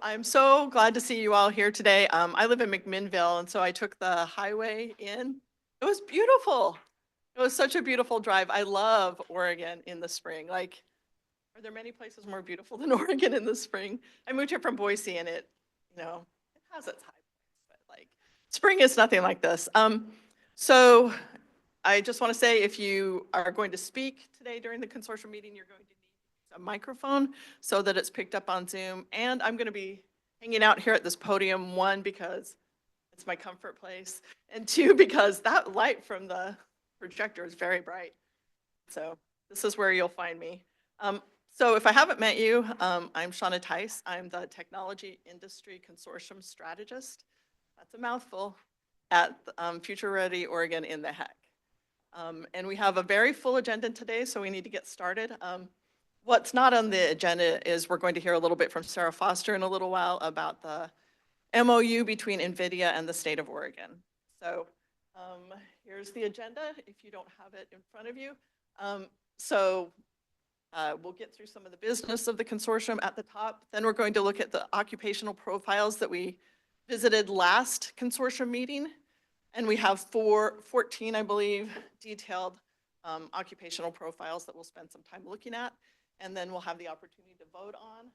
I'm so glad to see you all here today. I live in McMinnville, and so I took the highway in. It was beautiful. It was such a beautiful drive. I love Oregon in the spring. Like, are there many places more beautiful than Oregon in the spring? I moved here from Boise, and it has its high points, but like, spring is nothing like this. So I just want to say, if you are going to speak today during the consortium meeting, you're going to need a microphone so that it's picked up on Zoom. And I'm going to be hanging out here at this podium, one, because it's my comfort place, and two, because that light from the projector is very bright. So this is where you'll find me. So if I haven't met you, I'm Shauna Tice. I'm the Technology Industry Consortium Strategist. That's a mouthful at Future Ready Oregon in the HEC. And we have a very full agenda today, so we need to get started. What's not on the agenda is we're going to hear a little bit from Sarah Foster in a little while about the MOU between NVIDIA and the state of Oregon. So here's the agenda if you don't have it in front of you. We'll get through some of the business of the consortium at the top. Then we're going to look at the occupational profiles that we visited last consortium meeting. And we have 14, I believe, detailed occupational profiles that we'll spend some time looking at. And then we'll have the opportunity to vote on.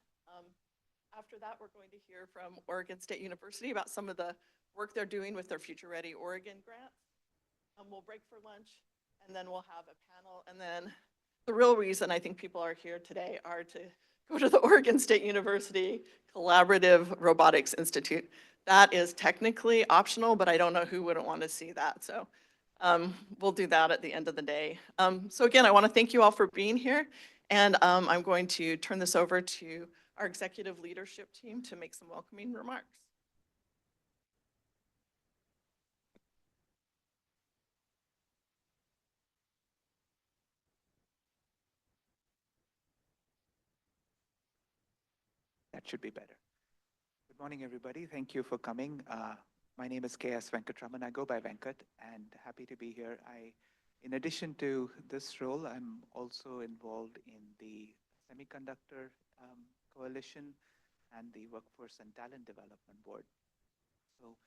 After that, we're going to hear from Oregon State University about some of the work they're doing with their Future Ready Oregon grant. We'll break for lunch, and then we'll have a panel. And then the real reason I think people are here today are to go to the Oregon State University Collaborative Robotics Institute. That is technically optional, but I don't know who wouldn't want to see that. So we'll do that at the end of the day. So again, I want to thank you all for being here. And I'm going to turn this over to our executive leadership team to make some welcoming remarks. That should be better. Good morning, everybody. Thank you for coming. My name is K.S. Venkatraman. I go by Venkat, and happy to be here. In addition to this role, I'm also involved in the Semiconductor Coalition and the Workforce and Talent Development Board. So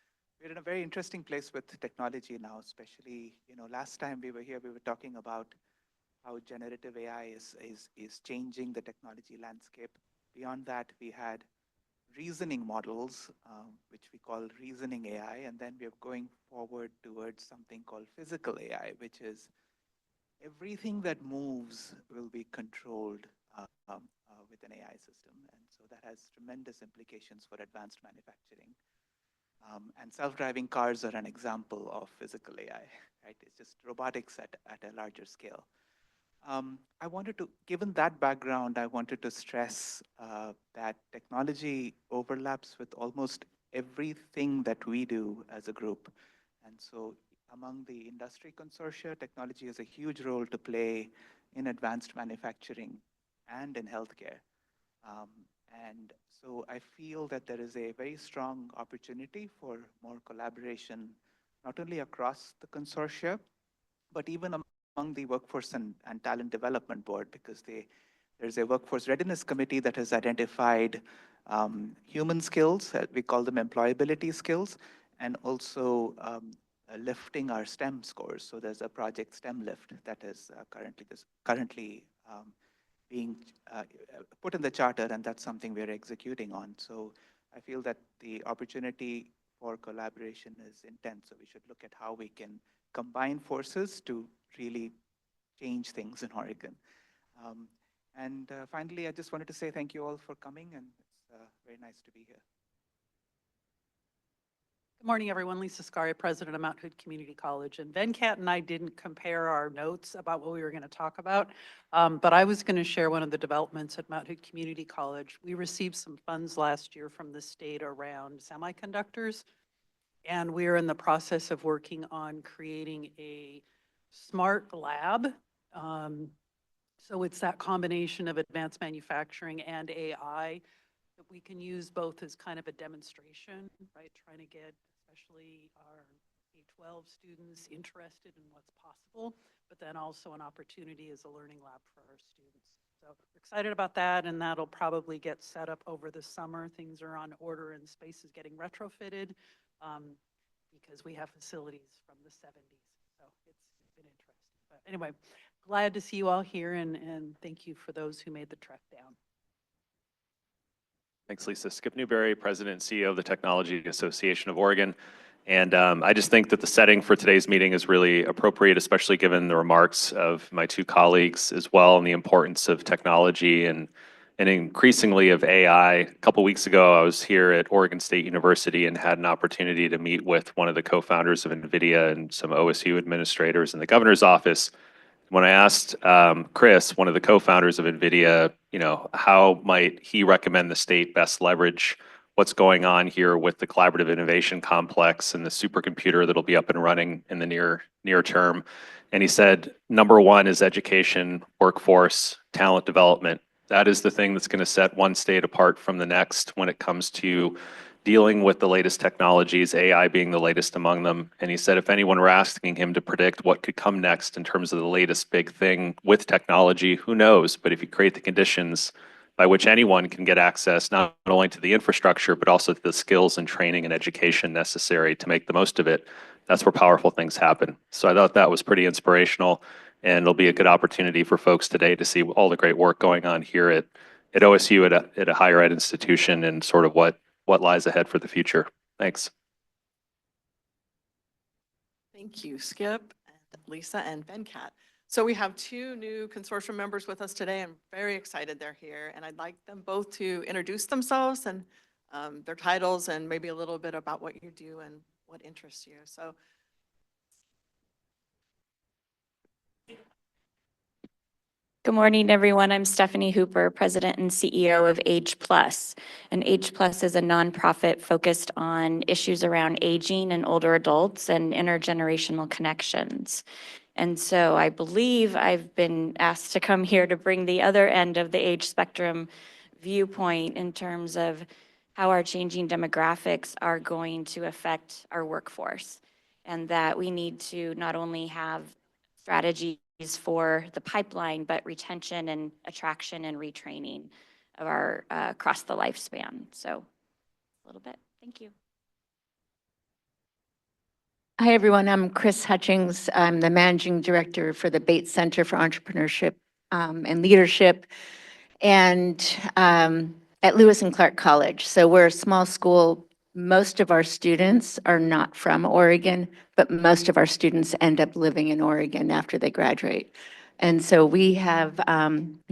we're in a very interesting place with technology now, especially, last time we were here, we were talking about how generative AI is changing the technology landscape. Beyond that, we had reasoning models, which we call reasoning AI, and then we're going forward towards something called physical AI, which is everything that moves will be controlled with an AI system. And so that has tremendous implications for advanced manufacturing. And self-driving cars are an example of physical AI, right? It's just robotics at a larger scale. Given that background, I wanted to stress that technology overlaps with almost everything that we do as a group. And so among the industry consortia, technology has a huge role to play in advanced manufacturing and in healthcare. And so I feel that there is a very strong opportunity for more collaboration, not only across the consortia, but even among the Workforce and Talent Development Board, because there's a Workforce Readiness Committee that has identified human skills, we call them employability skills, and also lifting our STEM scores. So there's a project STEM Lift that is currently being put in the charter, and that's something we're executing on. So I feel that the opportunity for collaboration is intense. So we should look at how we can combine forces to really change things in Oregon. And finally, I just wanted to say thank you all for coming, and it's very nice to be here. Good morning, everyone. Lisa Scaria, president of Mount Hood Community College. And Venkat and I didn't compare our notes about what we were going to talk about, but I was going to share one of the developments at Mount Hood Community College. We received some funds last year from the state around semiconductors, and we're in the process of working on creating a smart lab. So it's that combination of advanced manufacturing and AI that we can use both as kind of a demonstration, right? Trying to get especially our K-12 students interested in what's possible, but then also an opportunity as a learning lab for our students. So we're excited about that, and that'll probably get set up over the summer. Things are on order and space is getting retrofitted because we have facilities from the 70s. So it's been interesting. But anyway, glad to see you all here, and thank you for those who made the trek down. Thanks, Lisa. Skip Newberry, President and CEO of the Technology Association of Oregon. And I just think that the setting for today's meeting is really appropriate, especially given the remarks of my two colleagues as well, and the importance of technology and increasingly of AI. A couple weeks ago, I was here at Oregon State University and had an opportunity to meet with one of the co-founders of NVIDIA and some OSU administrators in the governor's office. When I asked Chris, one of the co-founders of NVIDIA, how might he recommend the state best leverage what's going on here with the collaborative innovation complex and the supercomputer that'll be up and running in the near term. And he said, number one is education, workforce, talent development. That is the thing that's going to set one state apart from the next when it comes to dealing with the latest technologies, AI being the latest among them. And he said if anyone were asking him to predict what could come next in terms of the latest big thing with technology, who knows? But if you create the conditions by which anyone can get access not only to the infrastructure, but also to the skills and training and education necessary to make the most of it, that's where powerful things happen. So I thought that was pretty inspirational, and it'll be a good opportunity for folks today to see all the great work going on here at OSU at a higher ed institution and sort of what lies ahead for the future. Thanks. Thank you, Skip, and Lisa, and Venkat. So we have two new consortium members with us today. I'm very excited they're here, and I'd like them both to introduce themselves and their titles and maybe a little bit about what you do and what interests you. So good morning, everyone. I'm Stephanie Hooper, President and CEO of Age Plus. And Age Plus is a nonprofit focused on issues around aging and older adults and intergenerational connections. And so I believe I've been asked to come here to bring the other end of the age spectrum viewpoint in terms of how our changing demographics are going to affect our workforce. And that we need to not only have strategies for the pipeline, but retention and attraction and retraining of our across the lifespan. So a little bit. Thank you. Hi, everyone. I'm Chris Hutchings. I'm the Managing Director for the Bates Center for Entrepreneurship and Leadership and at Lewis and Clark College. So we're a small school. Most of our students are not from Oregon, but most of our students end up living in Oregon after they graduate. And so we have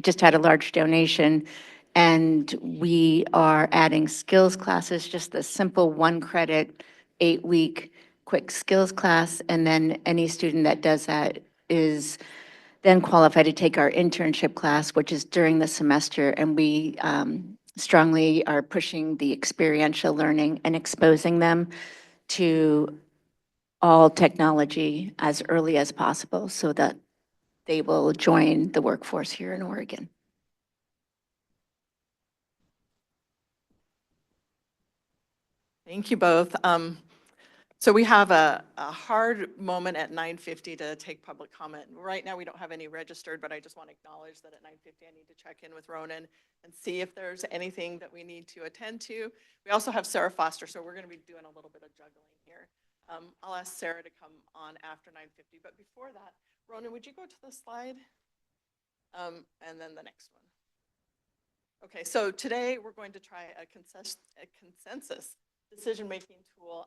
just had a large donation, and we are adding skills classes, just the simple 1-credit, 8-week quick skills class. And then any student that does that is then qualified to take our internship class, which is during the semester. And we strongly are pushing the experiential learning and exposing them to all technology as early as possible so that they will join the workforce here in Oregon. thank you both. So we have a hard moment at 9:50 to take public comment. Right now, we don't have any registered, but I just want to acknowledge that at 9:50, I need to check in with Ronan and see if there's anything that we need to attend to. We also have Sarah Foster, so we're going to be doing a little bit of juggling here. I'll ask Sarah to come on after 9:50, but before that, Ronan, would you go to the slide? And then the next one. Okay, so today we're going to try a consensus decision-making tool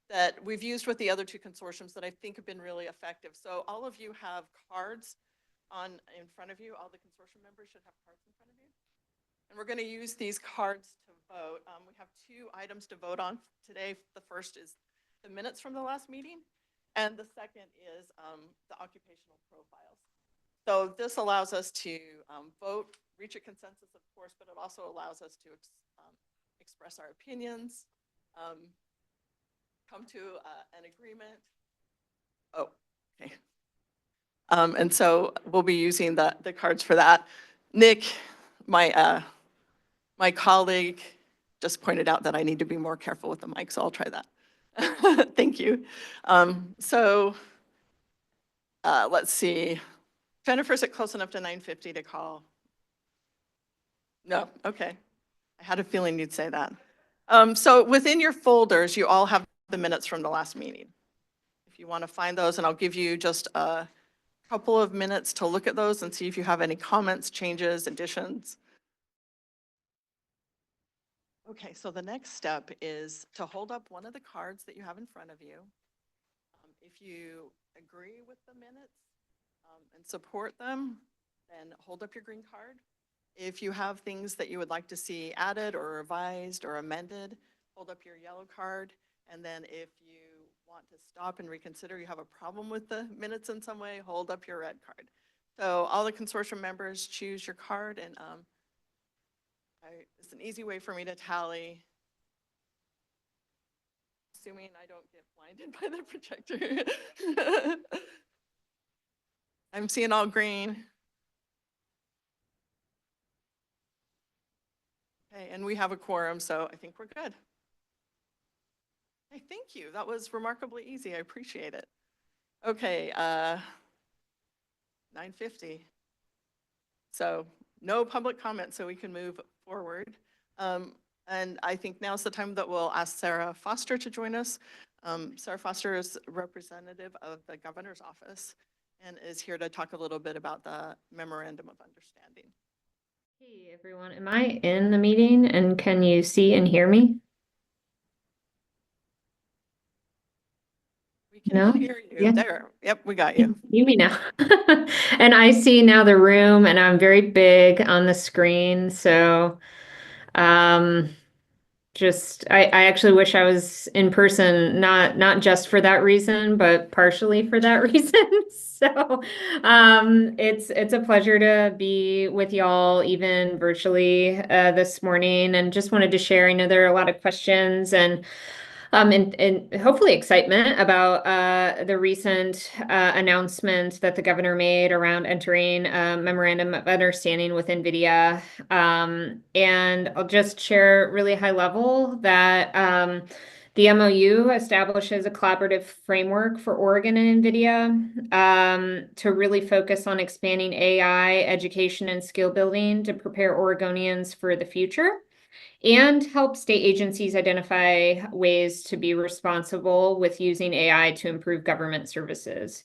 that we've used with the other two consortiums that I think have been really effective. So all of you have cards in front of you. All the consortium members should have cards in front of you. And we're going to use these cards to vote. We have 2 items to vote on today. The first is the minutes from the last meeting, and the second is the occupational profiles. So this allows us to vote, reach a consensus, of course, but it also allows us to express our opinions, come to an agreement. Oh, okay. And so we'll be using the cards for that. Nick, my colleague, just pointed out that I need to be more careful with the mic, so I'll try that. Thank you. Let's see. Jennifer's at close enough to 9:50 to call No, okay. I had a feeling you'd say that. So within your folders, you all have the minutes from the last meeting. If you want to find those, and I'll give you just a couple of minutes to look at those and see if you have any comments, changes, additions. Okay, so the next step is to hold up one of the cards that you have in front of you. If you agree with the minutes and support them, then hold up your green card. If you have things that you would like to see added or revised or amended, hold up your yellow card. And then if you want to stop and reconsider, you have a problem with the minutes in some way, hold up your red card. So all the consortium members choose your card, and it's an easy way for me to tally. Assuming I don't get blinded by the projector. I'm seeing all green. Okay, and we have a quorum, so I think we're good. Hey, thank you. That was remarkably easy. I appreciate it. Okay, 9:50. So no public comment, so we can move forward. And I think now's the time that we'll ask Sarah Foster to join us. Sarah Foster is representative of the governor's office and is here to talk a little bit about the memorandum of understanding. Hey everyone, am I in the meeting and can you see and hear me? We can No? hear you Yeah. there. Yep, we got you. You me now. And I see now the room and I'm very big on the screen. So I actually wish I was in person, not just for that reason, but partially for that reason. So it's a pleasure to be with y'all even virtually this morning, and just wanted to share. I know there are a lot of questions and hopefully excitement about the recent announcement that the governor made around entering a memorandum of understanding with NVIDIA. And I'll just share really high level that the MOU establishes a collaborative framework for Oregon and NVIDIA to really focus on expanding AI education and skill building to prepare Oregonians for the future, and help state agencies identify ways to be responsible with using AI to improve government services.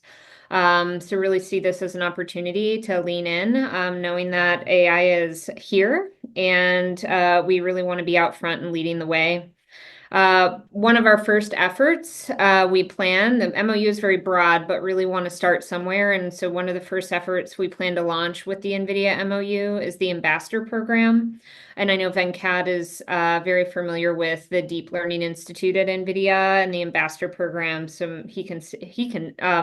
So really see this as an opportunity to lean in, knowing that AI is here, and we really want to be out front and leading the way. One of our first efforts we plan, the MOU is very broad, but really want to start somewhere. And so one of the first efforts we plan to launch with the NVIDIA MOU is the Ambassador Program. And I know Venkat is very familiar with the Deep Learning Institute at NVIDIA and the Ambassador Program. So he can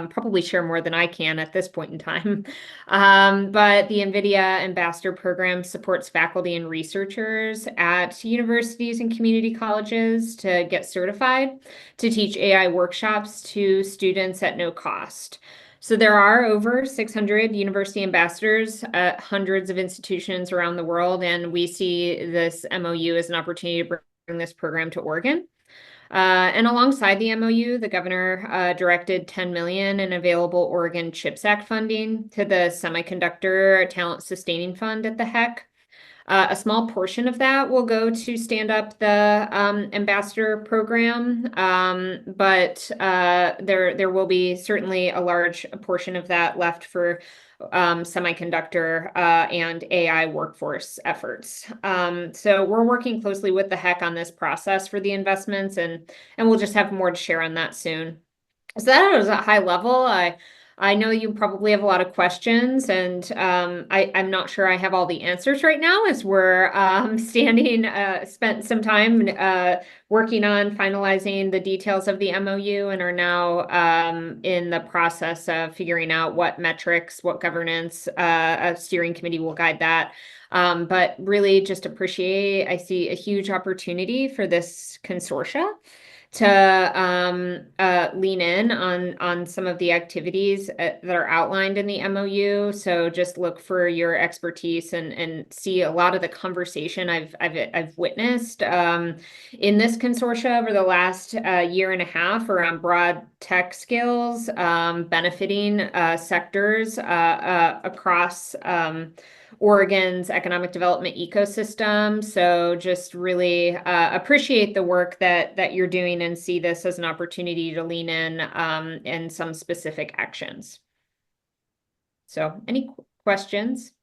probably share more than I can at this point in time. But the NVIDIA Ambassador Program supports faculty and researchers at universities and community colleges to get certified to teach AI workshops to students at no cost. So there are over 600 university ambassadors at hundreds of institutions around the world, and we see this MOU as an opportunity to bring this program to Oregon. And alongside the MOU, the governor directed $10 million in available Oregon CHIPS Act funding to the Semiconductor Talent Sustaining Fund at the HEC. A small portion of that will go to stand up the ambassador program, but there will be certainly a large portion of that left for semiconductor and AI workforce efforts. So we're working closely with the HEC on this process for the investments, and we'll just have more to share on that soon. So that was a high level. I know you probably have a lot of questions, and I'm not sure I have all the answers right now, as we're spent some time working on finalizing the details of the MOU, and are now in the process of figuring out what metrics, what governance, a steering committee will guide that. But really just I see a huge opportunity for this consortia to lean in on some of the activities that are outlined in the MOU. So just look for your expertise and see a lot of the conversation I've witnessed in this consortia over the last year and a half around broad tech skills benefiting sectors across Oregon's economic development ecosystem. So just really appreciate the work that you're doing and see this as an opportunity to lean in some specific actions. So any questions?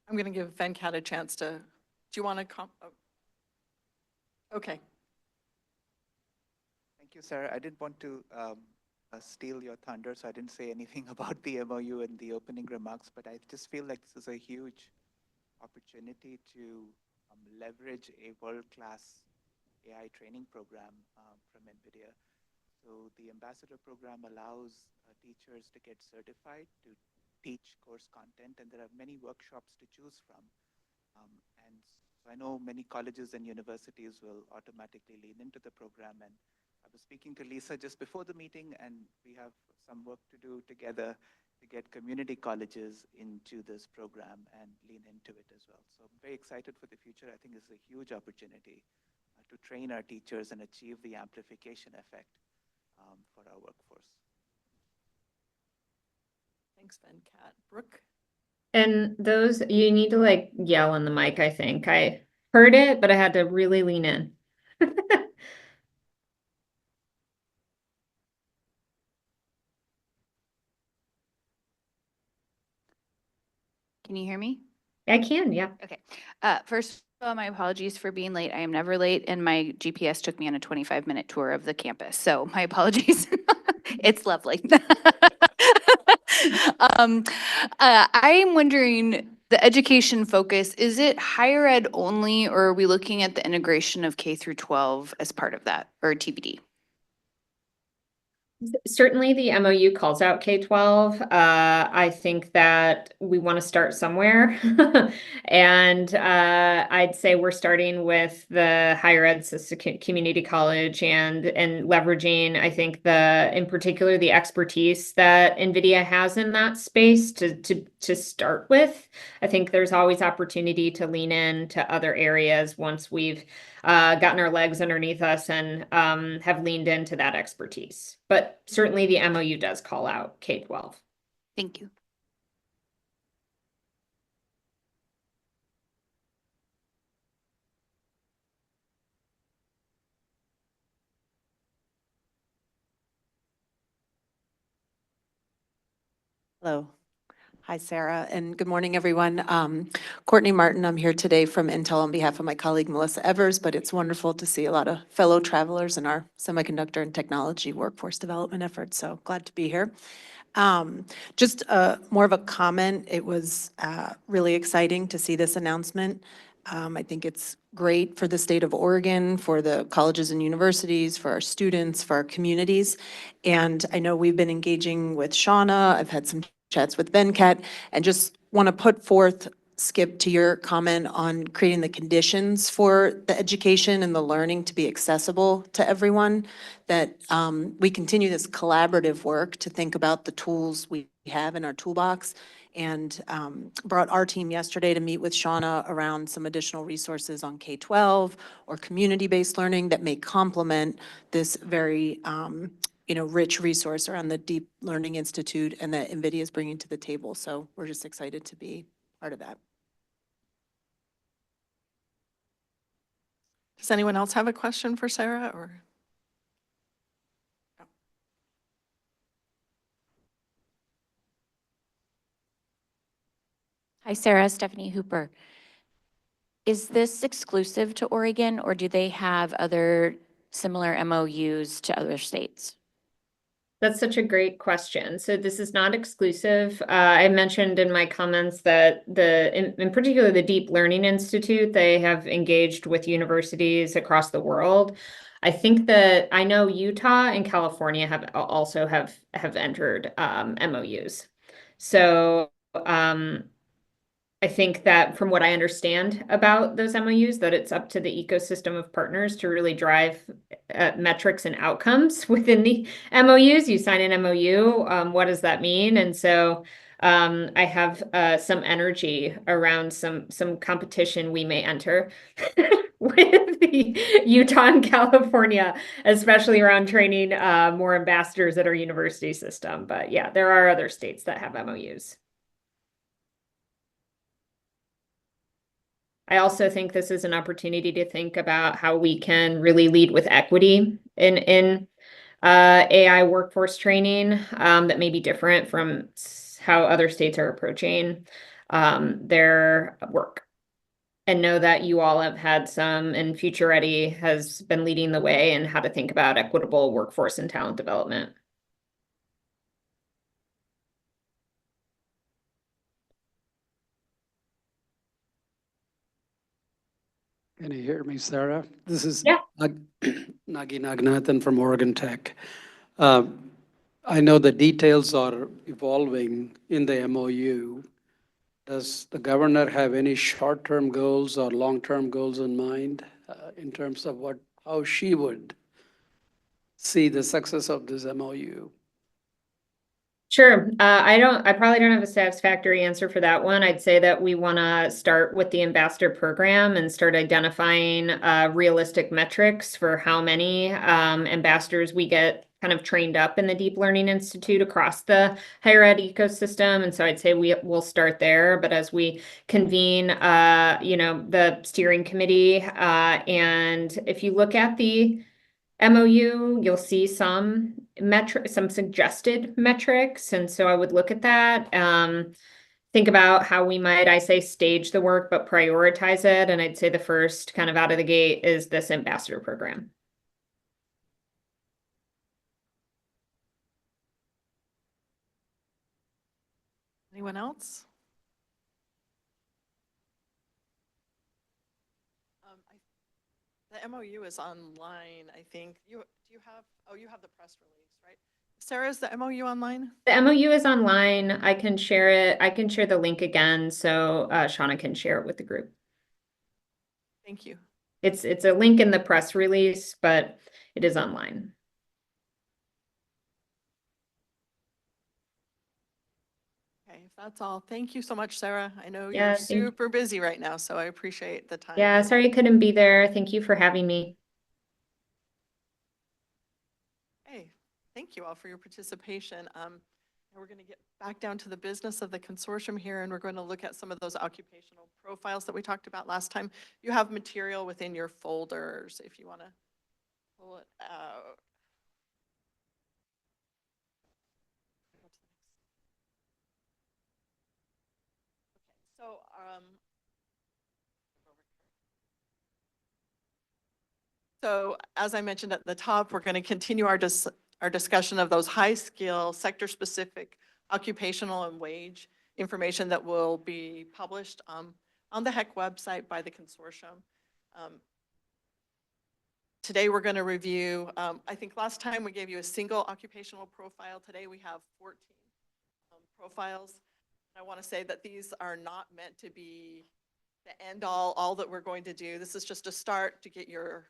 I'm going to give Venkat a chance to, do you want to come? Oh. Okay. Thank you, Sarah. I didn't want to steal your thunder, so I didn't say anything about the MOU in the opening remarks, but I just feel like this is a huge opportunity to leverage a world-class AI training program from NVIDIA. So the ambassador program allows teachers to get certified to teach course content, and there are many workshops to choose from. And so I know many colleges and universities will automatically lean into the program. And I was speaking to Lisa just before the meeting, and we have some work to do together to get community colleges into this program and lean into it as well. So I'm very excited for the future. I think it's a huge opportunity to train our teachers and achieve the amplification effect for our workforce. Thanks, Venkat. Brooke? And those, you need to like yell in the mic, I think. I heard it, but I had to really lean in. Can you hear me? I can, yeah. Okay. First of all, my apologies for being late. I am never late, and my GPS took me on a 25-minute tour of the campus. So my apologies. It's lovely. I'm wondering, the education focus, is it higher ed only, or are we looking at the integration of K through 12 as part of that, or TBD? Certainly the MOU calls out K-12. I think that we want to start somewhere. And I'd say we're starting with the higher ed community college and leveraging, I think in particular, the expertise that NVIDIA has in that space to start with. I think there's always opportunity to lean into other areas once we've gotten our legs underneath us and have leaned into that expertise. But certainly the MOU does call out K-12. Thank you. Hello. Hi, Sarah, and good morning, everyone. Courtney Martin, I'm here today from Intel on behalf of my colleague Melissa Evers, but it's wonderful to see a lot of fellow travelers in our semiconductor and technology workforce development efforts, so glad to be here. Just more of a comment, it was really exciting to see this announcement. I think it's great for the state of Oregon, for the colleges and universities, for our students, for our communities. And I know we've been engaging with Shauna, I've had some chats with Venkat, and just want to put forth, Skip, to your comment on creating the conditions for the education and the learning to be accessible to everyone, that we continue this collaborative work to think about the tools we have in our toolbox, and brought our team yesterday to meet with Shauna around some additional resources on K-12 or community-based learning that may complement this very rich resource around the Deep Learning Institute and that NVIDIA is bringing to the table. So we're just excited to be part of that. Does anyone else have a question for Sarah or? No. Hi, Sarah, Stephanie Hooper. Is this exclusive to Oregon, or do they have other similar MOUs to other states? That's such a great question. So this is not exclusive. I mentioned in my comments that in particular, the Deep Learning Institute, they have engaged with universities across the world. I think that I know Utah and California have also entered MOUs. So I think that from what I understand about those MOUs, that it's up to the ecosystem of partners to really drive metrics and outcomes within the MOUs. You sign an MOU, what does that mean? And so I have some energy around some competition we may enter with Utah and California, especially around training more ambassadors at our university system. But yeah, there are other states that have MOUs. I also think this is an opportunity to think about how we can really lead with equity in AI workforce training that may be different from how other states are approaching their work. And know that you all have had some, and Future Ready has been leading the way in how to think about equitable workforce and talent development. Can you hear me, Sarah? This is Yeah. Nagi Nagnathan from Oregon Tech. I know the details are evolving in the MOU. Does the governor have any short-term goals or long-term goals in mind in terms of how she would see the success of this MOU? Sure. I probably don't have a satisfactory answer for that one. I'd say that we want to start with the ambassador program and start identifying realistic metrics for how many ambassadors we get kind of trained up in the Deep Learning Institute across the higher ed ecosystem. And so I'd say we'll start there. But as we convene, the steering committee, and if you look at the MOU, you'll see some suggested metrics. And so I would look at that, think about how we might, I say, stage the work, but prioritize it. And I'd say the first kind of out of the gate is this ambassador program. Anyone else? The MOU is online, I think. Do you have, you have the press release, right? Sarah, is the MOU online? The MOU is online. I can share it. I can share the link again so Shauna can share it with the group. Thank you. It's a link in the press release, but it is online. Okay, if that's all, thank you so much, Sarah. I know Yeah, you're super busy right now, so I appreciate the time. Yeah, sorry I couldn't be there. Thank you for having me. Hey, thank you all for your participation. We're going to get back down to the business of the consortium here, and we're going to look at some of those occupational profiles that we talked about last time. You have material within your folders if you want to pull it out. So, as I mentioned at the top, we're going to continue our discussion of those high-skill, sector-specific occupational and wage information that will be published on the HEC website by the consortium. Today, we're going to review, I think last time we gave you a single occupational profile. Today, we have 14 profiles. I want to say that these are not meant to be the end all that we're going to do. This is just a start to get your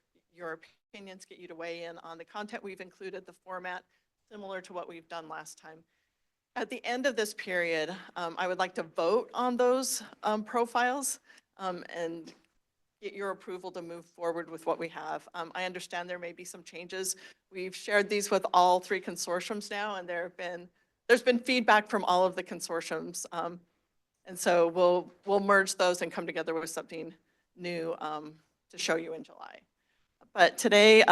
opinions, get you to weigh in on the content. We've included the format similar to what we've done last time. At the end of this period, I would like to vote on those profiles and get your approval to move forward with what we have. I understand there may be some changes. We've shared these with all three consortiums now, and there's been feedback from all of the consortiums. And so we'll merge those and come together with something new to show you in July. But today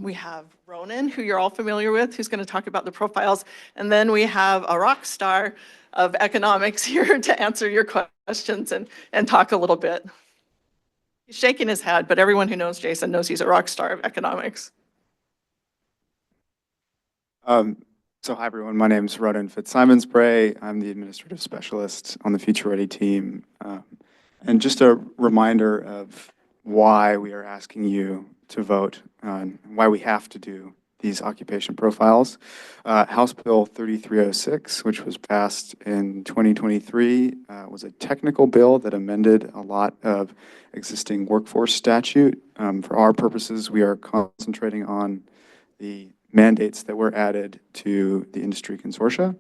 we have Ronan, who you're all familiar with, who's going to talk about the profiles. And then we have a rock star of economics here to answer your questions and talk a little bit. He's shaking his head, but everyone who knows Jason knows he's a rock star of economics. So hi, everyone. My name is Ronan Fitzsimons-Bray. I'm the administrative specialist on the Future Ready team. And just a reminder of why we are asking you to vote on why we have to do these occupation profiles. House Bill 3306, which was passed in 2023, was a technical bill that amended a lot of existing workforce statute. For our purposes, we are concentrating on the mandates that were added to the industry consortia,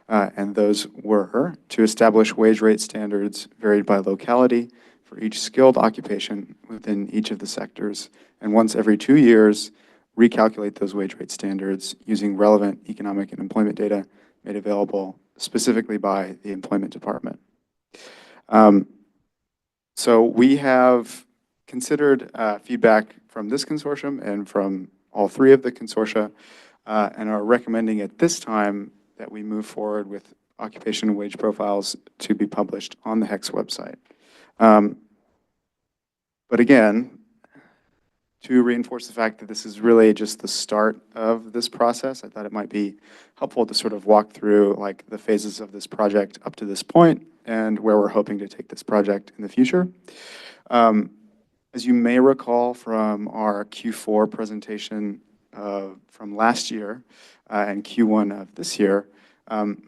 and those were to establish wage rate standards varied by locality for each skilled occupation within each of the sectors, and once every 2 years, recalculate those wage rate standards using relevant economic and employment data made available specifically by the Employment Department. So we have considered feedback from this consortium and from all 3 of the consortia, and are recommending at this time that we move forward with occupation and wage profiles to be published on the HECS website. But again, to reinforce the fact that this is really just the start of this process, I thought it might be helpful to sort of walk through like the phases of this project up to this point and where we're hoping to take this project in the future. As you may recall from our Q4 presentation from last year and Q1 of this year,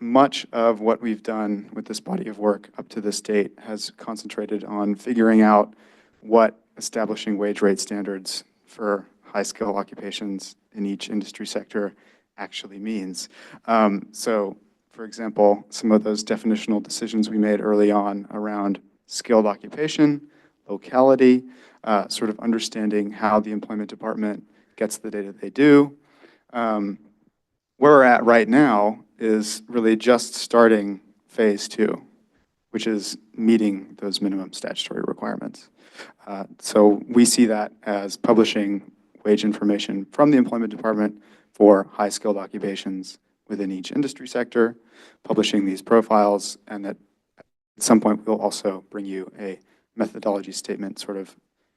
much of what we've done with this body of work up to this date has concentrated on figuring out what establishing wage rate standards for high-skill occupations in each industry sector actually means. So, for example, some of those definitional decisions we made early on around skilled occupation, locality, sort of understanding how the Employment Department gets the data they do. Where we're at right now is really just starting phase 2, which is meeting those minimum statutory requirements. So we see that as publishing wage information from the Employment Department for high-skilled occupations within each industry sector, publishing these profiles, and that at some point we'll also bring you a methodology statement sort of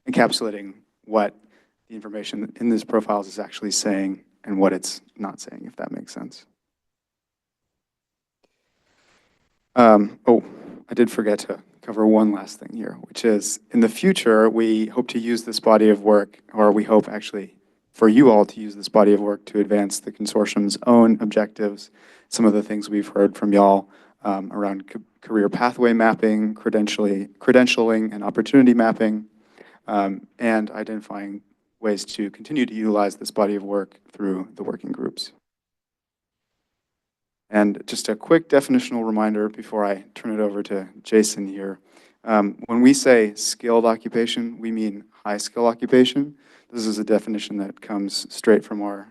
encapsulating what the information in these profiles is actually saying and what it's not saying, if that makes sense. Oh, I did forget to cover one last thing here, which is in the future, we hope to use this body of work, or we hope actually for you all to use this body of work to advance the consortium's own objectives, some of the things we've heard from y'all around career pathway mapping, credentialing and opportunity mapping, and identifying ways to continue to utilize this body of work through the working groups. And just a quick definitional reminder before I turn it over to Jason here. When we say skilled occupation, we mean high skill occupation. This is a definition that comes straight from our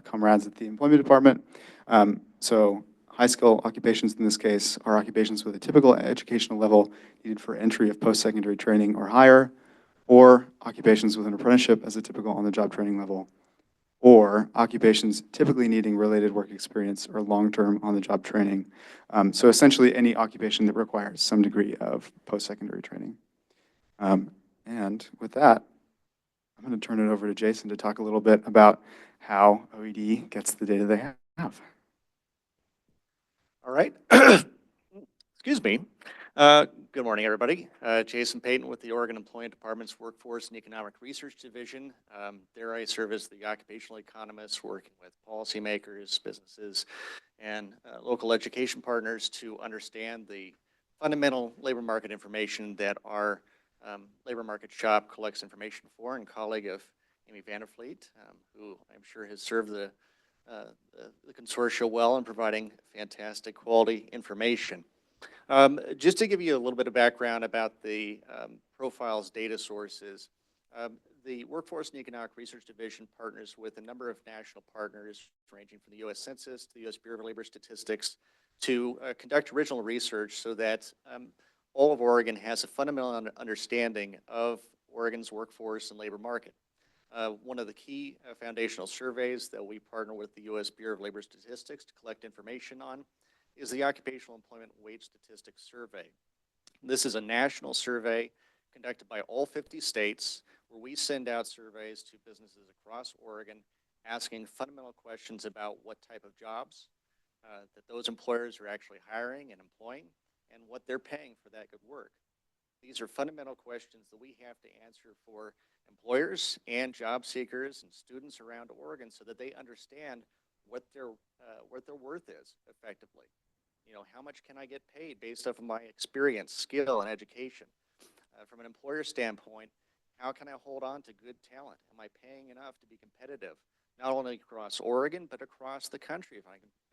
comrades at the Employment Department. So high skill occupations in this case are occupations with a typical educational level needed for entry of post-secondary training or higher, or occupations with an apprenticeship as a typical on-the-job training level, or occupations typically needing related work experience or long-term on-the-job training. So essentially any occupation that requires some degree of post-secondary training. And with that, I'm going to turn it over to Jason to talk a little bit about how OED gets the data they have. All right. Excuse me. Good morning, everybody. Jason Payton with the Oregon Employment Department's Workforce and Economic Research Division. There I serve as the occupational economist working with policymakers, businesses, and local education partners to understand the fundamental labor market information that our labor market shop collects information for, and colleague of Amy Vanderfleet, who I'm sure has served the consortia well in providing fantastic quality information. Just to give you a little bit of background about the profiles data sources, the Workforce and Economic Research Division partners with a number of national partners ranging from the U.S. Census to the U.S. Bureau of Labor Statistics to conduct original research so that all of Oregon has a fundamental understanding of Oregon's workforce and labor market. One of the key foundational surveys that we partner with the U.S. Bureau of Labor Statistics to collect information on is the Occupational Employment Wage Statistics Survey. This is a national survey conducted by all 50 states where we send out surveys to businesses across Oregon asking fundamental questions about what type of jobs that those employers are actually hiring and employing and what they're paying for that good work. These are fundamental questions that we have to answer for employers and job seekers and students around Oregon so that they understand what their worth is effectively. You know, how much can I get paid based off of my experience, skill, and education? From an employer standpoint, how can I hold on to good talent? Am I paying enough to be competitive, not only across Oregon, but across the country if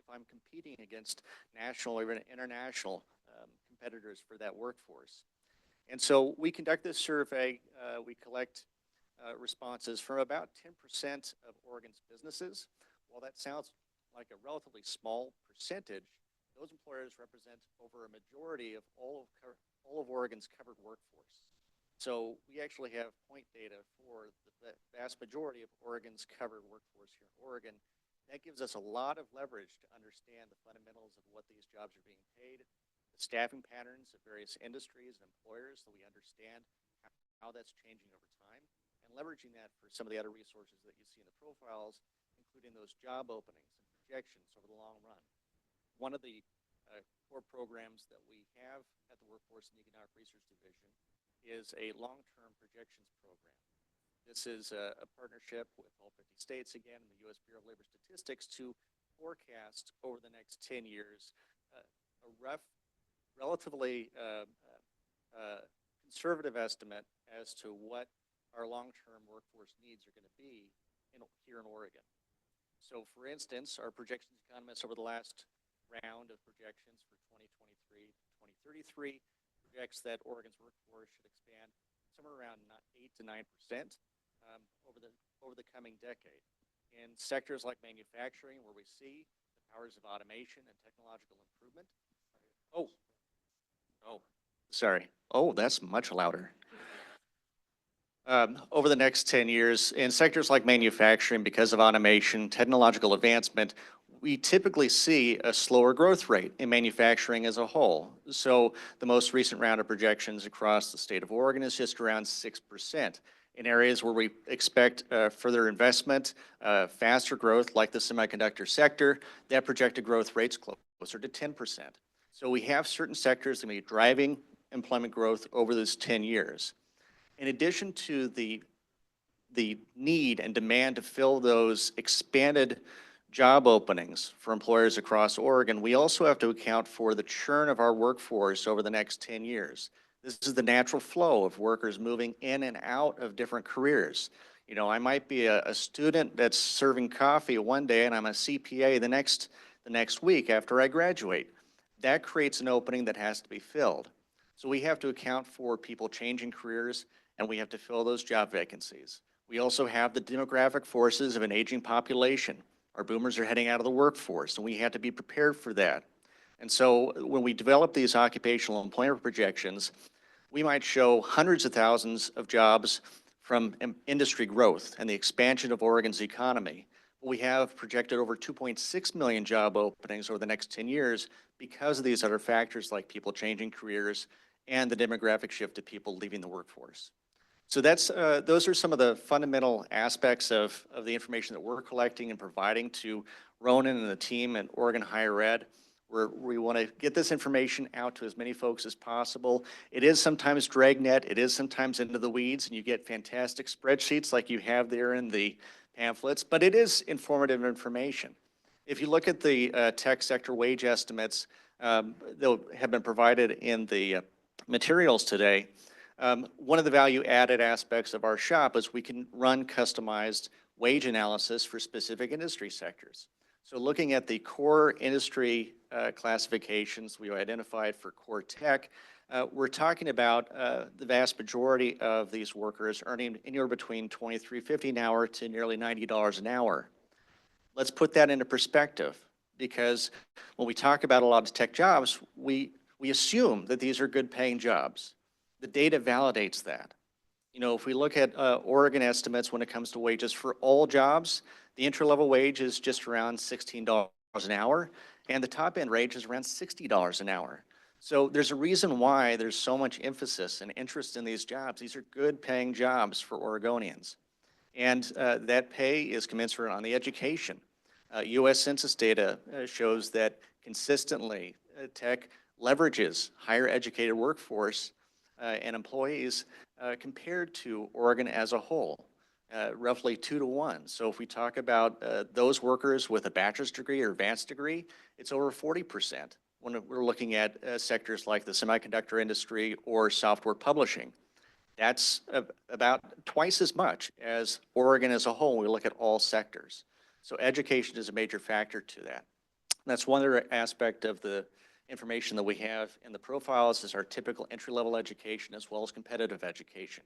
I'm competing against national or even international competitors for that workforce? And so we conduct this survey, we collect responses from about 10% of Oregon's businesses. While that sounds like a relatively small percentage, those employers represent over a majority of all of Oregon's covered workforce. So we actually have point data for the vast majority of Oregon's covered workforce here in Oregon. That gives us a lot of leverage to understand the fundamentals of what these jobs are being paid, the staffing patterns of various industries and employers, so we understand how that's changing over time, and leveraging that for some of the other resources that you see in the profiles, including those job openings and projections over the long run. One of the core programs that we have at the Workforce and Economic Research Division is a long-term projections program. This is a partnership with all 50 states again and the U.S. Bureau of Labor Statistics to forecast over the next 10 years a rough, relatively conservative estimate as to what our long-term workforce needs are going to be here in Oregon. So for instance, our projections economists over the last round of projections for 2023 to 2033 projects that Oregon's workforce should expand somewhere around 8 to 9% over the coming decade. In sectors like manufacturing, where we see the powers of automation and technological improvement. Sorry. Oh, that's much louder. Over the next 10 years, in sectors like manufacturing, because of automation, technological advancement, we typically see a slower growth rate in manufacturing as a whole. So the most recent round of projections across the state of Oregon is just around 6%. In areas where we expect further investment, faster growth, like the semiconductor sector, that projected growth rate's closer to 10%. So we have certain sectors that may be driving employment growth over those 10 years. In addition to the need and demand to fill those expanded job openings for employers across Oregon, we also have to account for the churn of our workforce over the next 10 years. This is the natural flow of workers moving in and out of different careers. You know, I might be a student that's serving coffee one day and I'm a CPA the next week after I graduate. That creates an opening that has to be filled. So we have to account for people changing careers and we have to fill those job vacancies. We also have the demographic forces of an aging population. Our boomers are heading out of the workforce and we have to be prepared for that. And so when we develop these occupational employment projections, we might show hundreds of thousands of jobs from industry growth and the expansion of Oregon's economy. We have projected over 2.6 million job openings over the next 10 years because of these other factors like people changing careers and the demographic shift of people leaving the workforce. So those are some of the fundamental aspects of the information that we're collecting and providing to Ronan and the team at Oregon Higher Ed. We want to get this information out to as many folks as possible. It is sometimes dragnet, it is sometimes into the weeds, and you get fantastic spreadsheets like you have there in the pamphlets, but it is informative information. If you look at the tech sector wage estimates that have been provided in the materials today, one of the value-added aspects of our shop is we can run customized wage analysis for specific industry sectors. So looking at the core industry classifications we identified for core tech, we're talking about the vast majority of these workers earning anywhere between $23.50 an hour to nearly $90 an hour. Let's put that into perspective, because when we talk about a lot of tech jobs, we assume that these are good paying jobs. The data validates that. You know, if we look at Oregon estimates when it comes to wages for all jobs, the entry-level wage is just around $16 an hour, and the top-end range is around $60 an hour. So there's a reason why there's so much emphasis and interest in these jobs. These are good-paying jobs for Oregonians. And that pay is commensurate on the education. U.S. Census data shows that consistently tech leverages higher educated workforce and employees compared to Oregon as a whole. Roughly 2 to 1. So if we talk about those workers with a bachelor's degree or advanced degree, it's over 40% when we're looking at sectors like the semiconductor industry or software publishing. That's about twice as much as Oregon as a whole when we look at all sectors. So education is a major factor to that. That's one other aspect of the information that we have in the profiles is our typical entry-level education as well as competitive education.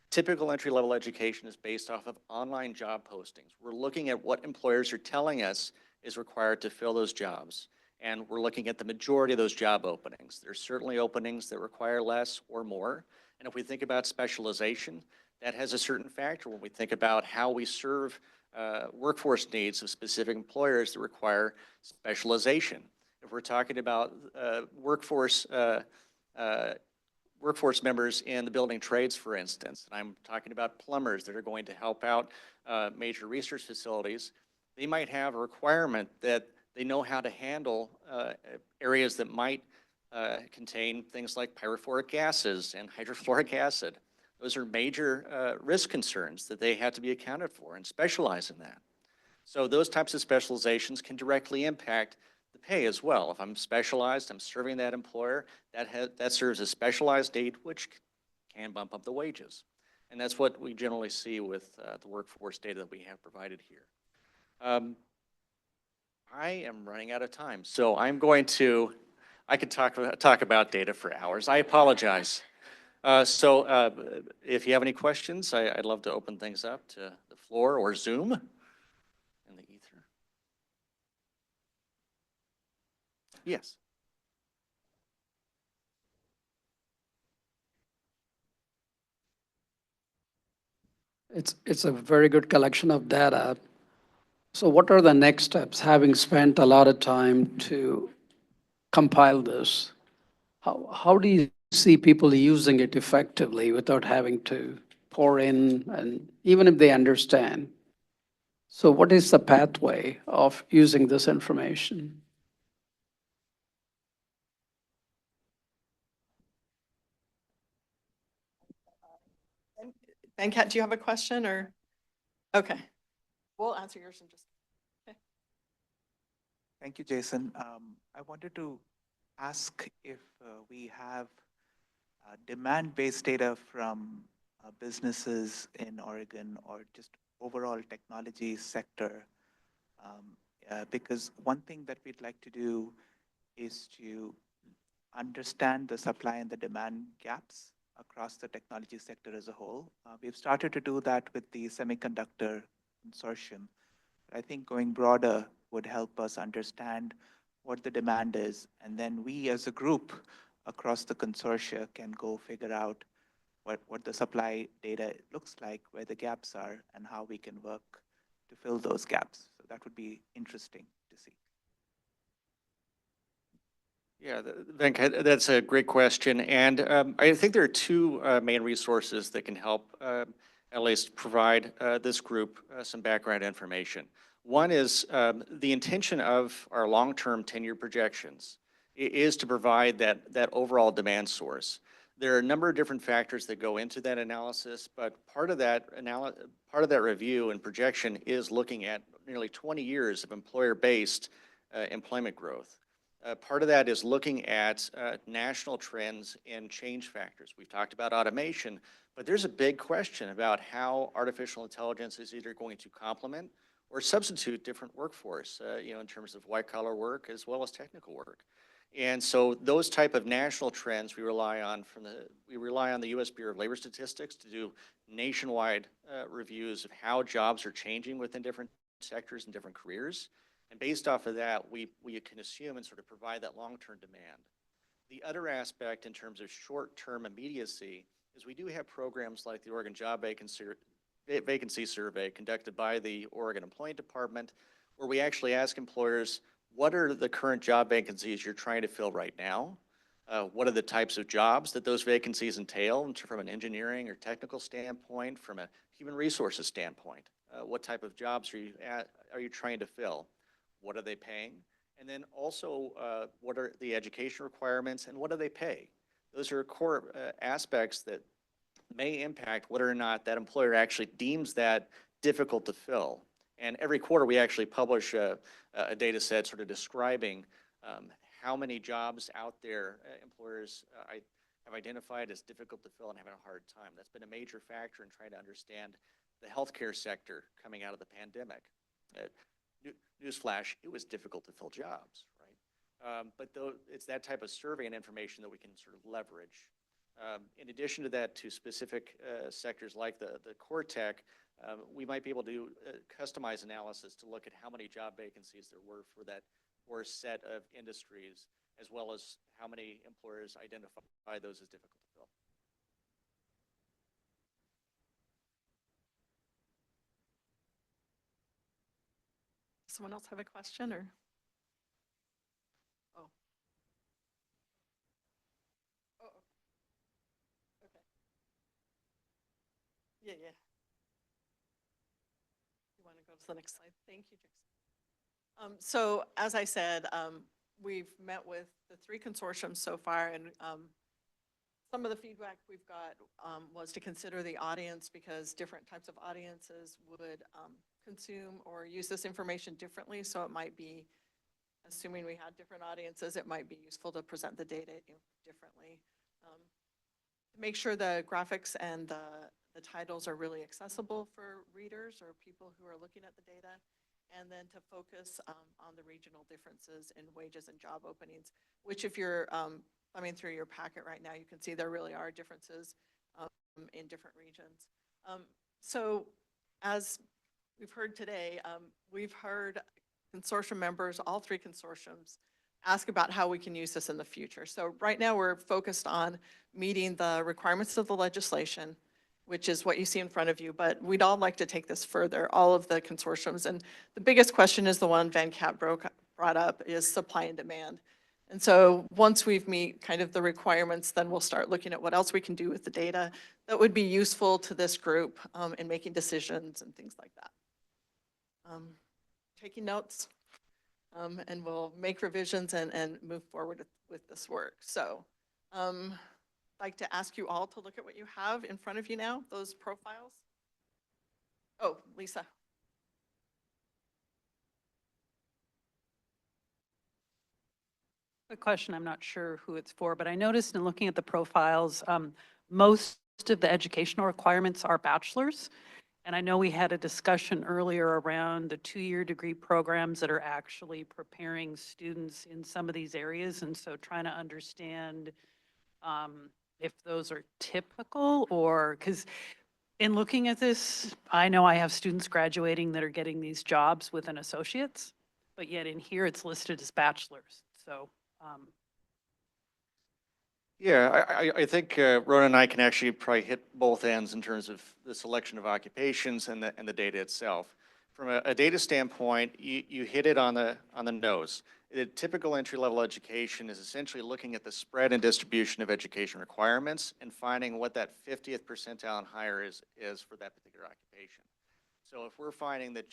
Typical entry-level education is based off of online job postings. We're looking at what employers are telling us is required to fill those jobs. And we're looking at the majority of those job openings. There's certainly openings that require less or more. And if we think about specialization, that has a certain factor when we think about how we serve workforce needs of specific employers that require specialization. If we're talking about workforce members in the building trades, for instance, and I'm talking about plumbers that are going to help out major research facilities, they might have a requirement that they know how to handle areas that might contain things like pyrophoric gases and hydrofluoric acid. Those are major risk concerns that they have to be accounted for and specialize in that. So those types of specializations can directly impact the pay as well. If I'm specialized, I'm serving that employer, that serves as specialized aid, which can bump up the wages. And that's what we generally see with the workforce data that we have provided here. I am running out of time, so I could talk about data for hours. I apologize. If you have any questions, I'd love to open things up to the floor or Zoom in the ether. Yes. It's a very good collection of data. So what are the next steps, having spent a lot of time to compile this? How do you see people using it effectively without having to pour in, and even if they understand? So what is the pathway of using this information? Venkat, do you have a question or? Okay. We'll answer yours in just. Okay. Thank you, Jason. I wanted to ask if we have demand-based data from businesses in Oregon or just overall technology sector. Because one thing that we'd like to do is to understand the supply and the demand gaps across the technology sector as a whole. We've started to do that with the semiconductor consortium. I think going broader would help us understand what the demand is, and then we as a group across the consortia can go figure out what the supply data looks like, where the gaps are, and how we can work to fill those gaps. So that would be interesting to see. Yeah, Venkat, that's a great question. And I think there are two main resources that can help at least provide this group some background information. One is the intention of our long-term 10-year projections is to provide that overall demand source. There are a number of different factors that go into that analysis, but part of that review and projection is looking at nearly 20 years of employer-based employment growth. Part of that is looking at national trends and change factors. We've talked about automation, but there's a big question about how artificial intelligence is either going to complement or substitute different workforce, in terms of white-collar work as well as technical work. And so those type of national trends we rely on the U.S. Bureau of Labor Statistics to do nationwide reviews of how jobs are changing within different sectors and different careers. And based off of that, we can assume and sort of provide that long-term demand. The other aspect in terms of short-term immediacy is we do have programs like the Oregon Job Vacancy Survey conducted by the Oregon Employment Department, where we actually ask employers, what are the current job vacancies you're trying to fill right now? What are the types of jobs that those vacancies entail from an engineering or technical standpoint, from a human resources standpoint? What type of jobs are you trying to fill? What are they paying? And then also, what are the education requirements and what do they pay? Those are core aspects that may impact whether or not that employer actually deems that difficult to fill. And every quarter we actually publish a data set sort of describing how many jobs out there employers have identified as difficult to fill and having a hard time. That's been a major factor in trying to understand the healthcare sector coming out of the pandemic. Newsflash, it was difficult to fill jobs, But though it's that type of survey and information that we can sort of leverage. In addition to that, to specific sectors like the core tech, we might be able to do customized analysis to look at how many job vacancies there were for that core set of industries, as well as how many employers identify those as difficult to fill. Someone else have a question or? Oh. Oh, okay. Yeah, yeah. You want to go to the next slide? Thank you, Jason. So as I said, we've met with the 3 consortiums so far, and some of the feedback we've got was to consider the audience, because different types of audiences would consume or use this information differently. So it might be, assuming we had different audiences, it might be useful to present the data differently. To make sure the graphics and the titles are really accessible for readers or people who are looking at the data, and then to focus on the regional differences in wages and job openings, which if you're thumbing through your packet right now, you can see there really are differences in different regions. So as we've heard today, we've heard consortium members, all 3 consortiums, ask about how we can use this in the future. So right now we're focused on meeting the requirements of the legislation, which is what you see in front of you, but we'd all like to take this further, all of the consortiums. And the biggest question is the one Venkat brought up, is supply and demand. And so once we've meet kind of the requirements, then we'll start looking at what else we can do with the data that would be useful to this group in making decisions and things like that. Taking notes, and we'll make revisions and move forward with this work. So I'd like to ask you all to look at what you have in front of you now, those profiles. Oh, Lisa. A question, I'm not sure who it's for, but I noticed in looking at the profiles, most of the educational requirements are bachelor's. And I know we had a discussion earlier around the 2-year degree programs that are actually preparing students in some of these areas. And so trying to understand if those are typical, or, because in looking at this, I know I have students graduating that are getting these jobs with an associate's, but yet in here it's listed as bachelor's. So Yeah, I think Rhoda and I can actually probably hit both ends in terms of the selection of occupations and the data itself. From a data standpoint, you hit it on the nose. The typical entry-level education is essentially looking at the spread and distribution of education requirements and finding what that 50th percentile and higher is for that particular occupation. So if we're finding that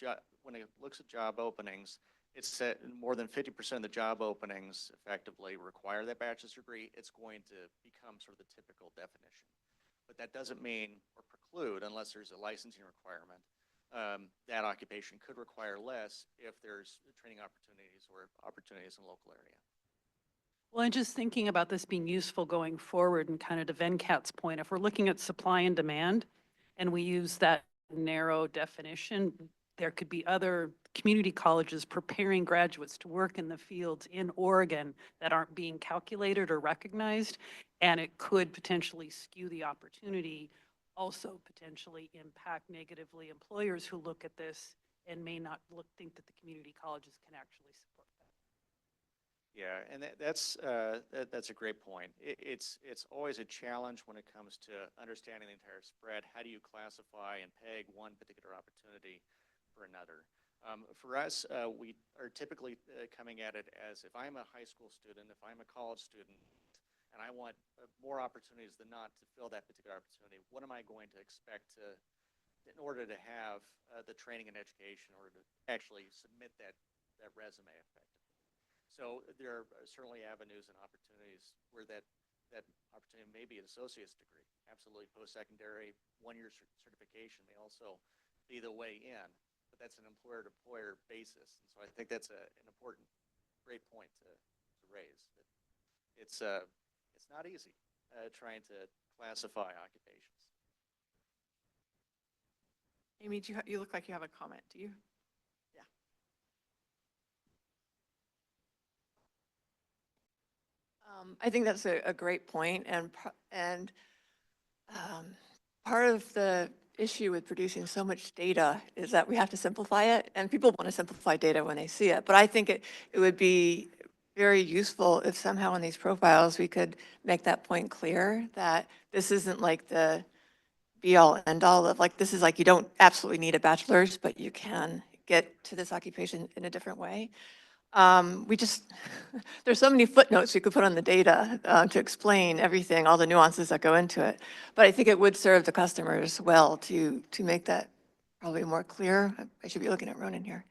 when it looks at job openings, it's that more than 50% of the job openings effectively require that bachelor's degree, it's going to become sort of the typical definition. But that doesn't mean or preclude, unless there's a licensing requirement, that occupation could require less if there's training opportunities or opportunities in the local area. well, and just thinking about this being useful going forward, and kind of to Venkat's point, if we're looking at supply and demand and we use that narrow definition, there could be other community colleges preparing graduates to work in the fields in Oregon that aren't being calculated or recognized, and it could potentially skew the opportunity, also potentially impact negatively employers who look at this and may not think that the community colleges can actually support that. Yeah, and that's a great point. It's always a challenge when it comes to understanding the entire spread. How do you classify and peg one particular opportunity for another? For us, we are typically coming at it as, if I'm a high school student, if I'm a college student, and I want more opportunities than not to fill that particular opportunity, what am I going to expect in order to have the training and education, in order to actually submit that resume effectively? So there are certainly avenues and opportunities where that opportunity may be an associate's degree. Absolutely, post-secondary, 1-year certification may also be the way in. But that's an employer-to-employer basis. And so I think that's an important, great point to raise. It's not easy trying to classify occupations. Amy, you look like you have a comment, do you? Yeah. I think that's a great point, part of the issue with producing so much data is that we have to simplify it, and people want to simplify data when they see it. But I think it would be very useful if somehow in these profiles we could make that point clear that this isn't like the be all end all of like, this is like, you don't absolutely need a bachelor's, but you can get to this occupation in a different way. We just, there's so many footnotes we could put on the data to explain everything, all the nuances that go into it. But I think it would serve the customers well to make that probably more clear. I should be looking at Ronan here.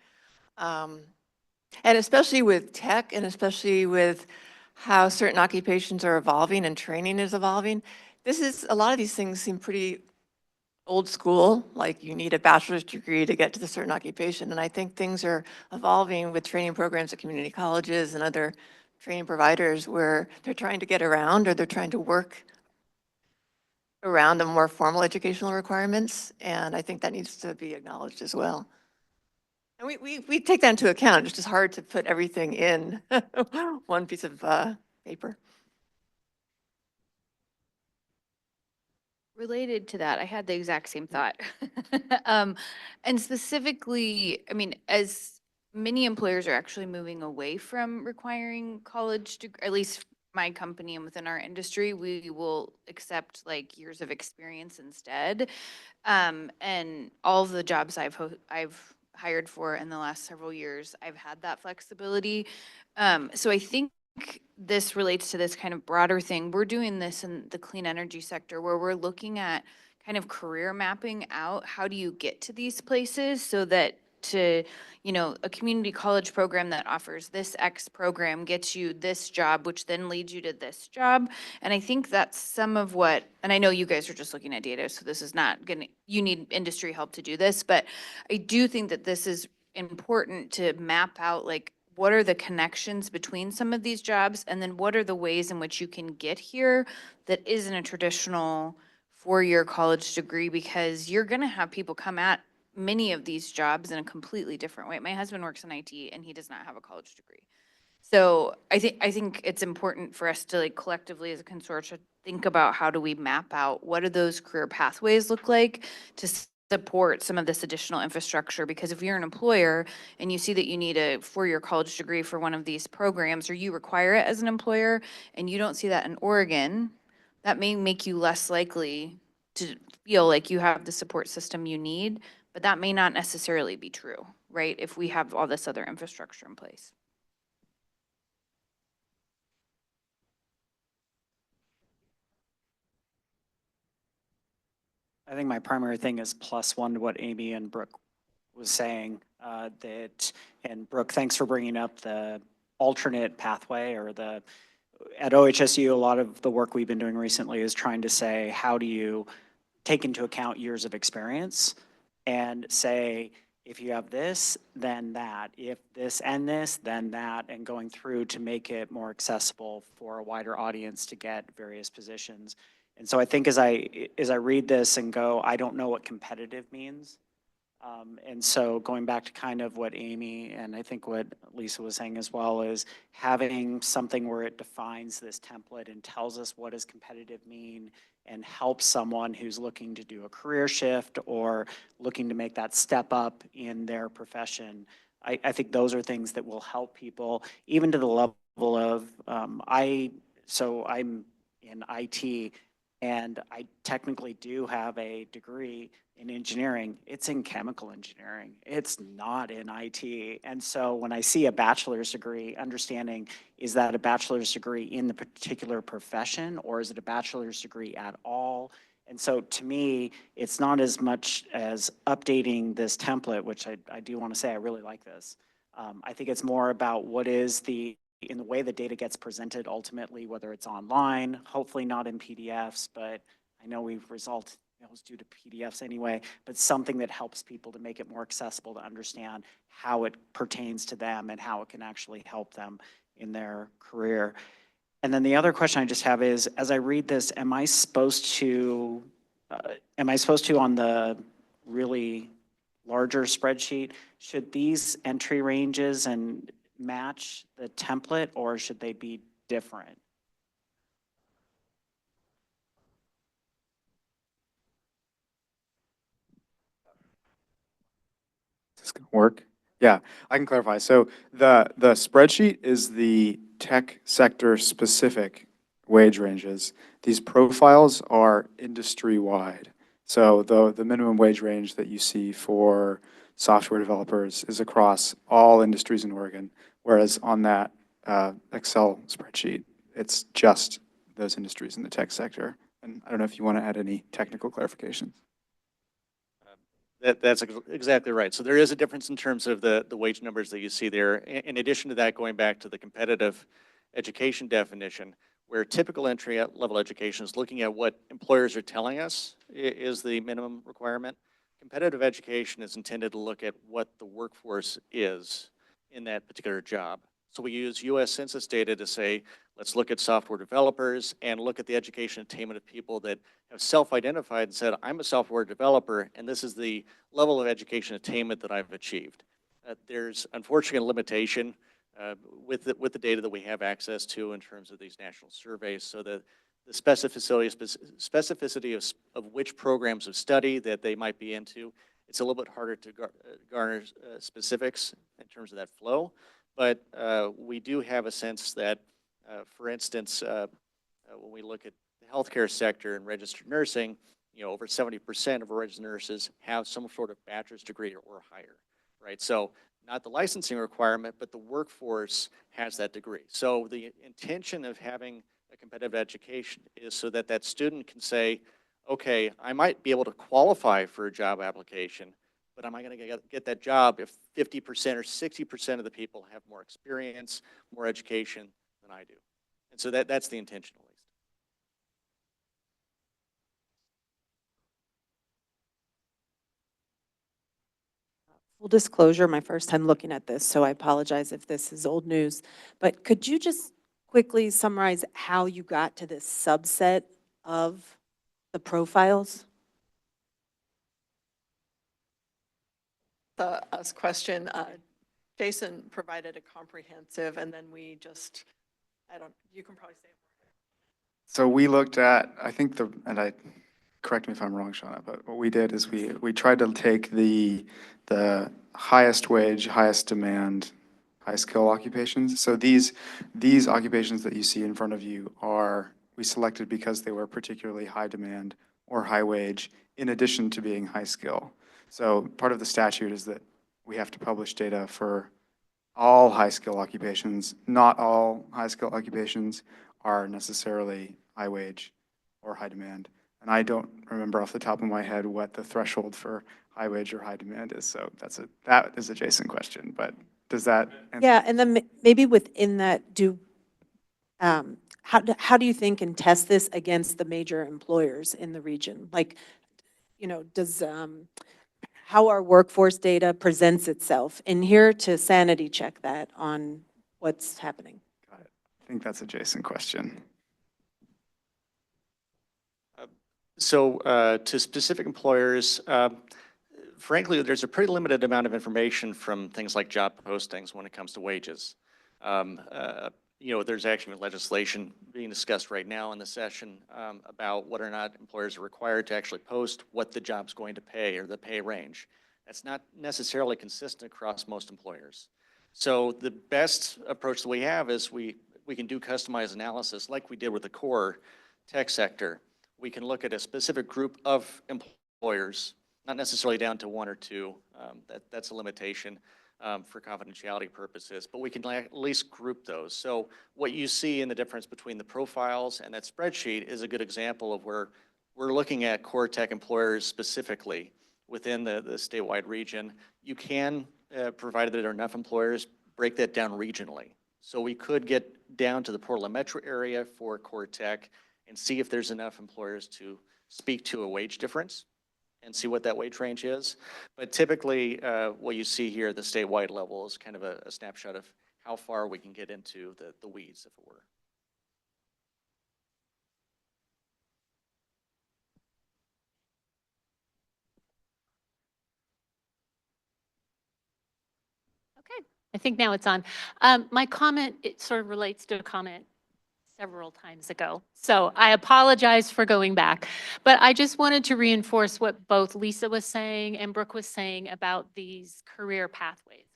And especially with tech and especially with how certain occupations are evolving and training is evolving, a lot of these things seem pretty old school, like you need a bachelor's degree to get to the certain occupation. And I think things are evolving with training programs at community colleges and other training providers where they're trying to get around or they're trying to work around the more formal educational requirements. And I think that needs to be acknowledged as well. And we take that into account. It's just hard to put everything in one piece of paper. Related to that, I had the exact same thought. And specifically, I mean, as many employers are actually moving away from requiring college, at least my company and within our industry, we will accept like years of experience instead. And all of the jobs I've hired for in the last several years, I've had that flexibility. So I think this relates to this kind of broader thing. We're doing this in the clean energy sector where we're looking at kind of career mapping out. How do you get to these places so that a community college program that offers this X program gets you this job, which then leads you to this job. And I think that's some of what, and I know you guys are just looking at data, so this is not you need industry help to do this, but I do think that this is important to map out like, what are the connections between some of these jobs? And then what are the ways in which you can get here that isn't a traditional 4-year college degree? Because you're going to have people come at many of these jobs in a completely different way. My husband works in IT and he does not have a college degree. So I think it's important for us to like collectively as a consortium think about how do we map out what do those career pathways look like to support some of this additional infrastructure. Because if you're an employer and you see that you need a 4-year college degree for one of these programs, or you require it as an employer and you don't see that in Oregon, that may make you less likely to feel like you have the support system you need, but that may not necessarily be true, right? If we have all this other infrastructure in place. I think my primary thing is +1 to what Amy and Brooke was saying, and Brooke, thanks for bringing up the alternate pathway or at OHSU, a lot of the work we've been doing recently is trying to say, how do you take into account years of experience and say, if you have this, then that, if this and this, then that, and going through to make it more accessible for a wider audience to get various positions. And so I think as I read this and go, I don't know what competitive means. And so going back to kind of what Amy and I think what Lisa was saying as well is having something where it defines this template and tells us what does competitive mean and helps someone who's looking to do a career shift or looking to make that step up in their profession. I think those are things that will help people even to the level of, so I'm in IT and I technically do have a degree in engineering. It's in chemical engineering. It's not in IT. And so when I see a bachelor's degree, understanding, is that a bachelor's degree in the particular profession or is it a bachelor's degree at all? And so to me, it's not as much as updating this template, which I do want to say I really like this. I think it's more about what is in the way the data gets presented ultimately, whether it's online, hopefully not in PDFs, but I know we've resolved those due to PDFs anyway, but something that helps people to make it more accessible to understand how it pertains to them and how it can actually help them in their career. And then the other question I just have is, as I read this, am I supposed to on the really larger spreadsheet, should these entry ranges and match the template or should they be different? work? Yeah, I can clarify. So the spreadsheet is the tech sector specific wage ranges. These profiles are industry-wide. So the minimum wage range that you see for software developers is across all industries in Oregon, whereas on that Excel spreadsheet, it's just those industries in the tech sector. And I don't know if you want to add any technical clarifications. That's exactly right. So there is a difference in terms of the wage numbers that you see there. In addition to that, going back to the competitive education definition, where typical entry level education is looking at what employers are telling us is the minimum requirement. Competitive education is intended to look at what the workforce is in that particular job. So we use US Census data to say, let's look at software developers and look at the education attainment of people that have self-identified and said, I'm a software developer, and this is the level of education attainment that I've achieved. There's unfortunately a limitation with the data that we have access to in terms of these national surveys, so that the specificity of which programs of study that they might be into, it's a little bit harder to garner specifics in terms of that flow. But we do have a sense that, for instance, when we look at the healthcare sector and registered nursing, over 70% of our registered nurses have some sort of bachelor's degree or higher, right? So not the licensing requirement, but the workforce has that degree. So the intention of having a competitive education is so that that student can say, okay, I might be able to qualify for a job application, but am I going to get that job if 50% or 60% of the people have more experience, more education than I do? And so that's the intention, at least. Full disclosure, my first time looking at this, so I apologize if this is old news. But could you just quickly summarize how you got to this subset of the profiles? The us question, Jason provided a comprehensive, and then we just, you can probably say it. So we looked at, I think correct me if I'm wrong, Shauna, but what we did is we tried to take the highest wage, highest demand, high skill occupations. So these occupations that you see in front of you we selected because they were particularly high demand or high wage, in addition to being high skill. So part of the statute is that we have to publish data for all high skill occupations. Not all high skill occupations are necessarily high wage or high demand. And I don't remember off the top of my head what the threshold for high wage or high demand is. So that is a Jason question, but does that answer? Yeah, and then maybe within that, how do you think and test this against the major employers in the region? Like, does how our workforce data presents itself in here to sanity check that on what's happening? Got it. I think that's a Jason question. So to specific employers, frankly, there's a pretty limited amount of information from things like job postings when it comes to wages. There's actually legislation being discussed right now in the session about whether or not employers are required to actually post what the job's going to pay or the pay range. That's not necessarily consistent across most employers. So the best approach that we have is we can do customized analysis like we did with the core tech sector. We can look at a specific group of employers, not necessarily down to one or two. That's a limitation for confidentiality purposes, but we can at least group those. So what you see in the difference between the profiles and that spreadsheet is a good example of where we're looking at core tech employers specifically within the statewide region. You can, provided there are enough employers, break that down regionally. So we could get down to the Portland metro area for core tech and see if there's enough employers to speak to a wage difference and see what that wage range is. But typically, what you see here at the statewide level is kind of a snapshot of how far we can get into the weeds, if it were. Okay, I think now it's on. My comment, it sort of relates to a comment several times ago. So I apologize for going back, but I just wanted to reinforce what both Lisa was saying and Brooke was saying about these career pathways.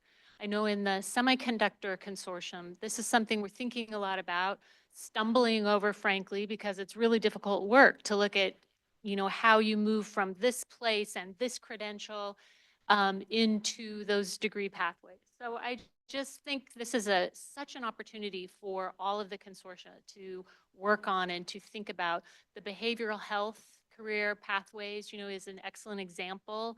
I know in the semiconductor consortium, this is something we're thinking a lot about, stumbling over, frankly, because it's really difficult work to look at, you know, how you move from this place and this credential into those degree pathways. So I just think this is such an opportunity for all of the consortia to work on and to think about. The behavioral health career pathways, you know, is an excellent example.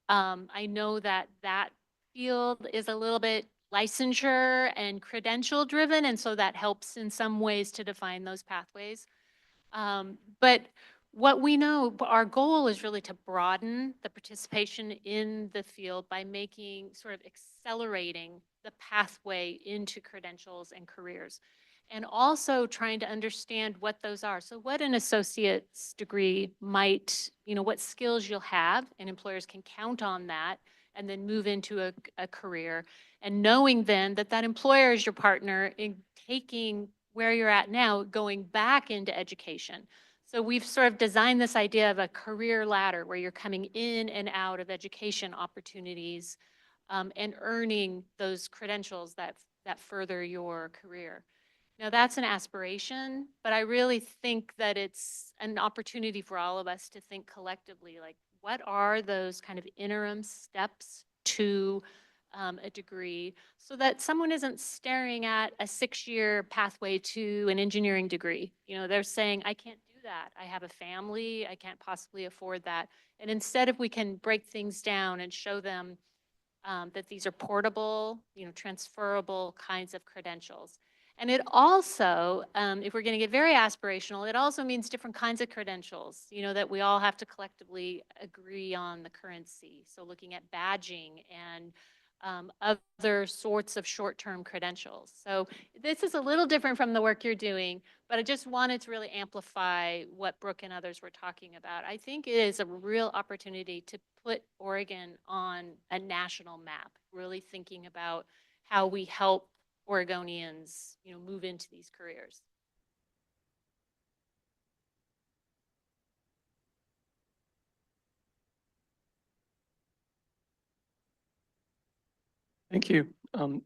I know that that field is a little bit licensure and credential driven, and so that helps in some ways to define those pathways. But what we know, our goal is really to broaden the participation in the field by making, sort of accelerating the pathway into credentials and careers, and also trying to understand what those are. So what an associate's degree might, you know, what skills you'll have, and employers can count on that and then move into a career. And knowing then that that employer is your partner in taking where you're at now, going back into education. So we've sort of designed this idea of a career ladder where you're coming in and out of education opportunities and earning those credentials that further your career. Now that's an aspiration, but I really think that it's an opportunity for all of us to think collectively, like what are those kind of interim steps to a degree, so that someone isn't staring at a 6-year pathway to an engineering degree. You know, they're saying, I can't do that. I have a family. I can't possibly afford that. And instead, if we can break things down and show them that these are portable, you know, transferable kinds of credentials. And it also, if we're going to get very aspirational, it also means different kinds of credentials, you know, that we all have to collectively agree on the currency. So looking at badging and other sorts of short-term credentials. So this is a little different from the work you're doing, but I just wanted to really amplify what Brooke and others were talking about. I think it is a real opportunity to put Oregon on a national map, really thinking about how we help Oregonians, you know, move into these careers. Thank you. I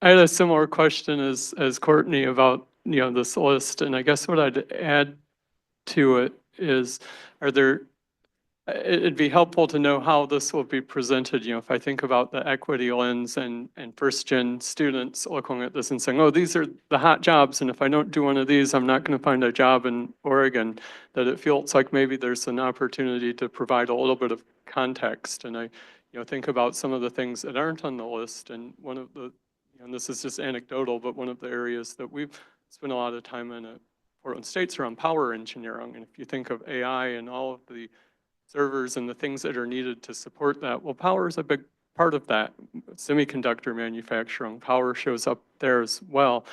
had a similar question as Courtney about, you know, this list, and I guess what I'd add to it is, it'd be helpful to know how this will be presented. You know, if I think about the equity lens and first-gen students looking at this and saying, oh, these are the hot jobs, and if I don't do one of these, I'm not going to find a job in Oregon, that it feels like maybe there's an opportunity to provide a little bit of context. And I, you know, think about some of the things that aren't on the list, and one of the, you know, and this is just anecdotal, but one of the areas that we've spent a lot of time in at Portland State's around power engineering. And if you think of AI and all of the servers and the things that are needed to support that, well, power is a big part of that. Semiconductor manufacturing, power shows up there as well.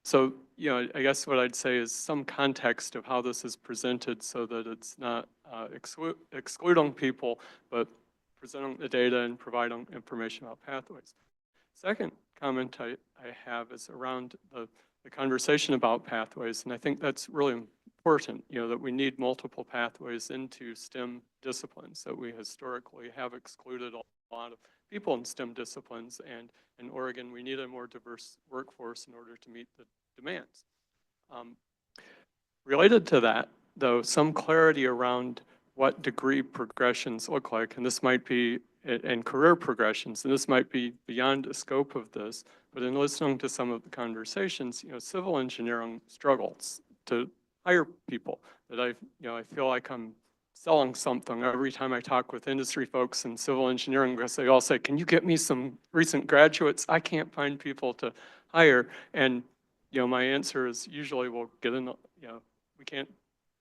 So, you know, I guess what I'd say is some context of how this is presented so that it's not excluding people, but presenting the data and providing information about pathways. Second comment I have is around the conversation about pathways, and I think that's really important, you know, that we need multiple pathways into STEM disciplines, that we historically have excluded a lot of people in STEM disciplines, and in Oregon, we need a more diverse workforce in order to meet the demands. Related to that, though, some clarity around what degree progressions look like, and this might be, and career progressions, and this might be beyond the scope of this, but in listening to some of the conversations, you know, civil engineering struggles to hire people. That I feel like I'm selling something every time I talk with industry folks in civil engineering, because they all say, can you get me some recent graduates? I can't find people to hire. And, you know, my answer is usually we'll get in, you know, we can't,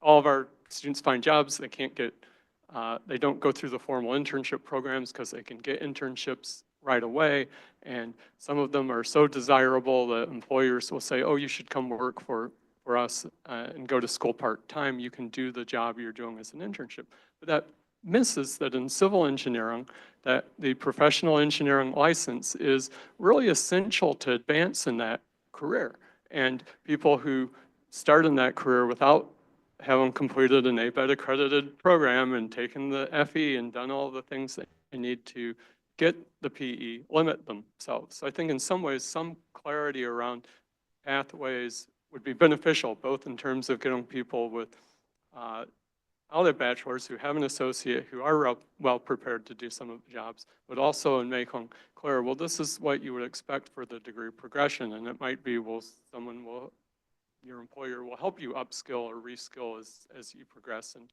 all of our students find jobs, they can't get, they don't go through the formal internship programs because they can get internships right away. And some of them are so desirable that employers will say, oh, you should come work for us and go to school part-time. You can do the job you're doing as an internship. But that misses that in civil engineering, that the professional engineering license is really essential to advance in that career. And people who start in that career without having completed an ABET accredited program and taken the FE and done all the things that they need to get the PE limit themselves. So I think in some ways, some clarity around pathways would be beneficial, both in terms of getting people with out of bachelors who have an associate who are well prepared to do some of the jobs, but also in making clear, well, this is what you would expect for the degree progression. And it might be, well, your employer will help you upskill or reskill as you progress. And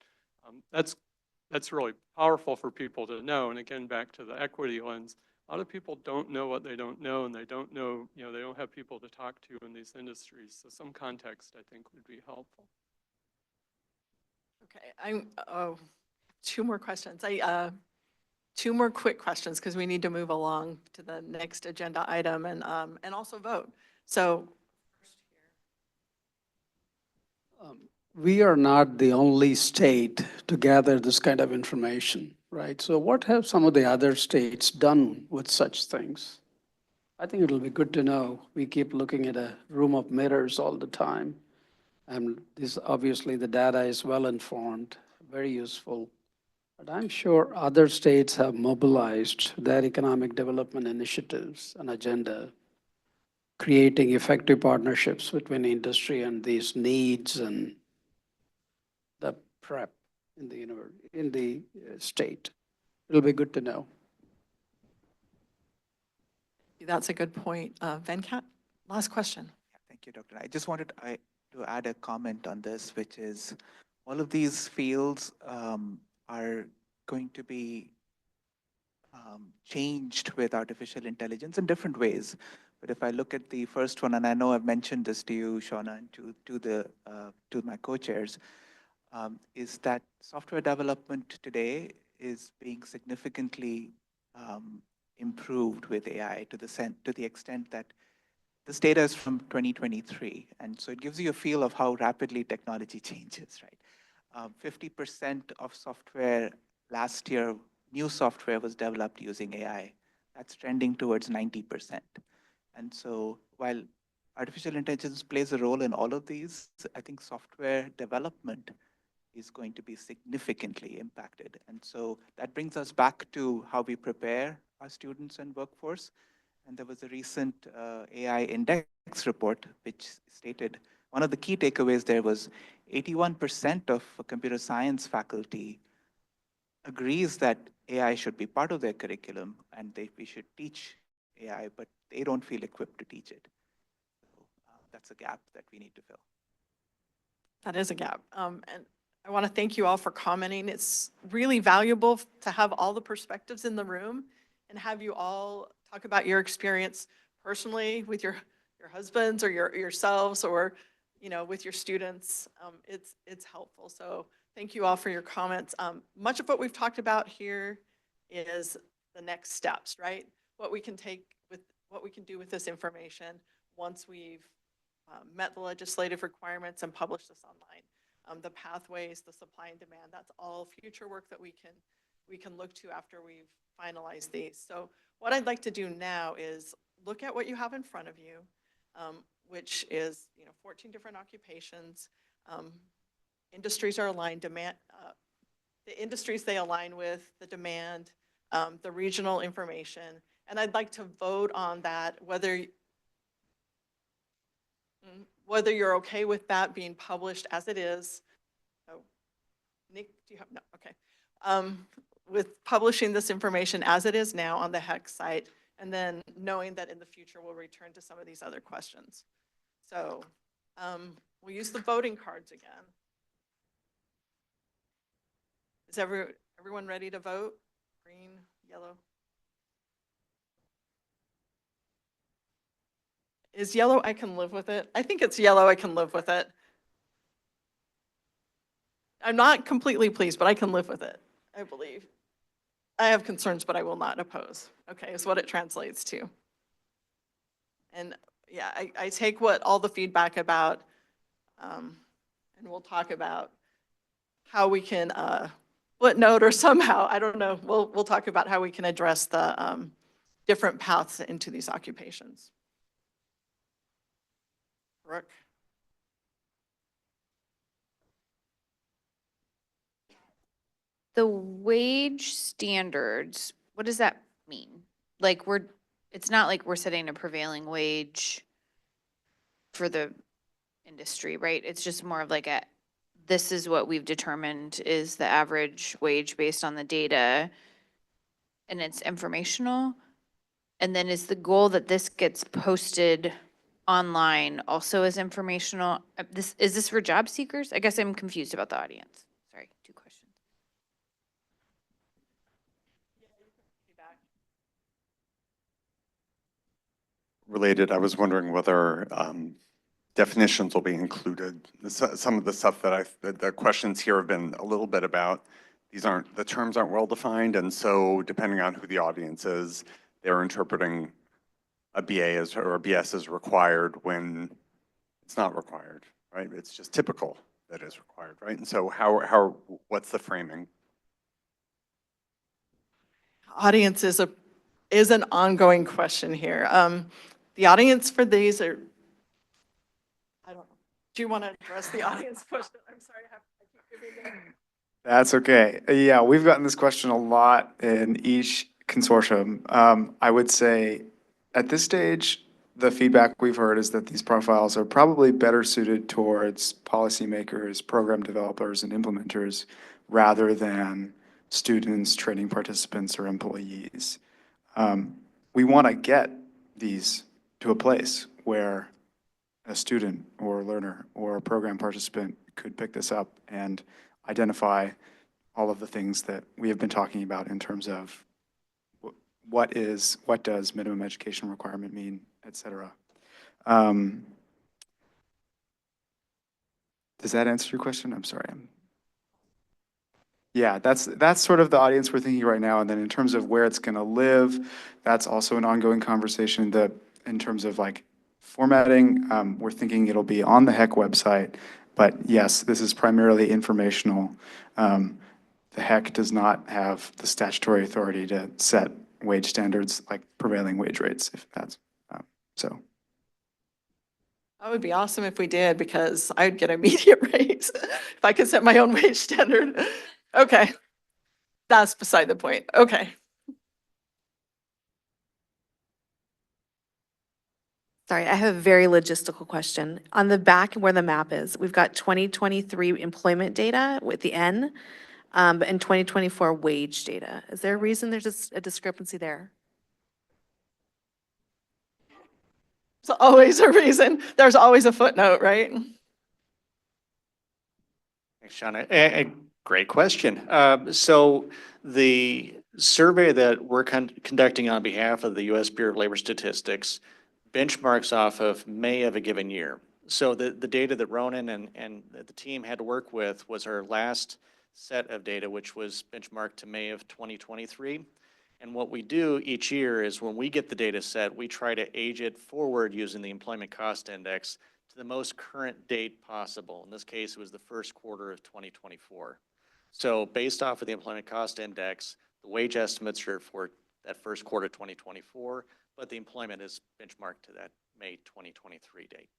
that's really powerful for people to know. And again, back to the equity lens, a lot of people don't know what they don't know, and they don't know, they don't have people to talk to in these industries. So some context, I think, would be helpful. Okay, two more questions. Two more quick questions because we need to move along to the next agenda item and also vote. So We are not the only state to gather this kind of information, right? So what have some of the other states done with such things? I think it'll be good to know. We keep looking at a room of mirrors all the time. And this, obviously, the data is well informed, very useful. But I'm sure other states have mobilized their economic development initiatives and agenda, creating effective partnerships between industry and these needs and the prep in the state. It'll be good to know. that's a good point. Venkat, last question. Thank you, Dr. I just wanted to add a comment on this, which is all of these fields are going to be changed with artificial intelligence in different ways. But if I look at the first one, and I know I've mentioned this to you, Shauna, and to my co-chairs, is that software development today is being significantly improved with AI to the extent that this data is from 2023. And so it gives you a feel of how rapidly technology changes, right? 50% of software last year, new software was developed using AI. That's trending towards 90%. And so while artificial intelligence plays a role in all of these, I think software development is going to be significantly impacted. And so that brings us back to how we prepare our students and workforce. And there was a recent AI index report which stated one of the key takeaways there was 81% of computer science faculty agrees that AI should be part of their curriculum and we should teach AI, but they don't feel equipped to teach it. So that's a gap that we need to fill. That is a gap. And I want to thank you all for commenting. It's really valuable to have all the perspectives in the room and have you all talk about your experience personally with your husbands or yourselves or with your students. It's helpful. So thank you all for your comments. Much of what we've talked about here is the next steps, right? What we can do with this information once we've met the legislative requirements and published this online. The pathways, the supply and demand, that's all future work that we can look to after we've finalized these. So what I'd like to do now is look at what you have in front of you, which is 14 different occupations. Industries are aligned, the industries they align with, the demand, the regional information, and I'd like to vote on that, whether you're okay with that being published as it is. Oh, Nick, do you have, no, okay. With publishing this information as it is now on the HEC site, and then knowing that in the future we'll return to some of these other questions. So we'll use the voting cards again. Is everyone ready to vote? Green, yellow? Is yellow, I can live with it? I think it's yellow, I can live with it. I'm not completely pleased, but I can live with it, I believe. I have concerns, but I will not oppose. Okay, is what it translates to. And yeah, I take all the feedback about, and we'll talk about how we can footnote or somehow, I don't know, we'll talk about how we can address the different paths into these occupations. Brooke? The wage standards, what does that mean? Like it's not like we're setting a prevailing wage for the industry, right? It's just more of like this is what we've determined is the average wage based on the data, and it's informational. And then is the goal that this gets posted online also as informational? Is this for job seekers? I guess I'm confused about the audience. Sorry, two questions. Related, I was wondering whether definitions will be included. Some of the stuff that the questions here have been a little bit about, the terms aren't well defined, and so depending on who the audience is, they're interpreting a BA or a BS as required when it's not required, right? It's just typical that is required, right? And so what's the framing? Audience is an ongoing question here. The audience for these are, I don't know. Do you want to address the audience question? I'm sorry, I keep giving you. That's okay. Yeah, we've gotten this question a lot in each consortium. I would say at this stage, the feedback we've heard is that these profiles are probably better suited towards policymakers, program developers, and implementers rather than students, training participants, or employees. We want to get these to a place where a student or a learner or a program participant could pick this up and identify all of the things that we have been talking about in terms of what does minimum education requirement mean, et cetera. Does that answer your question? I'm sorry. Yeah, that's sort of the audience we're thinking right now. And then in terms of where it's going to live, that's also an ongoing conversation. In terms of like formatting, we're thinking it'll be on the HEC website. But yes, this is primarily informational. The HEC does not have the statutory authority to set wage standards like prevailing wage rates, if that's so. That would be awesome if we did, because I'd get an immediate raise if I could set my own wage standard. Okay, that's beside the point. Okay. Sorry, I have a very logistical question. On the back where the map is, we've got 2023 employment data with the N, but in 2024 wage data. Is there a reason there's a discrepancy there? There's always a reason. There's always a footnote, right? Thanks, Sean. A great question. So the survey that we're conducting on behalf of the U.S. Bureau of Labor Statistics benchmarks off of May of a given year. So the data that Ronan and the team had to work with was our last set of data, which was benchmarked to May of 2023. And what we do each year is when we get the data set, we try to age it forward using the employment cost index to the most current date possible. In this case, it was the first quarter of 2024. So based off of the employment cost index, the wage estimates are for that first quarter 2024, but the employment is benchmarked to that May 2023 date.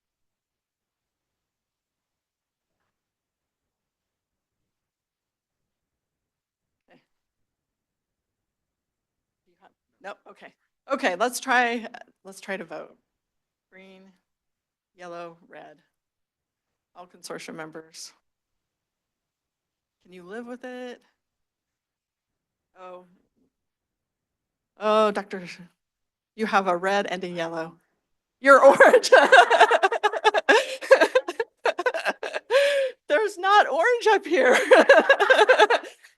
Nope, okay. Okay, let's try to vote. Green, yellow, red. All consortium members. Can you live with it? Oh, Doctor, you have a red and a yellow. You're orange. There's not orange up here.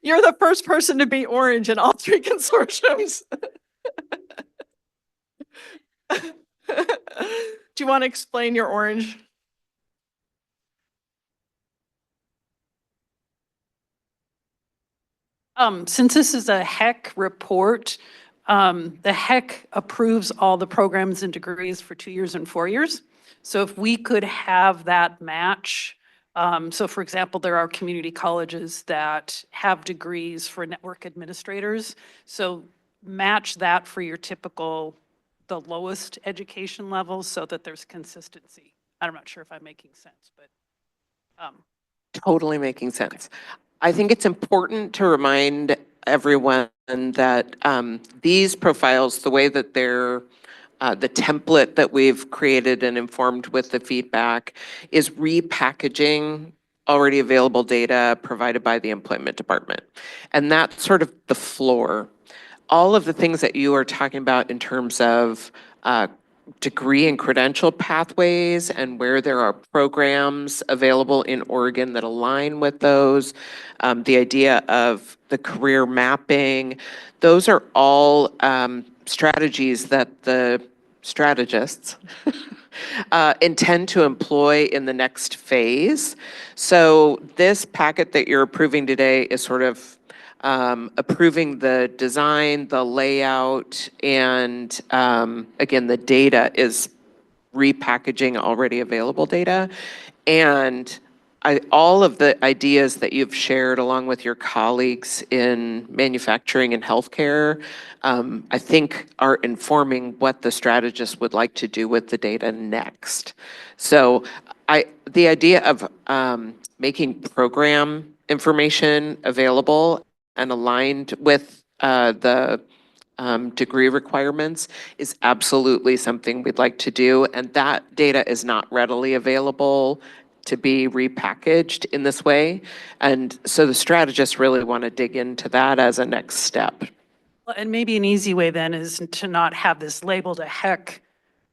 You're the first person to be orange in all three consortiums. Do you want to explain your orange? Since this is a HEC report, the HEC approves all the programs and degrees for 2 years and 4 years. So if we could have that match, so for example, there are community colleges that have degrees for network administrators. So match that for your typical, the lowest education levels so that there's consistency I'm not sure if I'm making sense, but, Totally making sense. I think it's important to remind everyone that these profiles, the way that they're, the template that we've created and informed with the feedback is repackaging already available data provided by the employment department. And that's sort of the floor. All of the things that you are talking about in terms of degree and credential pathways and where there are programs available in Oregon that align with those, the idea of the career mapping, those are all strategies that the strategists intend to employ in the next phase. So this packet that you're approving today is sort of approving the design, the layout, and again, the data is repackaging already available data. And all of the ideas that you've shared along with your colleagues in manufacturing and healthcare, I think are informing what the strategist would like to do with the data next. So the idea of making program information available and aligned with the degree requirements is absolutely something we'd like to do. And that data is not readily available to be repackaged in this way. And so the strategists really want to dig into that as a next step. well, and maybe an easy way then is to not have this labeled a HEC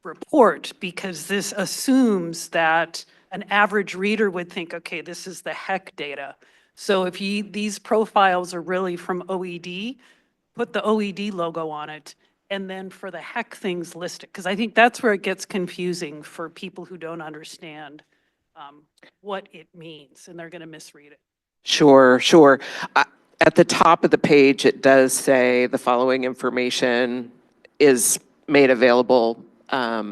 report, because this assumes that an average reader would think, okay, this is the HEC data. So if these profiles are really from OED, put the OED logo on it, and then for the HEC things list it, because I think that's where it gets confusing for people who don't understand what it means, and they're going to misread it. Sure, sure. At the top of the page, it does say the following information is made available,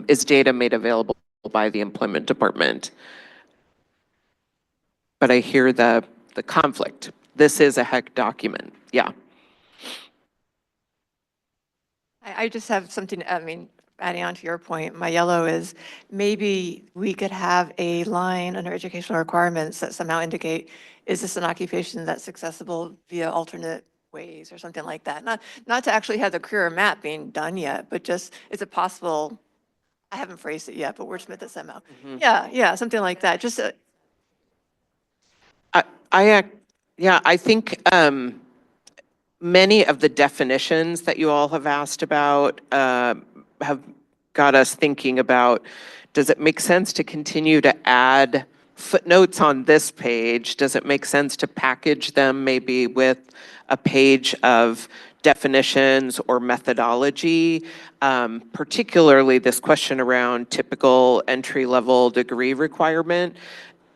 is data made available by the employment department. But I hear the conflict. This is a HEC document, yeah. I just have something, I mean, adding on to your point, my yellow is maybe we could have a line under educational requirements that somehow indicate, is this an occupation that's accessible via alternate ways or something like that? Not to actually have the career map being done yet, but just, is it possible, I haven't phrased it yet, but wordsmith it somehow. Yeah, something like that, just I think many of the definitions that you all have asked about have got us thinking about, does it make sense to continue to add footnotes on this page? Does it make sense to package them maybe with a page of definitions or methodology, particularly this question around typical entry-level degree requirement?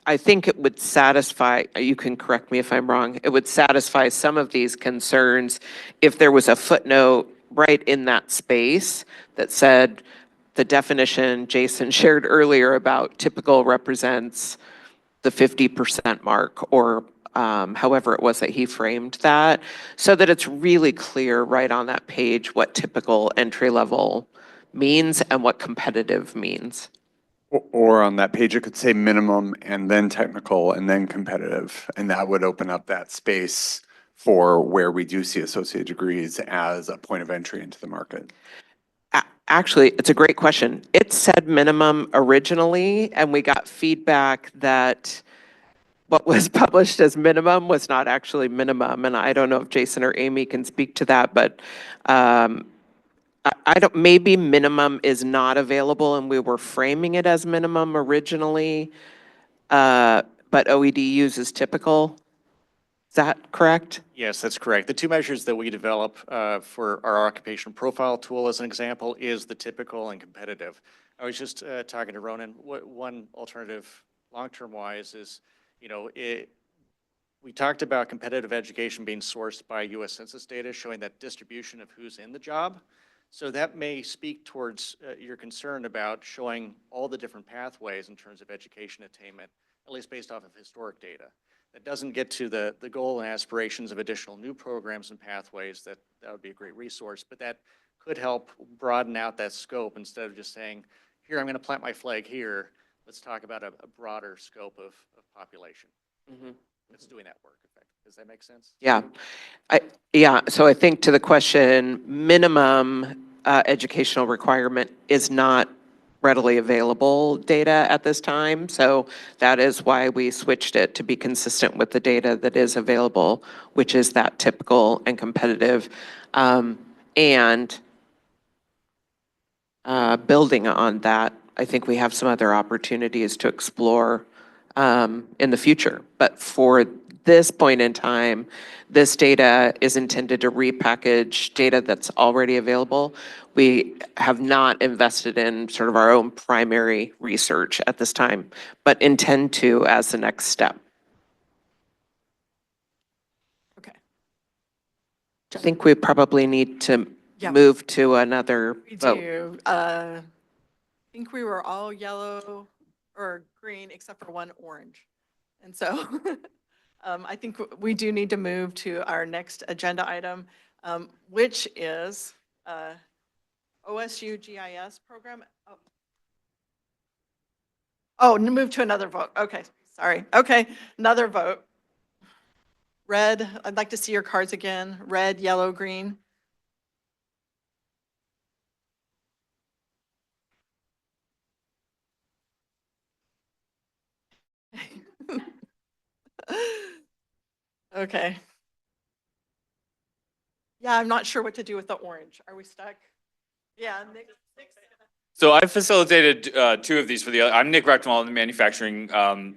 I think it would satisfy, you can correct me if I'm wrong, it would satisfy some of these concerns if there was a footnote right in that space that said the definition Jason shared earlier about typical represents the 50% mark, or however it was that he framed that, so that it's really clear right on that page what typical entry level means and what competitive means. Or on that page, it could say minimum and then technical and then competitive. And that would open up that space for where we do see associate degrees as a point of entry into the market. Actually, it's a great question. It said minimum originally, and we got feedback that what was published as minimum was not actually minimum. And I don't know if Jason or Amy can speak to that, but I don't, maybe minimum is not available and we were framing it as minimum originally, but OED uses typical. Is that correct? Yes, that's correct. The two measures that we develop for our occupational profile tool, as an example, is the typical and competitive. I was just talking to Ronan. One alternative, long-term wise, is, we talked about competitive education being sourced by U.S. Census data showing that distribution of who's in the job. So that may speak towards your concern about showing all the different pathways in terms of education attainment, at least based off of historic data. That doesn't get to the goal and aspirations of additional new programs and pathways. That would be a great resource, but that could help broaden out that scope instead of just saying, here, I'm going to plant my flag here. let's talk about a broader scope of population Mhm. that's doing that work. Does that make sense? Yeah. So I think to the question, minimum educational requirement is not readily available data at this time. So that is why we switched it to be consistent with the data that is available, which is that typical and competitive. And building on that, I think we have some other opportunities to explore in the future. But for this point in time, this data is intended to repackage data that's already available. We have not invested in sort of our own primary research at this time, but intend to as the next step. Okay. I think we probably need to Yeah. move to another We vote. do. I think we were all yellow or green except for one orange. And so I think we do need to move to our next agenda item, which is OSU GIS program. Move to another vote. Okay, sorry. Okay, another vote. Red, I'd like to see your cards again. Red, yellow, green. Okay. Yeah, I'm not sure what to do with the orange. Are we stuck? Yeah, Nick's So I facilitated two of these for I'm Nick Rechtenwald, the manufacturing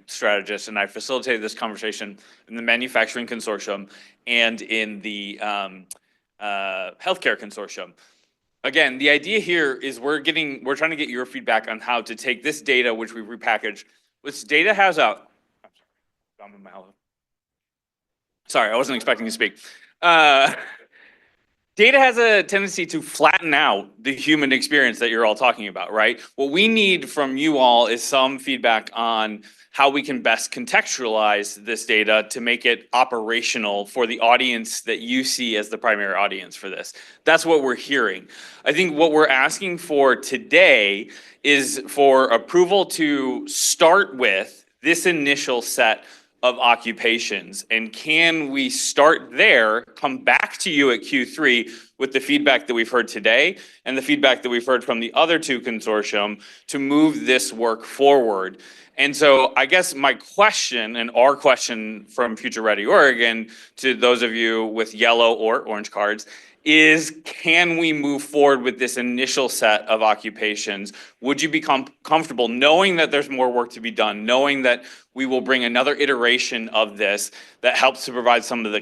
strategist, and I facilitated this conversation in the manufacturing consortium and in the healthcare consortium. Again, the idea here is we're trying to get your feedback on how to take this data, which we repackaged. This data has sorry, I wasn't expecting to speak. Data has a tendency to flatten out the human experience that you're all talking about, right? What we need from you all is some feedback on how we can best contextualize this data to make it operational for the audience that you see as the primary audience for this. That's what we're hearing. I think what we're asking for today is for approval to start with this initial set of occupations. And can we start there, come back to you at Q3 with the feedback that we've heard today and the feedback that we've heard from the other two consortium to move this work forward? And so I guess my question and our question from Future Ready Oregon to those of you with yellow or orange cards is, can we move forward with this initial set of occupations? Would you become comfortable knowing that there's more work to be done, knowing that we will bring another iteration of this that helps to provide some of the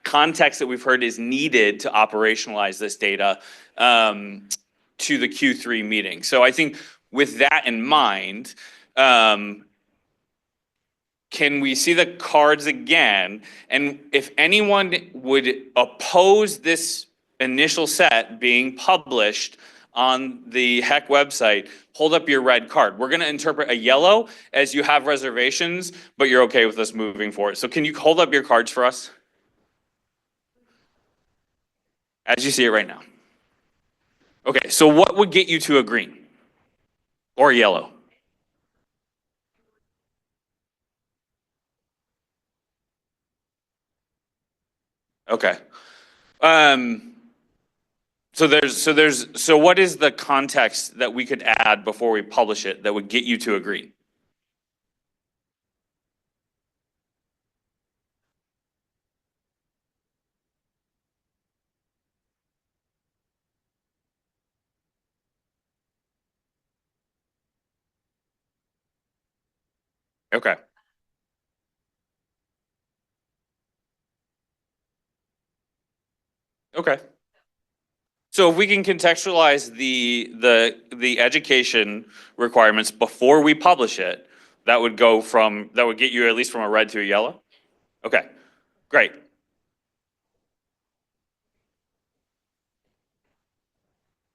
context that we've heard is needed to operationalize this data to the Q3 meeting? So I think with that in mind, can we see the cards again? And if anyone would oppose this initial set being published on the HEC website, hold up your red card. We're going to interpret a yellow as you have reservations, but you're okay with us moving forward. So can you hold up your cards for us? As you see it right now. Okay, so what would get you to a green or yellow? Okay. So what is the context that we could add before we publish it that would get you to agree? Okay. Okay. So if we can contextualize the education requirements before we publish it, that would get you at least from a red to a yellow? Okay, great.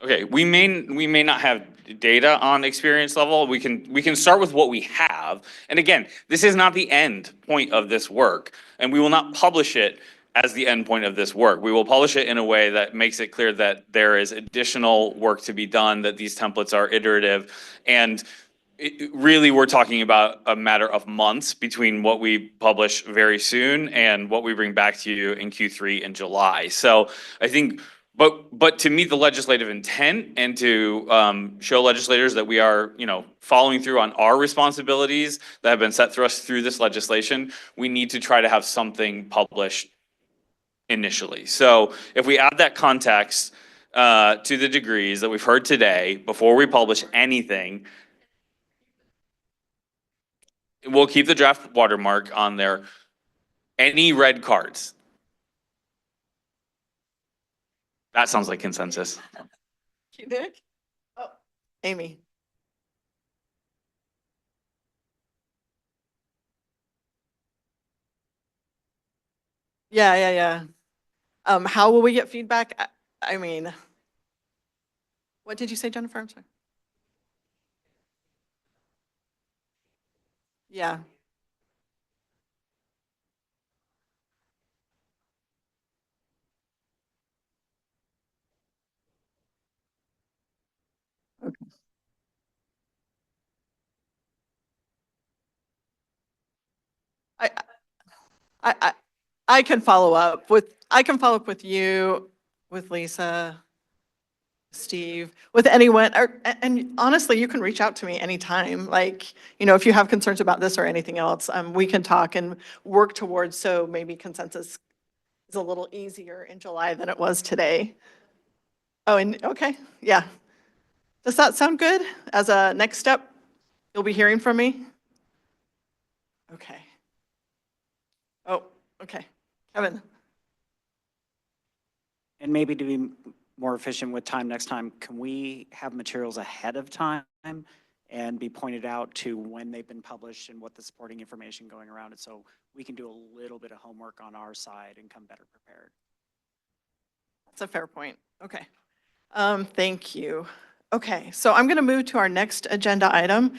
Okay, we may not have data on experience level. We can start with what we have. And again, this is not the end point of this work, and we will not publish it as the end point of this work. We will publish it in a way that makes it clear that there is additional work to be done, that these templates are iterative, and really, we're talking about a matter of months between what we publish very soon and what we bring back to you in Q3 in July. So I think, but to meet the legislative intent and to show legislators that we are, following through on our responsibilities that have been set for us through this legislation, we need to try to have something published initially. So if we add that context to the degrees that we've heard today, before we publish anything, we'll keep the draft watermark on there. Any red cards? That sounds like consensus. You did? Oh, Amy. Yeah. How will we get feedback? I mean, what did you say, Jennifer? I'm sorry. Yeah. I, I, I, I can follow up with you, with Lisa, Steve, with anyone, and honestly, you can reach out to me anytime. Like, if you have concerns about this or anything else, we can talk and work towards, so maybe consensus is a little easier in July than it was today. Oh, and okay, yeah. Does that sound good? As a next step, you'll be hearing from me? Okay. Oh, okay. Kevin. And maybe to be more efficient with time next time, can we have materials ahead of time and be pointed out to when they've been published and what the supporting information going around it, so we can do a little bit of homework on our side and come better prepared? That's a fair point. Okay. Thank you. Okay, so I'm going to move to our next agenda item.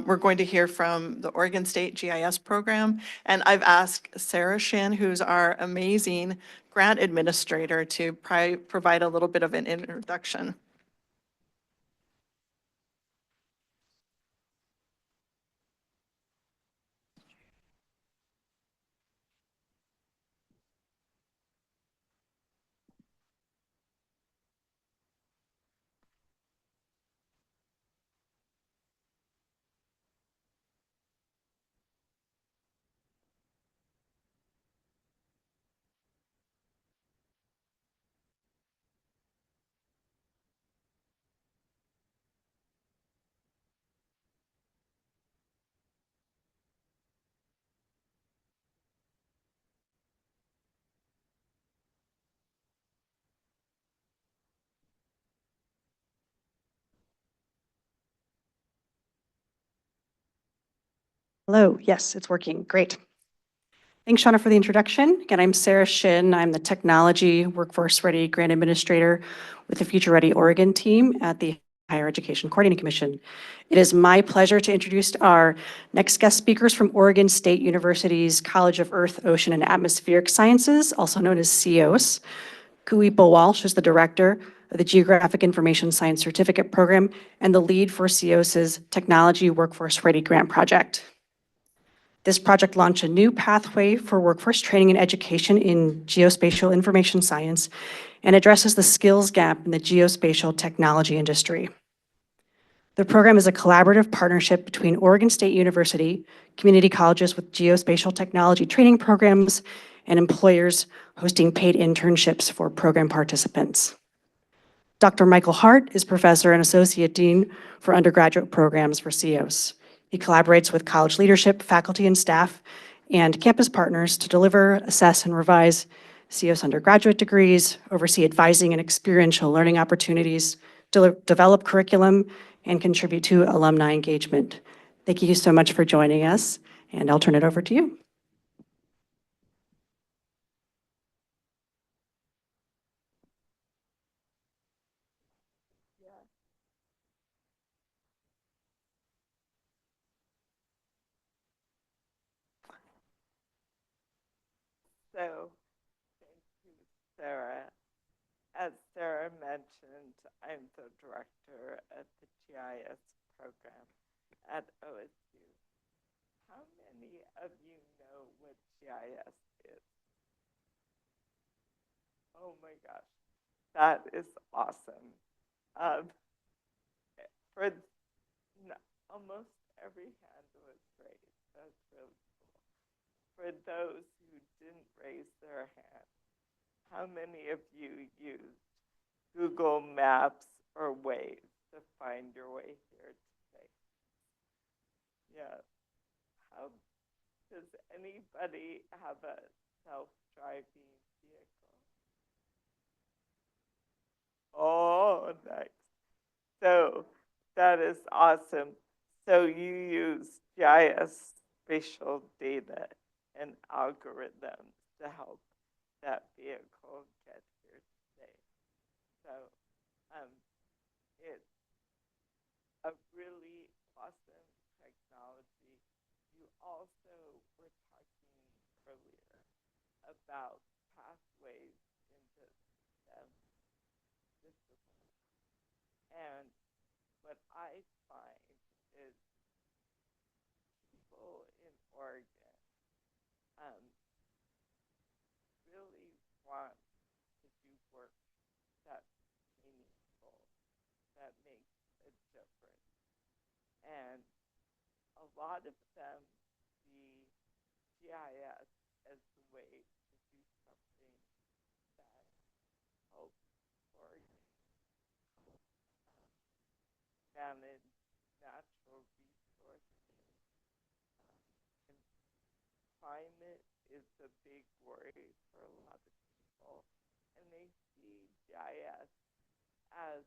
We're going to hear from the Oregon State GIS program, and I've asked Sarah Shin, who's our amazing grant administrator, to provide a little bit of an introduction. Hello, yes, it's working, great. Thanks, Shauna, for the introduction. Again, I'm Sarah Shin. I'm the Technology Workforce Ready Grant Administrator with the Future Ready Oregon team at the Higher Education Coordinating Commission. It is my pleasure to introduce our next guest speakers from Oregon State University's College of Earth, Ocean, and Atmospheric Sciences, also known as CEOS. Kuipo Walsh is the director of the Geographic Information Science Certificate Program and the lead for CEOS's Technology Workforce Ready Grant Project. This project launched a new pathway for workforce training and education in geospatial information science and addresses the skills gap in the geospatial technology industry. The program is a collaborative partnership between Oregon State University, community colleges with geospatial technology training programs, and employers hosting paid internships for program participants. Dr. Michael Hart is professor and associate dean for undergraduate programs for CEOS. He collaborates with college leadership, faculty and staff, and campus partners to deliver, assess, and revise CEOS undergraduate degrees, oversee advising and experiential learning opportunities, develop curriculum, and contribute to alumni engagement. Thank you so much for joining us, and I'll turn it over to you. So, thank you, Sarah. As Sarah mentioned, I'm the director at the GIS program. at OSU. How many of you know what GIS is? Oh my gosh, that is awesome. For almost every hand was raised. That's really cool. For those who didn't raise their hand, how many of you used Google Maps or Waze to find your way here today? Yeah. How does anybody have a self-driving vehicle? Oh, nice. So that is awesome. So you use GIS spatial data and algorithms to help that vehicle get here today. So it's a really awesome technology. You also were talking earlier about pathways into STEM disciplines. And what I find is people in Oregon really want to do work that's meaningful, that makes a difference. And a lot of them see GIS as the way to do something that helps Oregon manage natural resources. And climate is a big worry for a lot of people, and they see GIS as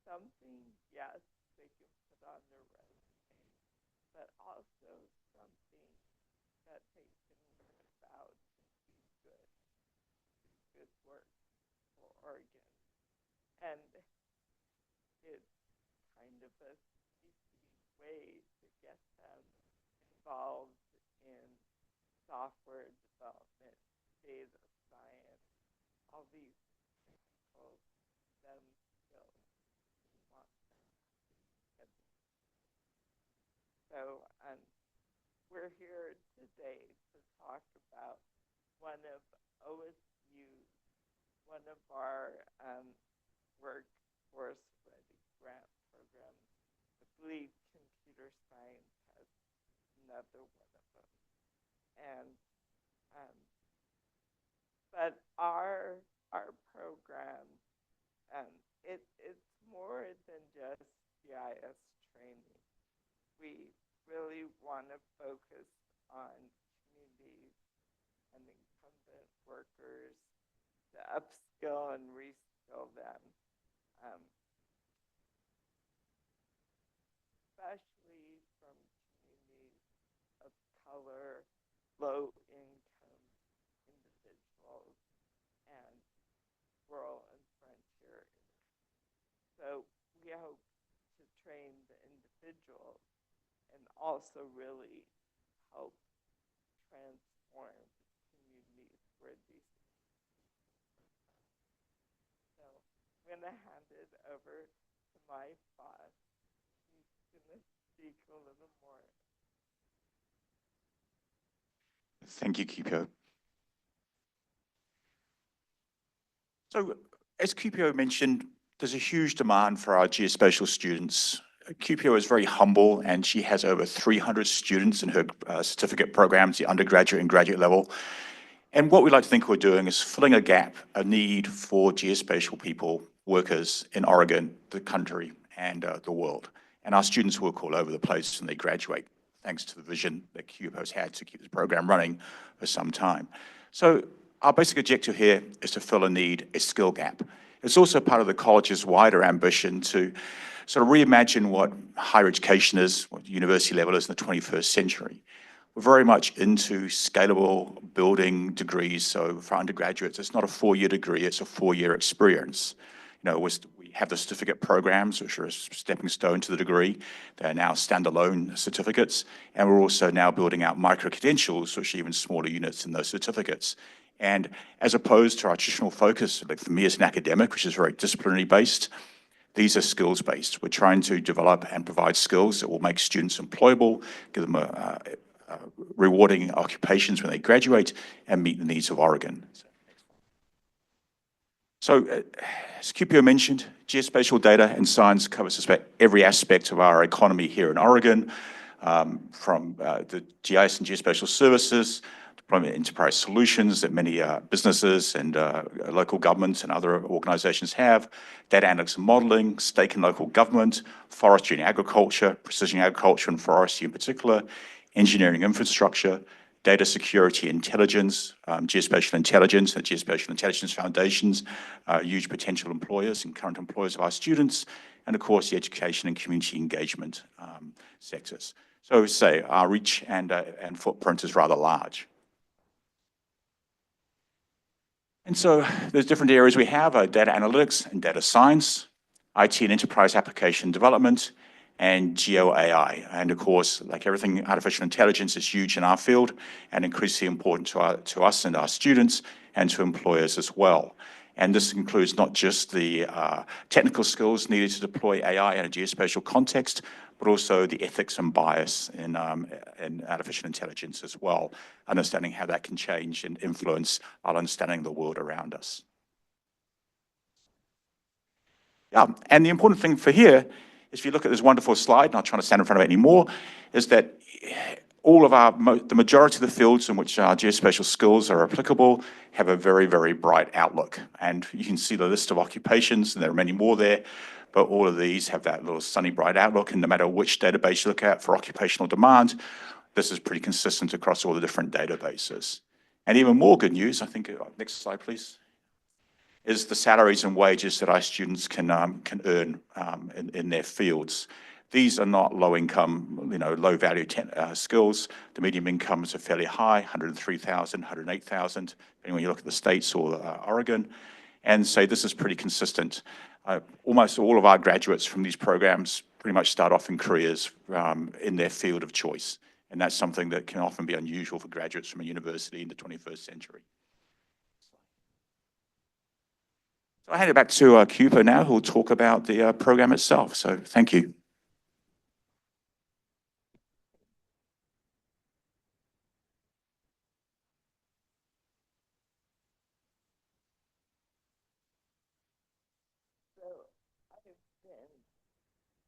something, yes, they can put on their resume, but also something that they can learn about and do good work for Oregon. And it's kind of a easy way to get them involved in software development, data science, all these technical STEM skills we want them to get. So we're here today to talk about one of OSU's, one of our workforce ready grant programs. I believe computer science has another one of them. And but our program, it's more than just GIS training. We really want to focus on communities and incumbent workers to upskill and reskill them, especially from communities of color, low income individuals, and rural and frontier areas. So we hope to train the individuals and also really help transform communities where these things. So I'm going to hand it over to my boss. He's going to speak a little more. Thank you, Kipio. So, as Kipio mentioned, there's a huge demand for our geospatial students. Kipio is very humble, and she has over 300 students in her certificate programs, the undergraduate and graduate level. And what we like to think we're doing is filling a gap, a need for geospatial people, workers in Oregon, the country, and the world. And our students work all over the place when they graduate, thanks to the vision that Kipio's had to keep this program running for some time. So our basic objective here is to fill a need, a skill gap. It's also part of the college's wider ambition to sort of reimagine what higher education is, what university level is in the 21st century. We're very much into scalable building degrees. So for undergraduates, it's not a 4-year degree, it's a 4-year experience. You know, we have the certificate programs, which are a stepping stone to the degree. They're now standalone certificates. And we're also now building out micro-credentials, which are even smaller units in those certificates. And as opposed to our traditional focus, like for me as an academic, which is very disciplinary based, These are skills-based. We're trying to develop and provide skills that will make students employable, give them rewarding occupations when they graduate, and meet the needs of Oregon. So, as QPO mentioned, geospatial data and science covers every aspect of our economy here in Oregon, from the GIS and geospatial services, deployment enterprise solutions that many businesses and local governments and other organizations have, data analytics and modeling, state and local government, forestry and agriculture, precision agriculture and forestry in particular, engineering infrastructure, data security intelligence, geospatial intelligence, and geospatial intelligence foundations, huge potential employers and current employers of our students, and of course the education and community engagement sectors. So say our reach and footprint is rather large. And so there's different areas we have, data analytics and data science, IT and enterprise application development, and geo AI. And of course, like everything, artificial intelligence is huge in our field and increasingly important to us and our students and to employers as well. And this includes not just the technical skills needed to deploy AI in a geospatial context, but also the ethics and bias in artificial intelligence as well, understanding how that can change and influence our understanding of the world around us. Yeah, and the important thing for here is if you look at this wonderful slide, not trying to stand in front of it anymore, is that all of the majority of the fields in which our geospatial skills are applicable have a very, very bright outlook. And you can see the list of occupations, and there are many more there, but all of these have that little sunny, bright outlook, and no matter which database you look at for occupational demand, this is pretty consistent across all the different databases. And even more good news, I think, next slide, please, is the salaries and wages that our students can earn in their fields. These are not low-income, low-value skills. The median incomes are fairly high, 103,000, 108,000, depending when you look at the states or Oregon. And so this is pretty consistent. Almost all of our graduates from these programs pretty much start off in careers in their field of choice. And that's something that can often be unusual for graduates from a university in the 21st century. So I hand it back to Cooper now, who will talk about the program itself. So thank you.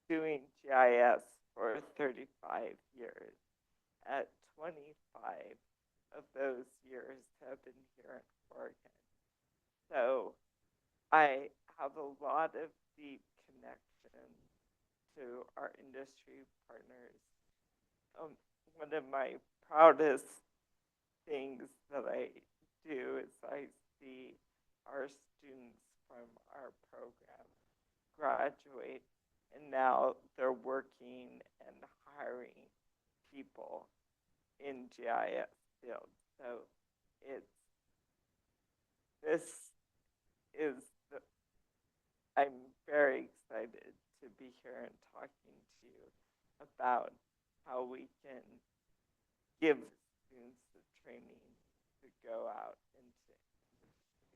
Doing GIS for 35 years. At 25 of those years have been here in Oregon. So I have a lot of deep connection to our industry partners. One of my proudest things that I do is I see our students from our program graduate, and now they're working and hiring people in GIS fields. So I'm very excited to be here and talking to you about how we can give students the training to go out into industry.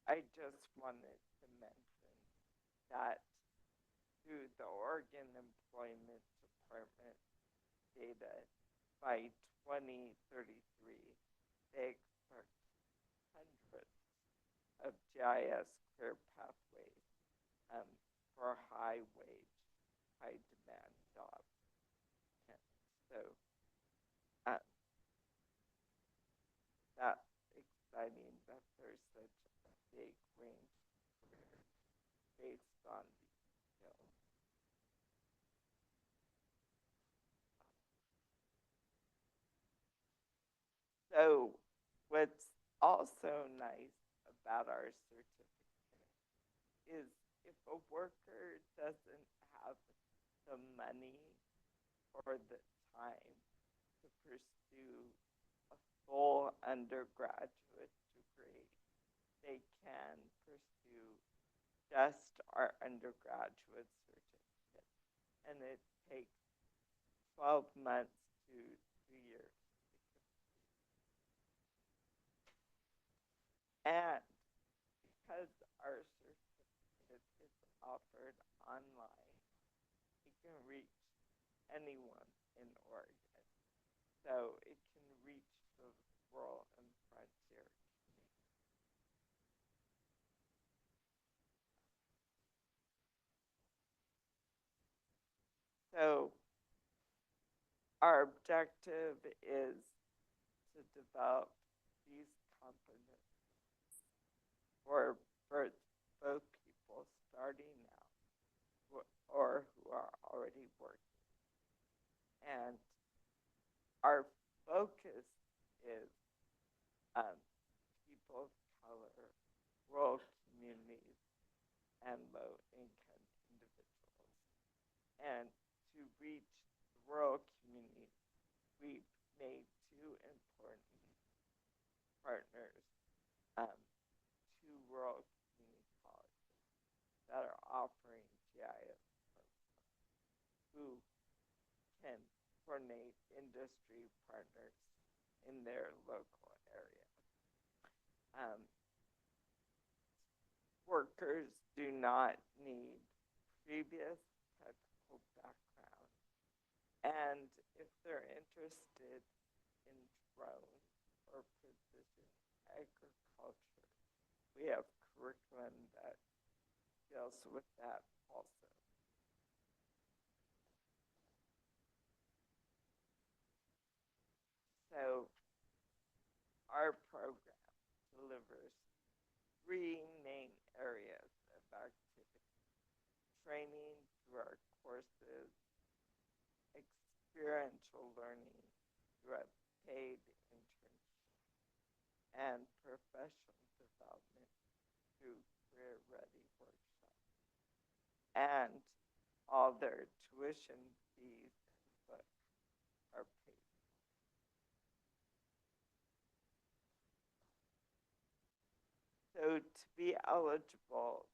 I just wanted to mention that through the Oregon Employment Department data, by 2033, they expect hundreds of GIS career pathways for high wage, high demand jobs. And so that's exciting that there's such a big range of careers based on these skills. So what's also nice about our certificate is if a worker doesn't have the money or the time to pursue a full undergraduate degree, they can pursue just our undergraduate certificate. And it takes 12 months to 2 years. And because our offered online. It can reach anyone in Oregon. So it can reach the rural and frontier communities. So our objective is to develop these competencies for both people starting now or who are already working. And our focus is people of color, rural communities, and low-income individuals. And to reach the rural communities, we've made two important partners, two rural community colleges that are offering GIS programs who can coordinate industry partners in their local area. Workers do not need previous technical background, and if they're interested in drones or precision agriculture, we have curriculum that deals with that also. So our program delivers three main areas of activity: training through our courses, experiential learning through a paid internship, and professional development through career-ready workshops. And all their tuition fees and books are paid. So to be eligible,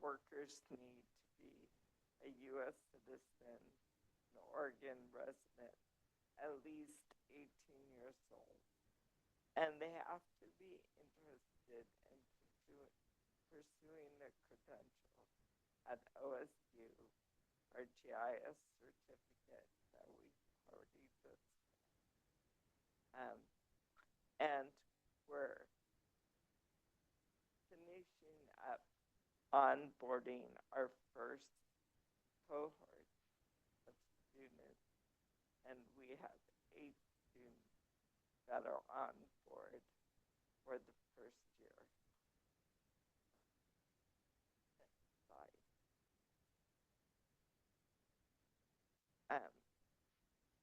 workers need to be a U.S. citizen, an Oregon resident, at least 18 years old, and they have to be interested in pursuing the credential at OSU or GIS certificate that we already discussed. And we're finishing up onboarding our first cohort of students, and we have 8 students that are on board for the first year. Next slide.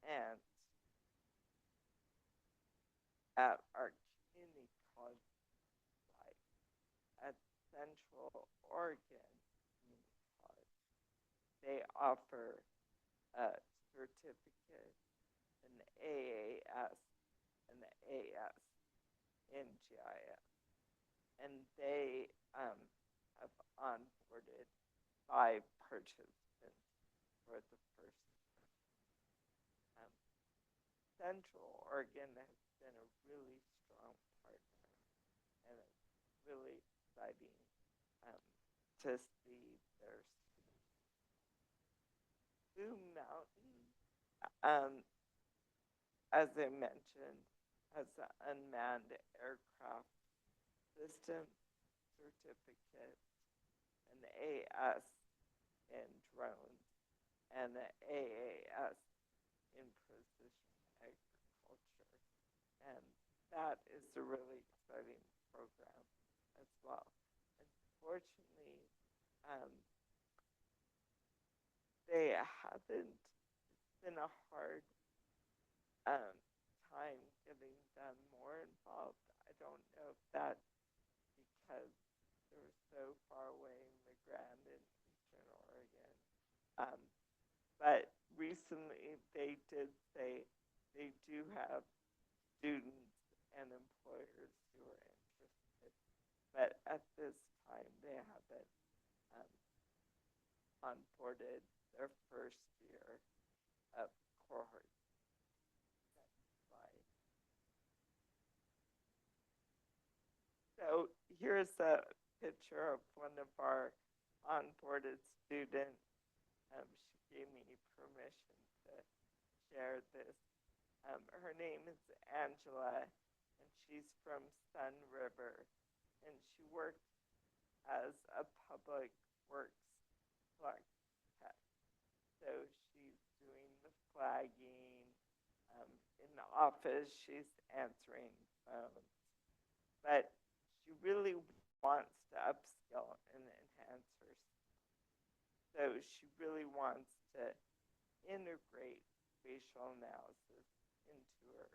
And at our community college site at Central Oregon Community College, they offer a certificate, an AAS, and the AS in GIS. And they have onboarded 5 participants for the first year. Central Oregon has been a really strong partner, and it's really exciting to see their students. Blue Mountain, as I mentioned, has an unmanned aircraft system certificate, an AS in drones, and an AAS in precision agriculture. And that is a really exciting program as well. Unfortunately, they haven't been a hard time getting them more involved. I don't know if that's because they're so far away in the Grand and Eastern Oregon. But recently they did say they do have students and employers who are interested, but at this time they haven't onboarded their first year of cohort. Next slide. So here's a picture of one of our onboarded student. She gave me permission to share this. Her name is Angela, and she's from Sun River, and she worked as a public works flag tech. So she's doing the flagging. In the office, she's answering phones. But she really wants to upskill and enhance her. So she really wants to integrate spatial analysis into her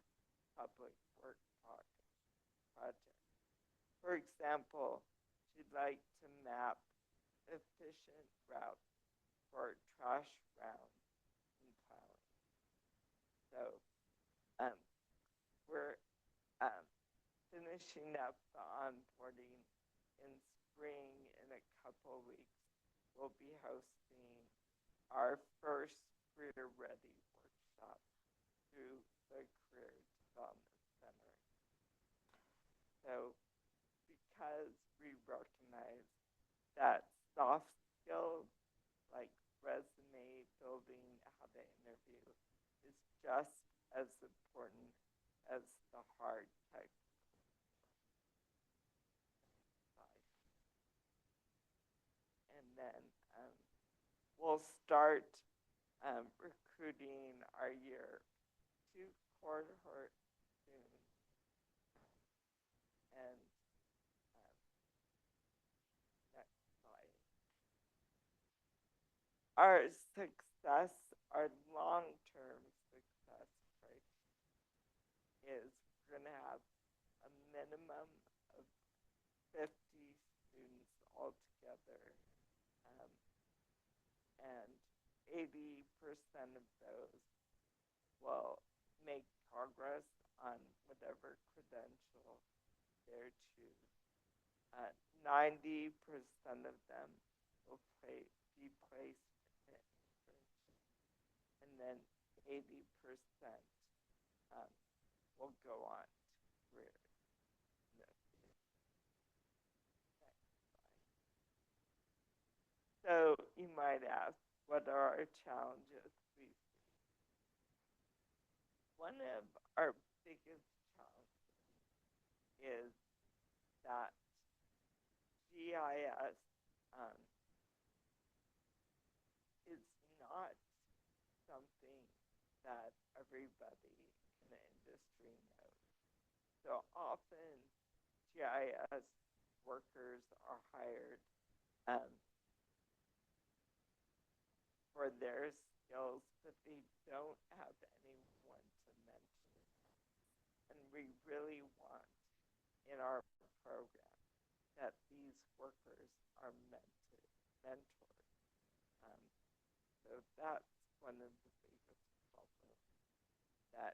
public work project. For example, she'd like to map efficient routes for trash rounds and plowing. So we're finishing up the onboarding in spring. In a couple weeks, we'll be hosting our first Career Ready workshop through the Career Development Center. So because we recognize that soft skills like resume building, how to interview, is just as important as the hard tech. And then we'll start recruiting our year 2 cohort soon. And next slide. Our success, our long-term success rate is we're going to have a minimum of 50 students altogether, and 80% of those will make progress on whatever credential they're choosing. 90% of them will be placed in internship, and then 80% will go on to careers. So you might ask, what are our challenges we see? One of our biggest challenges is that GIS is not something that everybody in the industry knows. So often GIS workers are hired for their skills, but they don't have anyone to mentor. And we really want in our program that these workers are mentored. So that's one of the biggest problems that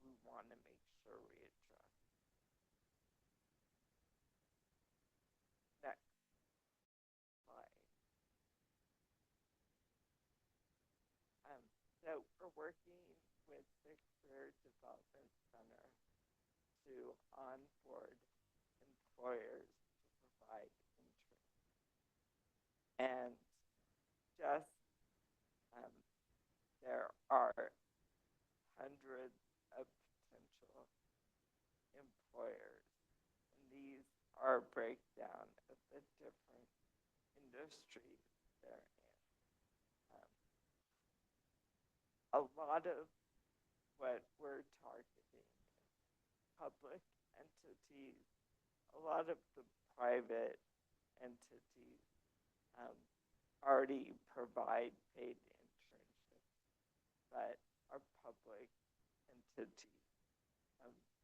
we want to make sure we address. Next slide. So we're working with the Career Development Center to onboard employers to provide internships. And just there are hundreds of potential employers, and these are a breakdown of the different industries they're in. A lot of what we're targeting public entities, a lot of the private entities already provide paid internships, but our public entities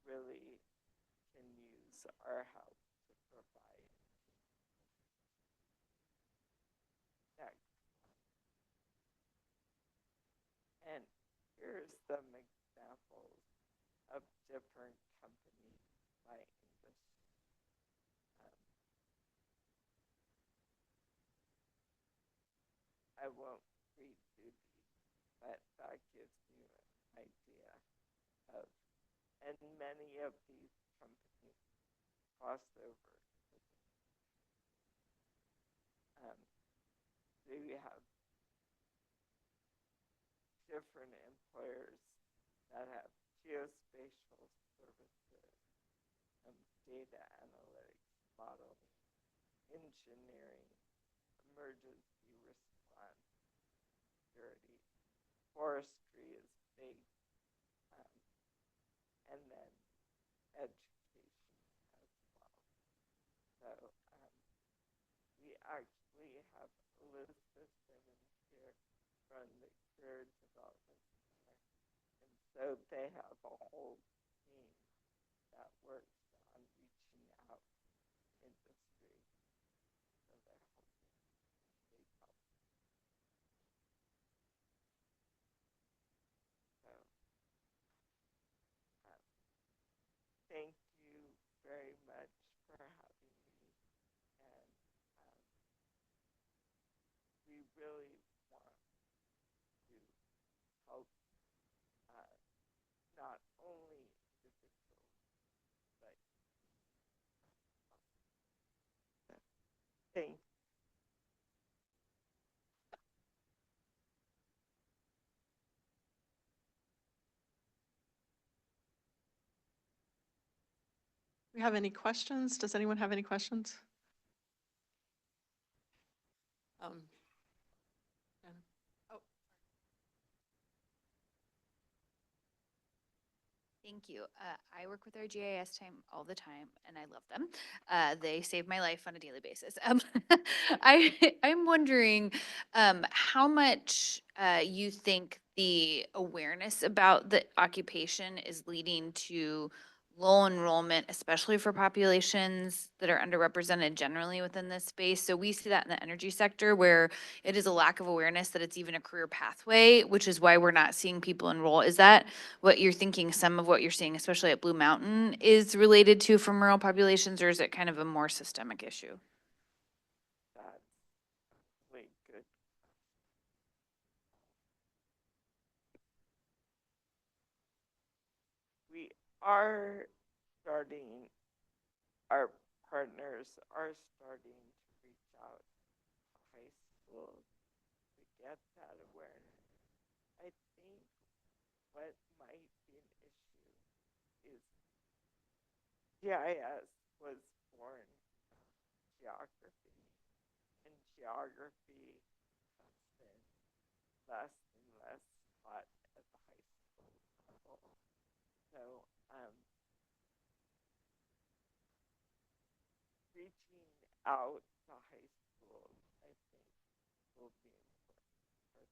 really can use our help to provide. Next. And here's some examples of different companies by industry. I won't read through these, but that gives you an idea of, and many of these companies cross over. we have different employers that have geospatial services, data analytics, modeling, engineering, emergency response, security, forestry is big, and then education as well. So we actually have Elizabeth Simmons here from the Career Development Center, and so they have a whole team that works on reaching out to industry. So they're hoping they help. So thank you very much for having me, and we really want to help not only individuals, but thank you. Do we have any questions? Does anyone have any questions? Thank you. I work with our GIS team all the time, and I love them. They save my life on a daily basis. I'm wondering how much you think the awareness about the occupation is leading to low enrollment, especially for populations that are underrepresented generally within this space. So we see that in the energy sector, where it is a lack of awareness that it's even a career pathway, which is why we're not seeing people enroll. Is that what you're thinking? Some of what you're seeing, especially at Blue Mountain, is related to from rural populations, or is it kind of a more systemic issue? That's really good. We are starting, our partners are starting to reach out to high schools to get that awareness. I think what might be an issue is GIS was born geography, and geography has been less and less taught at the high school level. So reaching out to high schools, I think, will be important for them.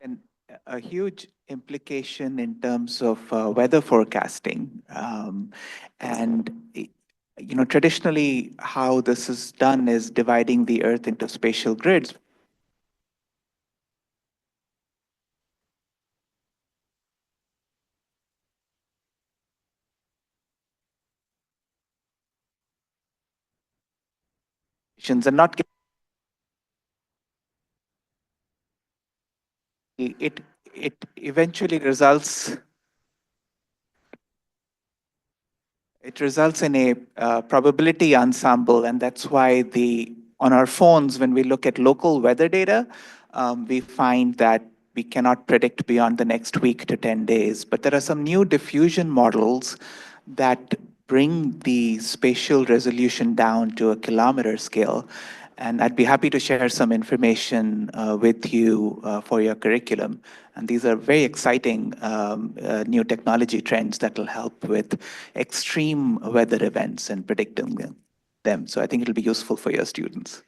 And a huge implication in terms of weather forecasting. Traditionally, how this is done is dividing the Earth into spatial grids. And not it eventually results in a probability ensemble, and that's why on our phones, when we look at local weather data, we find that we cannot predict beyond the next week to 10 days. But there are some new diffusion models that bring the spatial resolution down to a kilometer scale. And I'd be happy to share some information with you for your curriculum. And these are very exciting new technology trends that will help with extreme weather events and predicting them. So I think it'll be useful for your students.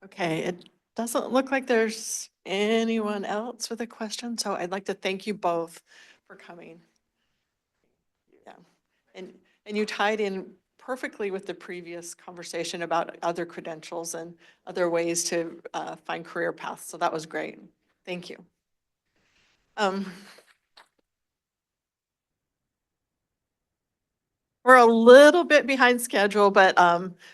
Okay, it doesn't look like there's anyone else with a question, so I'd like to thank you both for coming. Yeah, and And you tied in perfectly with the previous conversation about other credentials and other ways to find career paths. So that was great. Thank you. We're a little bit behind schedule, but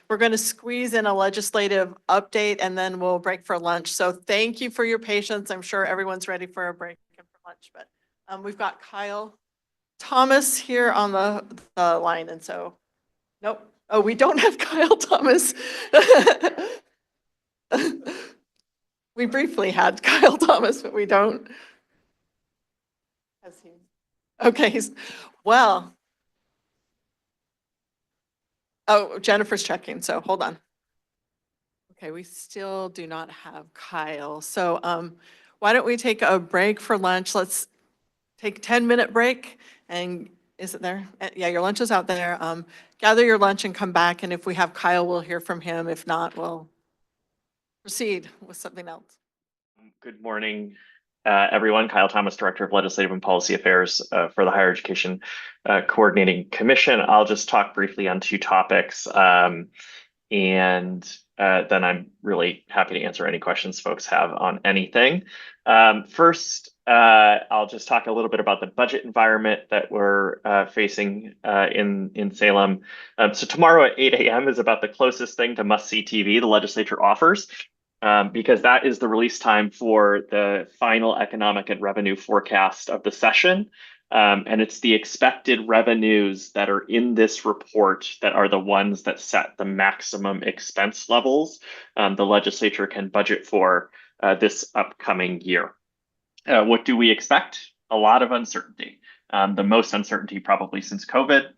we're going to squeeze in a legislative update and then we'll break for lunch. So thank you for your patience. I'm sure everyone's ready for a break and for lunch, but we've got Kyle Thomas here on the line. And so, nope. Oh, we don't have Kyle Thomas. We briefly had Kyle Thomas, but we don't. Has he? Okay. Well. Oh, Jennifer's checking, so hold on. Okay, we still do not have Kyle. So why don't we take a break for lunch? Let's take a 10-minute break. And is it there? Yeah, your lunch is out there. Gather your lunch and come back. And if we have Kyle, we'll hear from him. If not, we'll proceed with something else. Good morning, everyone. Kyle Thomas, Director of Legislative and Policy Affairs for the Higher Education Coordinating Commission. I'll just talk briefly on two topics, and then I'm really happy to answer any questions folks have on anything. First, I'll just talk a little bit about the budget environment that we're facing in Salem. So tomorrow at 8 a.m. is about the closest thing to must-see TV the legislature offers. Because that is the release time for the final economic and revenue forecast of the session. And it's the expected revenues that are in this report that are the ones that set the maximum expense levels the legislature can budget for this upcoming year. What do we expect? A lot of uncertainty. The most uncertainty probably since COVID.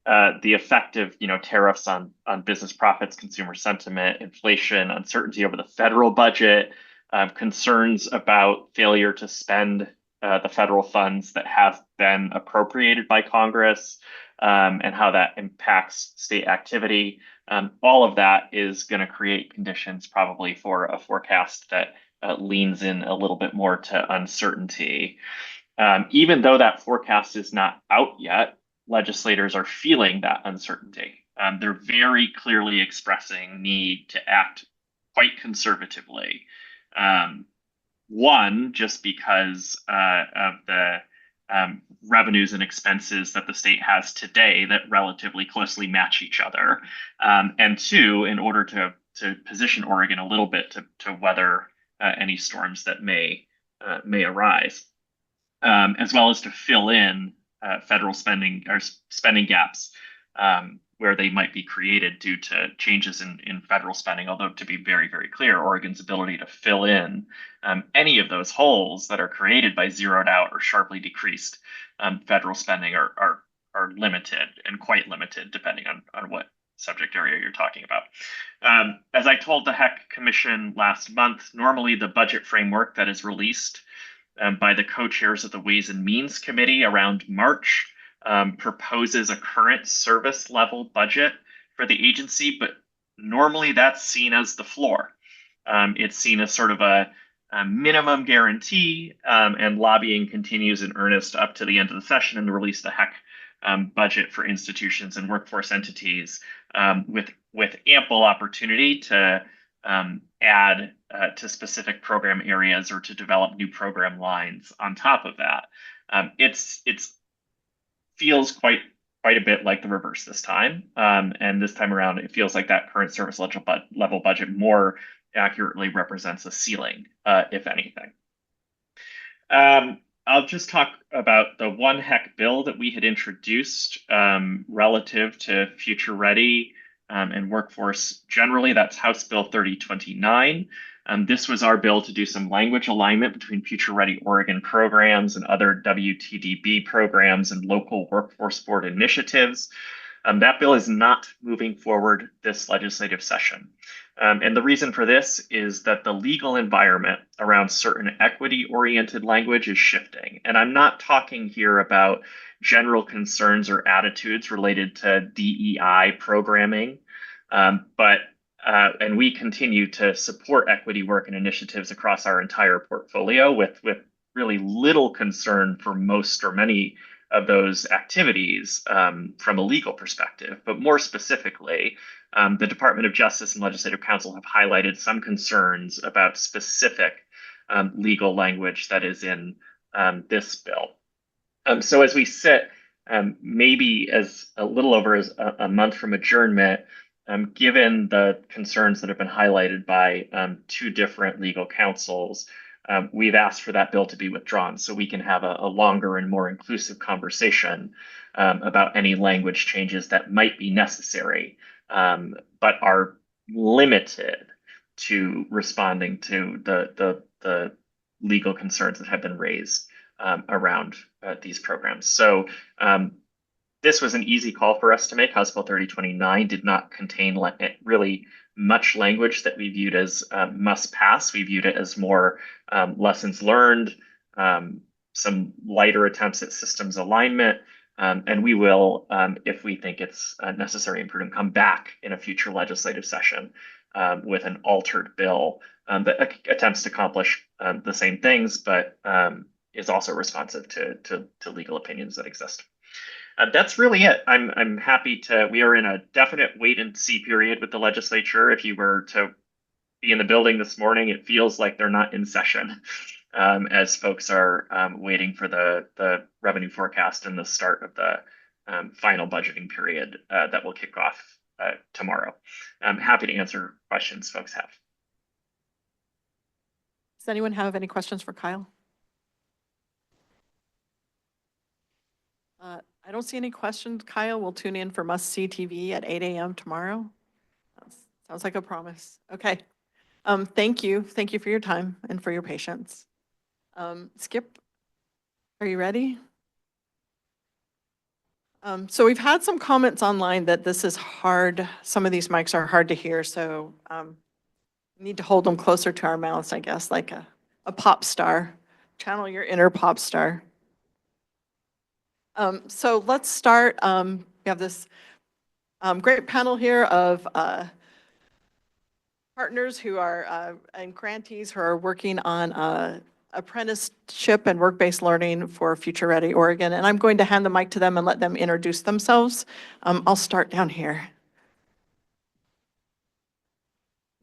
The effect of tariffs on business profits, consumer sentiment, inflation, uncertainty over the federal budget, concerns about failure to spend the federal funds that have been appropriated by Congress, and how that impacts state activity. All of that is going to create conditions probably for a forecast that leans in a little bit more to uncertainty. Even though that forecast is not out yet, legislators are feeling that uncertainty. They're very clearly expressing need to act quite conservatively. One, just because of the revenues and expenses that the state has today that relatively closely match each other. And two, in order to position Oregon a little bit to weather any storms that may arise, as well as to fill in federal spending or spending gaps where they might be created due to changes in federal spending. Although to be very, very clear, Oregon's ability to fill in any of those holes that are created by zeroed out or sharply decreased federal spending are limited, and quite limited, depending on what subject area you're talking about. As I told the HEC Commission last month, normally the budget framework that is released by the co-chairs of the Ways and Means Committee around March proposes a current service level budget for the agency, but normally that's seen as the floor. It's seen as sort of a minimum guarantee, and lobbying continues in earnest up to the end of the session and the release of the HEC budget for institutions and workforce entities with ample opportunity to add to specific program areas or to develop new program lines on top of that. It's feels quite a bit like the reverse this time. And this time around, it feels like that current service level budget more accurately represents a ceiling, if anything. I'll just talk about the one HEC bill that we had introduced relative to Future Ready and workforce generally. That's House Bill 3029. This was our bill to do some language alignment between Future Ready Oregon programs and other WTDB programs and local workforce board initiatives. That bill is not moving forward this legislative session. And the reason for this is that the legal environment around certain equity-oriented language is shifting. And I'm not talking here about general concerns or attitudes related to DEI programming, and we continue to support equity work and initiatives across our entire portfolio with really little concern for most or many of those activities from a legal perspective. But more specifically, the Department of Justice and Legislative Counsel have highlighted some concerns about specific legal language that is in this bill. So as we sit, maybe as a little over as a month from adjournment, given the concerns that have been highlighted by two different legal counsels, we've asked for that bill to be withdrawn so we can have a longer and more inclusive conversation about any language changes that might be necessary, but are limited to responding to the legal concerns that have been raised around these programs. So this was an easy call for us to make. House Bill 3029 did not contain really much language that we viewed as must pass. We viewed it as more lessons learned, some lighter attempts at systems alignment, and we will, if we think it's necessary and prudent, come back in a future legislative session with an altered bill that attempts to accomplish the same things, but is also responsive to legal opinions that exist. That's really it. I'm happy to, we are in a definite wait and see period with the legislature. If you were to be in the building this morning, it feels like they're not in session as folks are waiting for the revenue forecast and the start of the final budgeting period that will kick off tomorrow. I'm happy to answer questions folks have. Does anyone have any questions for Kyle? I don't see any questions. Kyle will tune in for Must See TV at 8 a.m. tomorrow. Sounds like a promise. Okay. Thank you. Thank you for your time and for your patience. Skip, are you ready? So we've had some comments online that this is hard. Some of these mics are hard to hear, so we need to hold them closer to our mouths, I guess, like a pop star. Channel your inner pop star. So let's start. We have this great panel here of partners who are and grantees who are working on apprenticeship and work-based learning for Future Ready Oregon. And I'm going to hand the mic to them and let them introduce themselves. I'll start down here.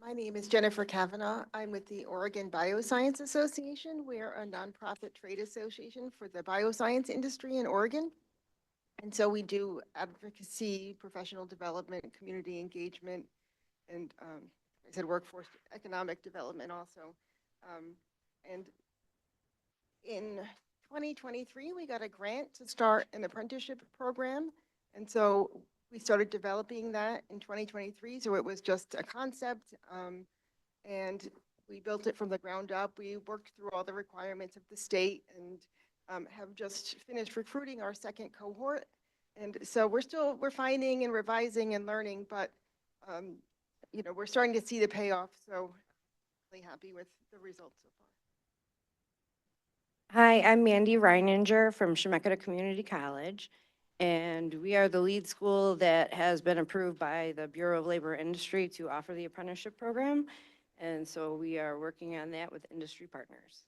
My name is Jennifer Kavanaugh. I'm with the Oregon Bioscience Association. We're a nonprofit trade association for the bioscience industry in Oregon. And so we do advocacy, professional development, community engagement, and I said workforce economic development also. And in 2023, we got a grant to start an apprenticeship program. And so we started developing that in 2023. So it was just a concept, and we built it from the ground up. We worked through all the requirements of the state and have just finished recruiting our second cohort. And so we're finding and revising and learning, but you know, we're starting to see the payoff. So really happy with the results so far. Hi, I'm Mandy Reininger from Chemeketa Community College, and we are the lead school that has been approved by the Bureau of Labor and Industry to offer the apprenticeship program. And so we are working on that with industry partners.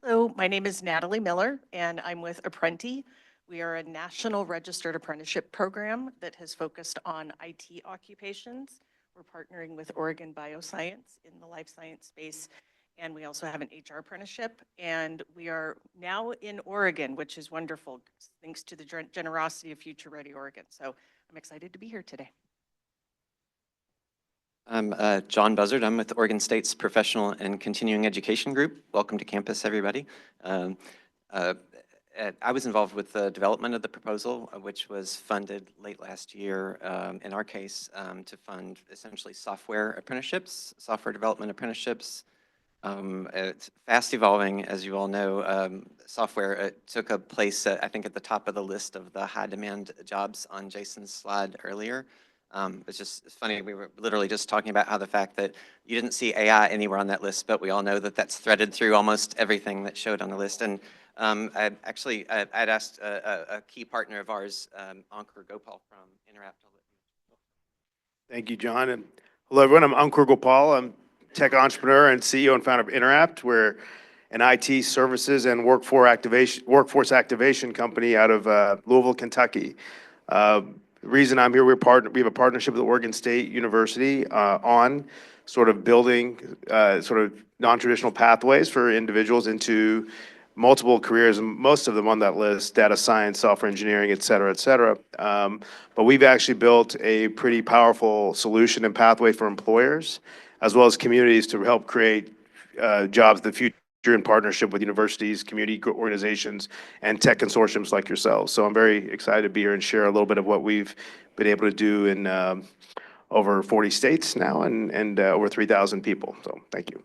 Hello, my name is Natalie Miller, and I'm with Apprenti. We are a national registered apprenticeship program that has focused on IT occupations. We're partnering with Oregon Bioscience in the life science space, and we also have an HR apprenticeship. And we are now in Oregon, which is wonderful, thanks to the generosity of Future Ready Oregon. So I'm excited to be here today. I'm John Buzzard. I'm with Oregon State's Professional and Continuing Education Group. Welcome to campus, everybody. I was involved with the development of the proposal, which was funded late last year, in our case, to fund essentially software apprenticeships, software development apprenticeships. It's fast evolving, as you all know. Software took a place, I think, at the top of the list of the high demand jobs on Jason's slide earlier. It's funny, we were literally just talking about how the fact that you didn't see AI anywhere on that list, but we all know that that's threaded through almost everything that showed on the list. And I'd asked a key partner of ours, Ankur Gopal from Interact. Thank you, John. And hello, everyone. I'm Ankur Gopal. I'm tech entrepreneur and CEO and founder of Interact. We're an IT services and workforce activation company out of Louisville, Kentucky. The reason I'm here, we have a partnership with Oregon State University on sort of building sort of non-traditional pathways for individuals into multiple careers, and most of them on that list, data science, software engineering, et cetera, et cetera. But we've actually built a pretty powerful solution and pathway for employers, as well as communities, to help create jobs of the future in partnership with universities, community organizations, and tech consortiums like yourselves. So I'm very excited to be here and share a little bit of what we've been able to do in over 40 states now and over 3,000 people. So thank you.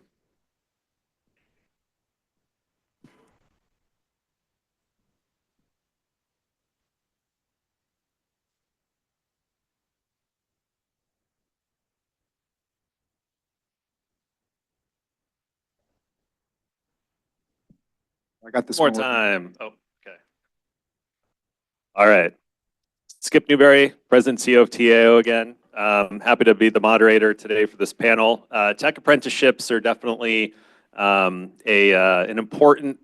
I got this More one working. time. Oh, okay. All right. Skip Newberry, President and CEO of TAO again. Happy to be the moderator today for this panel. Tech apprenticeships are definitely an important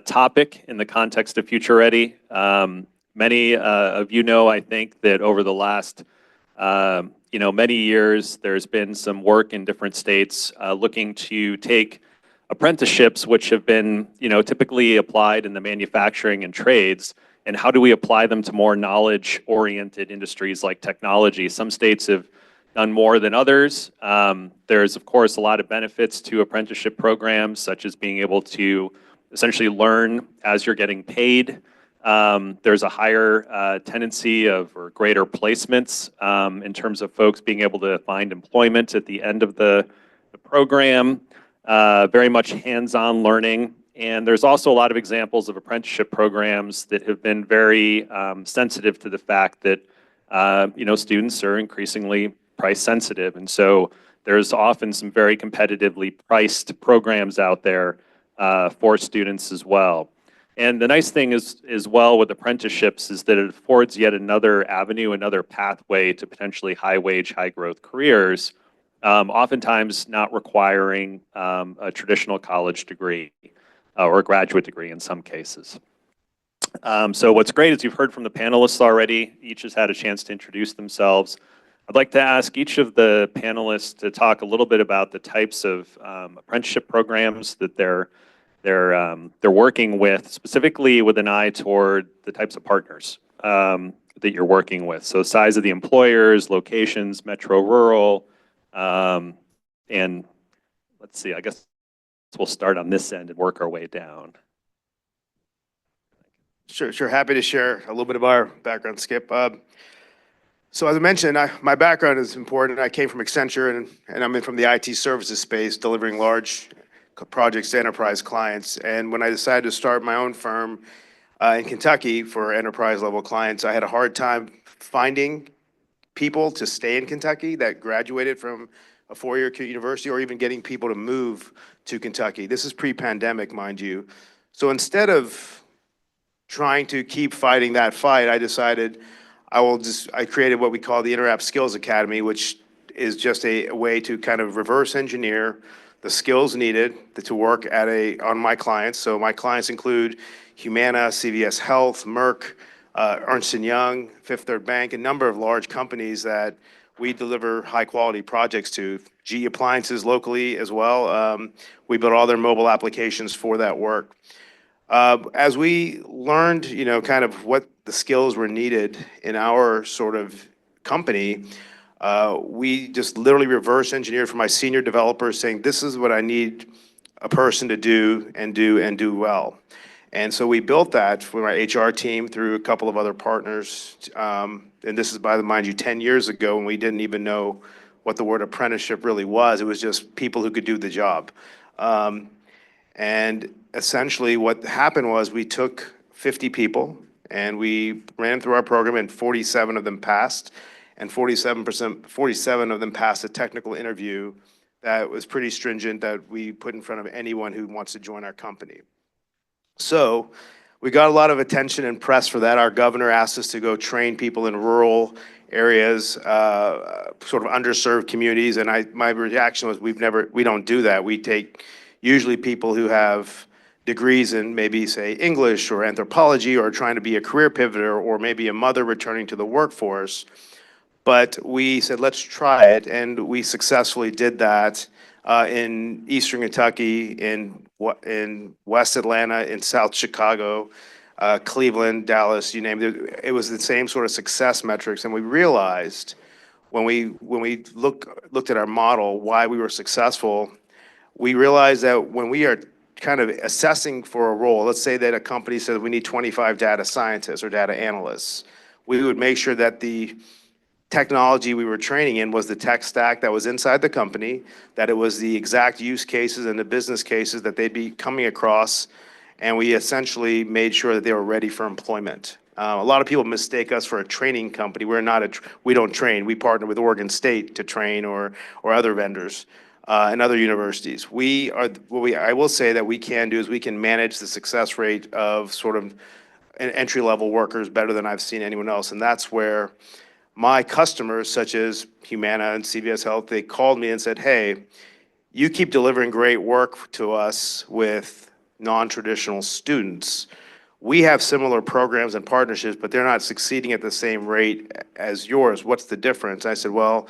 topic in the context of Future Ready. Many of you know, I think, that over the last many years, there's been some work in different states looking to take apprenticeships, which have been typically applied in the manufacturing and trades, and how do we apply them to more knowledge-oriented industries like technology? Some states have done more than others. There's, of course, a lot of benefits to apprenticeship programs, such as being able to essentially learn as you're getting paid. There's a higher tendency of, or greater placements in terms of folks being able to find employment at the end of the program. Very much hands-on learning. And there's also a lot of examples of apprenticeship programs that have been very sensitive to the fact that students are increasingly price sensitive. And so there's often some very competitively priced programs out there for students as well. And the nice thing is, as well with apprenticeships, is that it affords yet another avenue, another pathway to potentially high-wage, high-growth careers, oftentimes not requiring a traditional college degree or a graduate degree in some cases. So what's great is you've heard from the panelists already. Each has had a chance to introduce themselves. I'd like to ask each of the panelists to talk a little bit about the types of apprenticeship programs that they're working with, specifically with an eye toward the types of partners that you're working with. So size of the employers, locations, metro, rural, and let's see, I guess we'll start on this end and work our way down. Sure. Happy to share a little bit of our background, Skip. So as I mentioned, my background is important. I came from Accenture, and I'm from the IT services space, delivering large projects to enterprise clients. And when I decided to start my own firm in Kentucky for enterprise level clients, I had a hard time finding people to stay in Kentucky that graduated from a four-year university, or even getting people to move to Kentucky. This is pre-pandemic, mind you. So instead of trying to keep fighting that fight, I decided I created what we call the Interapp Skills Academy, which is just a way to kind of reverse engineer the skills needed to work on my clients. So my clients include Humana, CVS Health, Merck, Ernst & Young, Fifth Third Bank, a number of large companies that we deliver high-quality projects to. GE Appliances locally as well. We built all their mobile applications for that work. As we learned, kind of what the skills were needed in our sort of company, we just literally reverse engineered for my senior developers, saying, this is what I need a person to do and do well. And so we built that for our HR team through a couple of other partners. And this is, mind you, 10 years ago, when we didn't even know what the word apprenticeship really was. It was just people who could do the job. And essentially what happened was we took 50 people and we ran through our program, and 47 of them passed. And 47 of them passed a technical interview that was pretty stringent, that we put in front of anyone who wants to join our company. So we got a lot of attention and press for that. Our governor asked us to go train people in rural areas, sort of underserved communities, and my reaction was, we don't do that. We take usually people who have degrees in maybe, say, English or anthropology, or trying to be a career pivoter, or maybe a mother returning to the workforce. But we said, let's try it, and we successfully did that in Eastern Kentucky, in West Atlanta, in South Chicago, Cleveland, Dallas, you name it. It was the same sort of success metrics, and we realized when we looked at our model why we were successful. We realized that when we are kind of assessing for a role, let's say that a company says we need 25 data scientists or data analysts, we would make sure that the technology we were training in was the tech stack that was inside the company, that it was the exact use cases and the business cases that they'd be coming across, and we essentially made sure that they were ready for employment. A lot of people mistake us for a training company. We're not we don't train. We partner with Oregon State to train, or other vendors and other universities. I will say that we can do is we can manage the success rate of sort of entry-level workers better than I've seen anyone else, and that's where my customers, such as Humana and CVS Health, they called me and said, hey, you keep delivering great work to us with non-traditional students. We have similar programs and partnerships, but they're not succeeding at the same rate as yours. What's the difference? I said, well,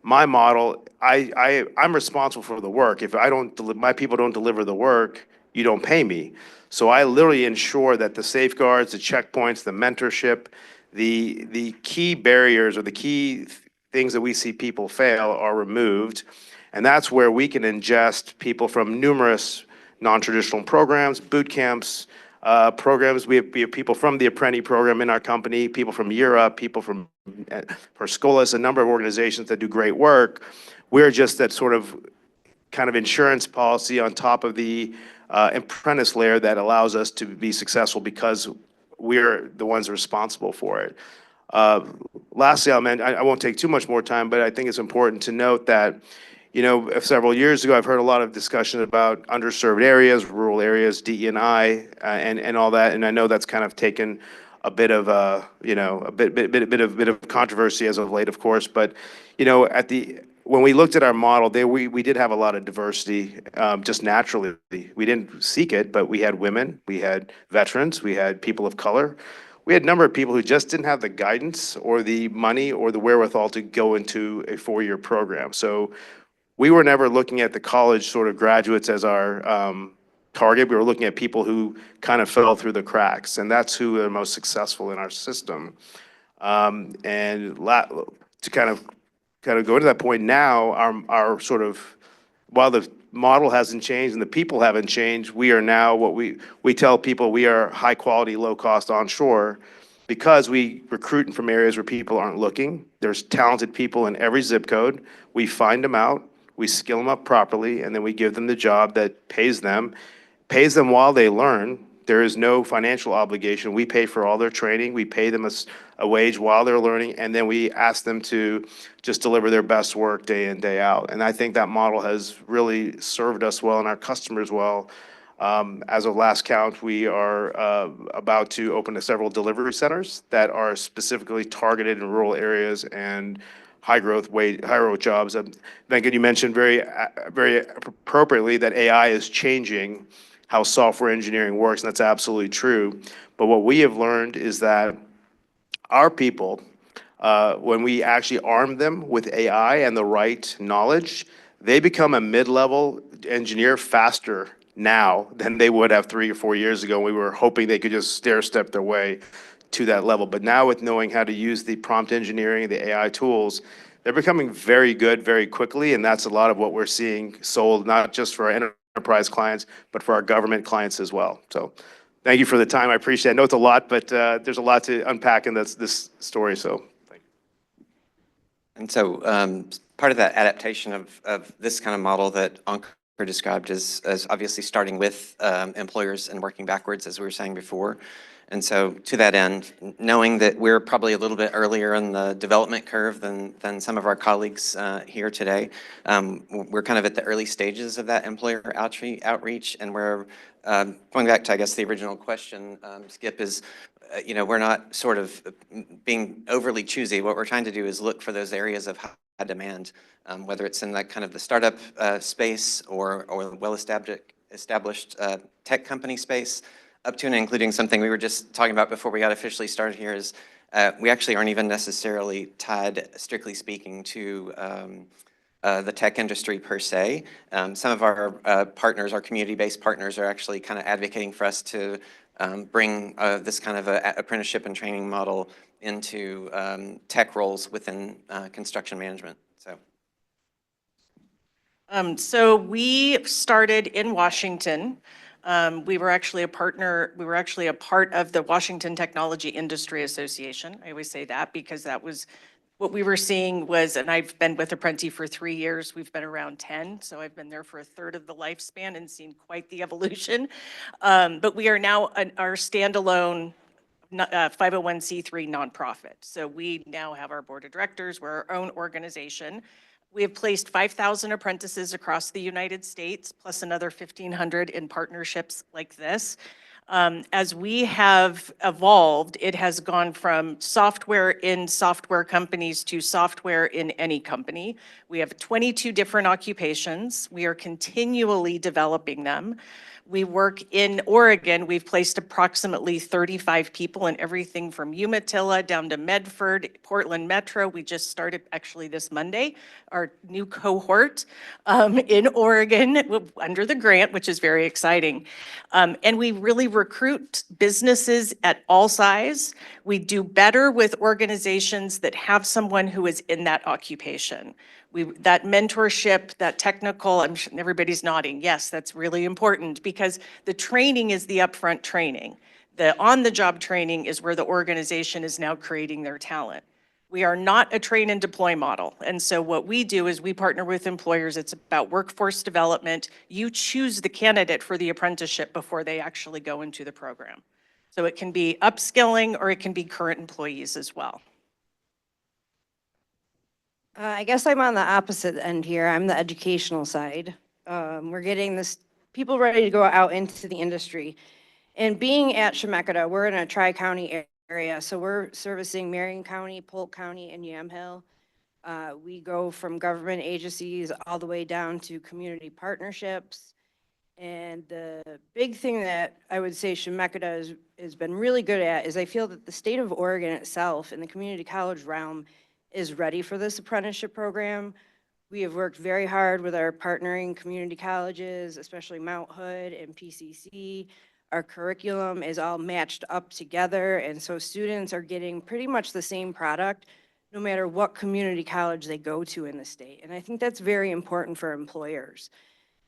my model, I'm responsible for the work. If my people don't deliver the work, you don't pay me. So I literally ensure that the safeguards, the checkpoints, the mentorship, the key barriers or the key things that we see people fail are removed. And that's where we can ingest people from numerous non-traditional programs, boot camps, programs. We have people from the Apprenti program in our company, people from Europe, people from Perscolas, a number of organizations that do great work. We're just that sort of kind of insurance policy on top of the apprentice layer that allows us to be successful because we're the ones responsible for it. Lastly, I won't take too much more time, but I think it's important to note that, you know, several years ago, I've heard a lot of discussion about underserved areas, rural areas, DE&I, and all that, and I know that's kind of taken a bit of a, you know, a bit of controversy as of late, of course, but, you know, when we looked at our model, we did have a lot of diversity, just naturally. We didn't seek it, but we had women, we had veterans, we had people of color. We had a number of people who just didn't have the guidance or the money or the wherewithal to go into a four-year program. So we were never looking at the college sort of graduates as our target. We were looking at people who kind of fell through the cracks, and that's who are most successful in our system. To kind of go to that point now, our sort of, while the model hasn't changed and the people haven't changed, we are now what we tell people we are high quality, low cost onshore because we recruit from areas where people aren't looking. There's talented people in every zip code. We find them out, we skill them up properly, and then we give them the job that pays them while they learn. There is no financial obligation. We pay for all their training. We pay them a wage while they're learning, and then we ask them to just deliver their best work day in, day out. And I think that model has really served us well and our customers well. As of last count, we are about to open several delivery centers that are specifically targeted in rural areas and high growth jobs. Venkat, you mentioned very appropriately that AI is changing how software engineering works, and that's absolutely true. But what we have learned is that our people, when we actually arm them with AI and the right knowledge, they become a mid-level engineer faster now than they would have 3 or 4 years ago. We were hoping they could just stair-step their way to that level. But now with knowing how to use the prompt engineering, the AI tools, they're becoming very good very quickly, and that's a lot of what we're seeing sold, not just for our enterprise clients, but for our government clients as well. So thank you for the time. I appreciate it. I know it's a lot, but there's a lot to unpack in this story, so thank you. And so part of that adaptation of this kind of model that Ankur described is obviously starting with employers and working backwards, as we were saying before. And so to that end, knowing that we're probably a little bit earlier in the development curve than some of our colleagues here today, we're kind of at the early stages of that employer outreach. And we're going back to, I guess, the original question, Skip, is, you know, we're not sort of being overly choosy. What we're trying to do is look for those areas of high demand, whether it's in that kind of the startup space or well-established established tech company space, up to and including something we were just talking about before we got officially started here is we actually aren't even necessarily tied, strictly speaking, to the tech industry per se. Some of our partners, our community-based partners, are actually kind of advocating for us to bring this kind of a apprenticeship and training model into tech roles within construction management. So we started in Washington. We were actually a partner, we were actually a part of the Washington Technology Industry Association. I always say that because that was what we were seeing was, and I've been with Apprenti for 3 years, we've been around 10, so I've been there for a third of the lifespan and seen quite the evolution. But we are now our standalone 501c3 nonprofit. So we now have our board of directors, we're our own organization. We have placed 5,000 apprentices across the United States, plus another 1,500 in partnerships like this. As we have evolved, it has gone from software in software companies to software in any company. We have 22 different occupations. We are continually developing them. We work in Oregon. We've placed approximately 35 people in everything from Umatilla down to Medford, Portland Metro. We just started actually this Monday, our new cohort in Oregon under the grant, which is very exciting. And we really recruit businesses at all size. We do better with organizations that have someone who is in that occupation. That mentorship, that technical, I'm sure everybody's nodding. Yes, that's really important because the training is the upfront training. The on-the-job training is where the organization is now creating their talent. We are not a train and deploy model. And so what we do is we partner with employers. It's about workforce development. You choose the candidate for the apprenticeship before they actually go into the program. So it can be upskilling or it can be current employees as well. I guess I'm on the opposite end here. I'm the educational side. We're getting people ready to go out into the industry. And being at Chemeketa, we're in a tri-county area. So we're servicing Marion County, Polk County, and Yamhill. We go from government agencies all the way down to community partnerships. And the big thing that I would say Chemeketa has been really good at is I feel that the state of Oregon itself in the community college realm is ready for this apprenticeship program. We have worked very hard with our partnering community colleges, especially Mount Hood and PCC. Our curriculum is all matched up together, and so students are getting pretty much the same product no matter what community college they go to in the state. And I think that's very important for employers.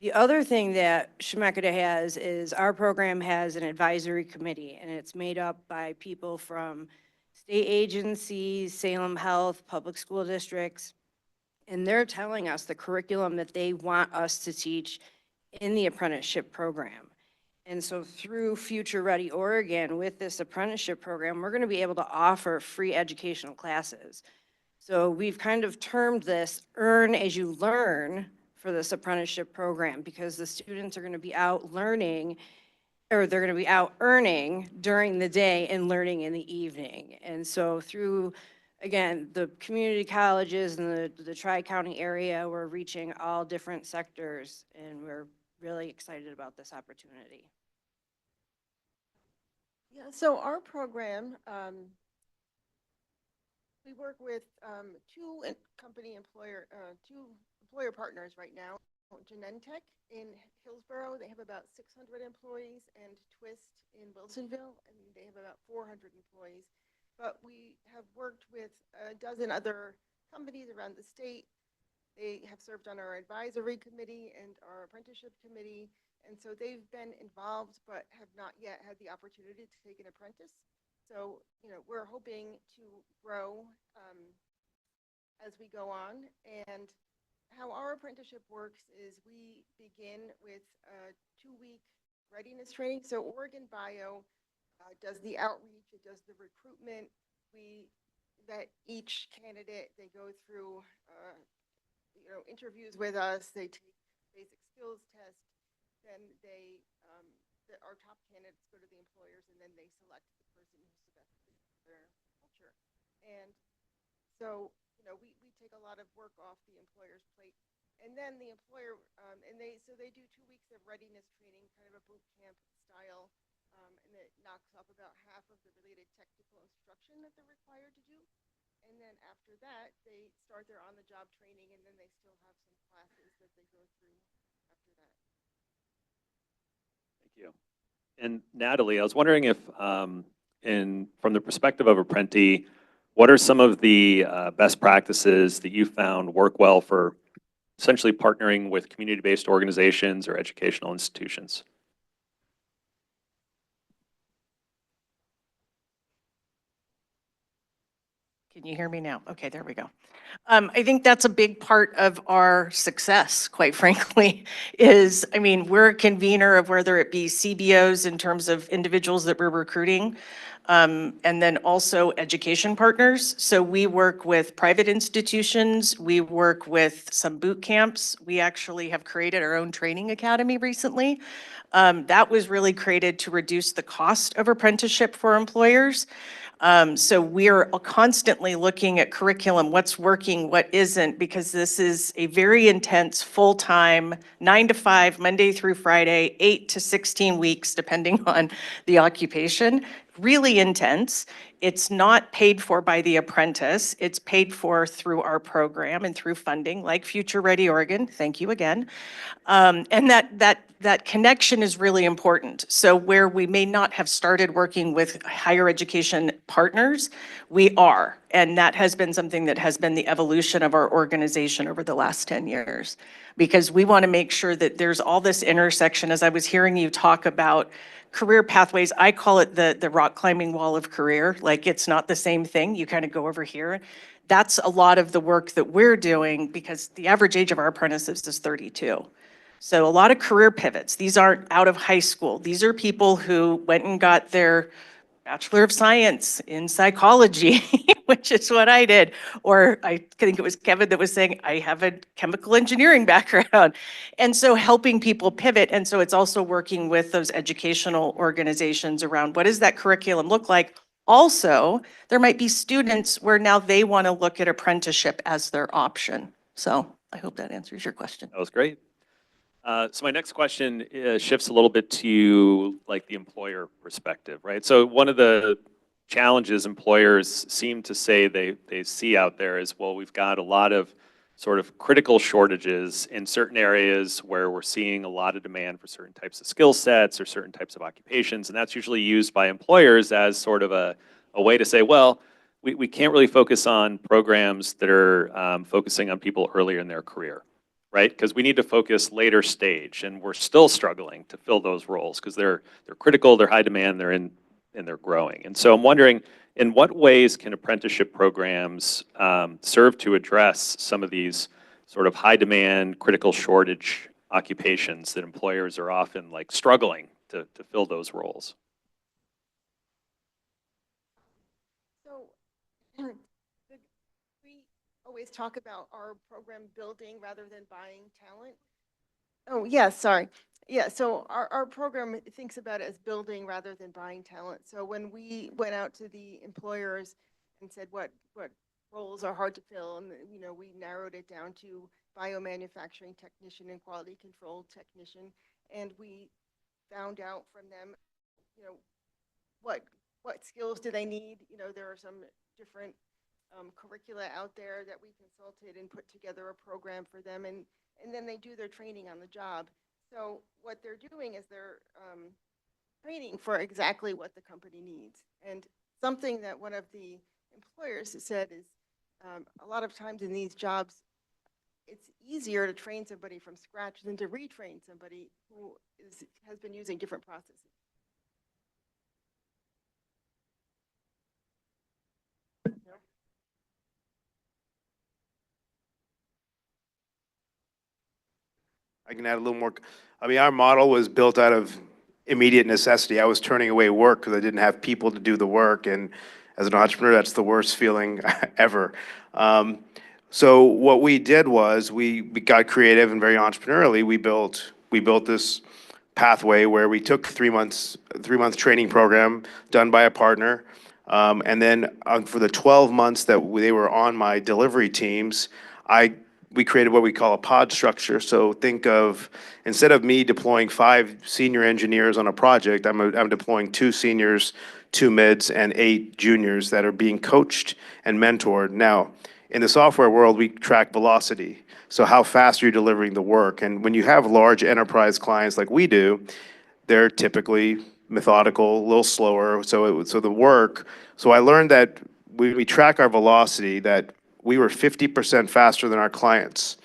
The other thing that Chemeketa has is our program has an advisory committee, and it's made up by people from state agencies, Salem Health, public school districts, and they're telling us the curriculum that they want us to teach in the apprenticeship program. And so through Future Ready Oregon, with this apprenticeship program, we're going to be able to offer free educational classes. So we've kind of termed this earn as you learn for this apprenticeship program because the students are going to be out learning, or they're going to be out earning during the day and learning in the evening. And so through, again, the community colleges and the tri-county area, we're reaching all different sectors, and we're really excited about this opportunity. Yeah, so our program, we work with two employer partners right now. Genentech in Hillsborough, they have about 600 employees, and Twist in Wilsonville, and they have about 400 employees. But we have worked with a dozen other companies around the state. They have served on our advisory committee and our apprenticeship committee, and so they've been involved but have not yet had the opportunity to take an apprentice. So, you know, we're hoping to grow as we go on. And how our apprenticeship works is we begin with a 2-week readiness training. So Oregon Bio does the outreach, it does the recruitment. We vet each candidate, they go through interviews with us, they take basic skills tests, then they, our top candidates go to the employers, and then they select the person who's the best fit for their culture. And so, you know, we take a lot of work off the employer's plate And then the employer, so they do 2 weeks of readiness training, kind of a boot camp style, and it knocks off about half of the related technical instruction that they're required to do. And then after that, they start their on-the-job training, and then they still have some classes that they go through after that. Thank you. And Natalie, I was wondering if, from the perspective of Apprenti, what are some of the best practices that you found work well for essentially partnering with community-based organizations or educational institutions? Can you hear me now? Okay, there we go. I think that's a big part of our success, quite frankly, is, I mean, we're a convener of whether it be CBOs in terms of individuals that we're recruiting, and then also education partners. So we work with private institutions, we work with some boot camps. We actually have created our own training academy recently. That was really created to reduce the cost of apprenticeship for employers. So we're constantly looking at curriculum, what's working, what isn't, because this is a very intense, full-time, 9 to 5, Monday through Friday, 8 to 16 weeks, depending on the occupation. Really intense. It's not paid for by the apprentice. It's paid for through our program and through funding, like Future Ready Oregon. Thank you again. And that connection is really important. So where we may not have started working with higher education partners, we are. And that has been something that has been the evolution of our organization over the last 10 years. Because we want to make sure that there's all this intersection. As I was hearing you talk about career pathways, I call it the rock climbing wall of career. Like, it's not the same thing. You kind of go over here. That's a lot of the work that we're doing, because the average age of our apprentices is 32. So a lot of career pivots. These aren't out of high school. These are people who went and got their Bachelor of Science in psychology, which is what I did. Or I think it was Kevin that was saying, I have a chemical engineering background. And so helping people pivot. And so it's also working with those educational organizations around what does that curriculum look like? Also, there might be students where now they want to look at apprenticeship as their option. So I hope that answers your question. That was great. So my next question shifts a little bit to like the employer perspective, right? So one of the challenges employers seem to say they see out there is, well, we've got a lot of sort of critical shortages in certain areas where we're seeing a lot of demand for certain types of skill sets or certain types of occupations. And that's usually used by employers as sort of a way to say, well, we can't really focus on programs that are focusing on people earlier in their career. Right? Because we need to focus later stage, and we're still struggling to fill those roles because they're critical, they're high demand, and they're growing. And so I'm wondering, in what ways can apprenticeship programs serve to address some of these sort of high demand, critical shortage occupations that employers are often like struggling to fill those roles? So we always talk about our program building rather than buying talent. Oh, yeah, sorry. Yeah, so our program thinks about it as building rather than buying talent. So when we went out to the employers and said what roles are hard to fill, and we narrowed it down to biomanufacturing technician and quality control technician, and we found out from them, what skills do they need. There are some different curricula out there that we consulted and put together a program for them, and then they do their training on the job. So what they're doing is they're training for exactly what the company needs. And something that one of the employers said is a lot of times in these jobs, it's easier to train somebody from scratch than to retrain somebody who has been using different processes. I can add a little more. I mean, our model was built out of immediate necessity. I was turning away work because I didn't have people to do the work. And as an entrepreneur, that's the worst feeling ever. So what we did was we got creative and very entrepreneurially. We built this pathway where we took 3 months training program done by a partner. And then for the 12 months that they were on my delivery teams, I we created what we call a pod structure. So think of, instead of me deploying 5 senior engineers on a project, I'm deploying 2 seniors, 2 mids, and 8 juniors that are being coached and mentored. Now, in the software world, we track velocity. So how fast are you delivering the work? And when you have large enterprise clients like we do, they're typically methodical, a little slower. So I learned that we track our velocity, that we were 50% faster than our clients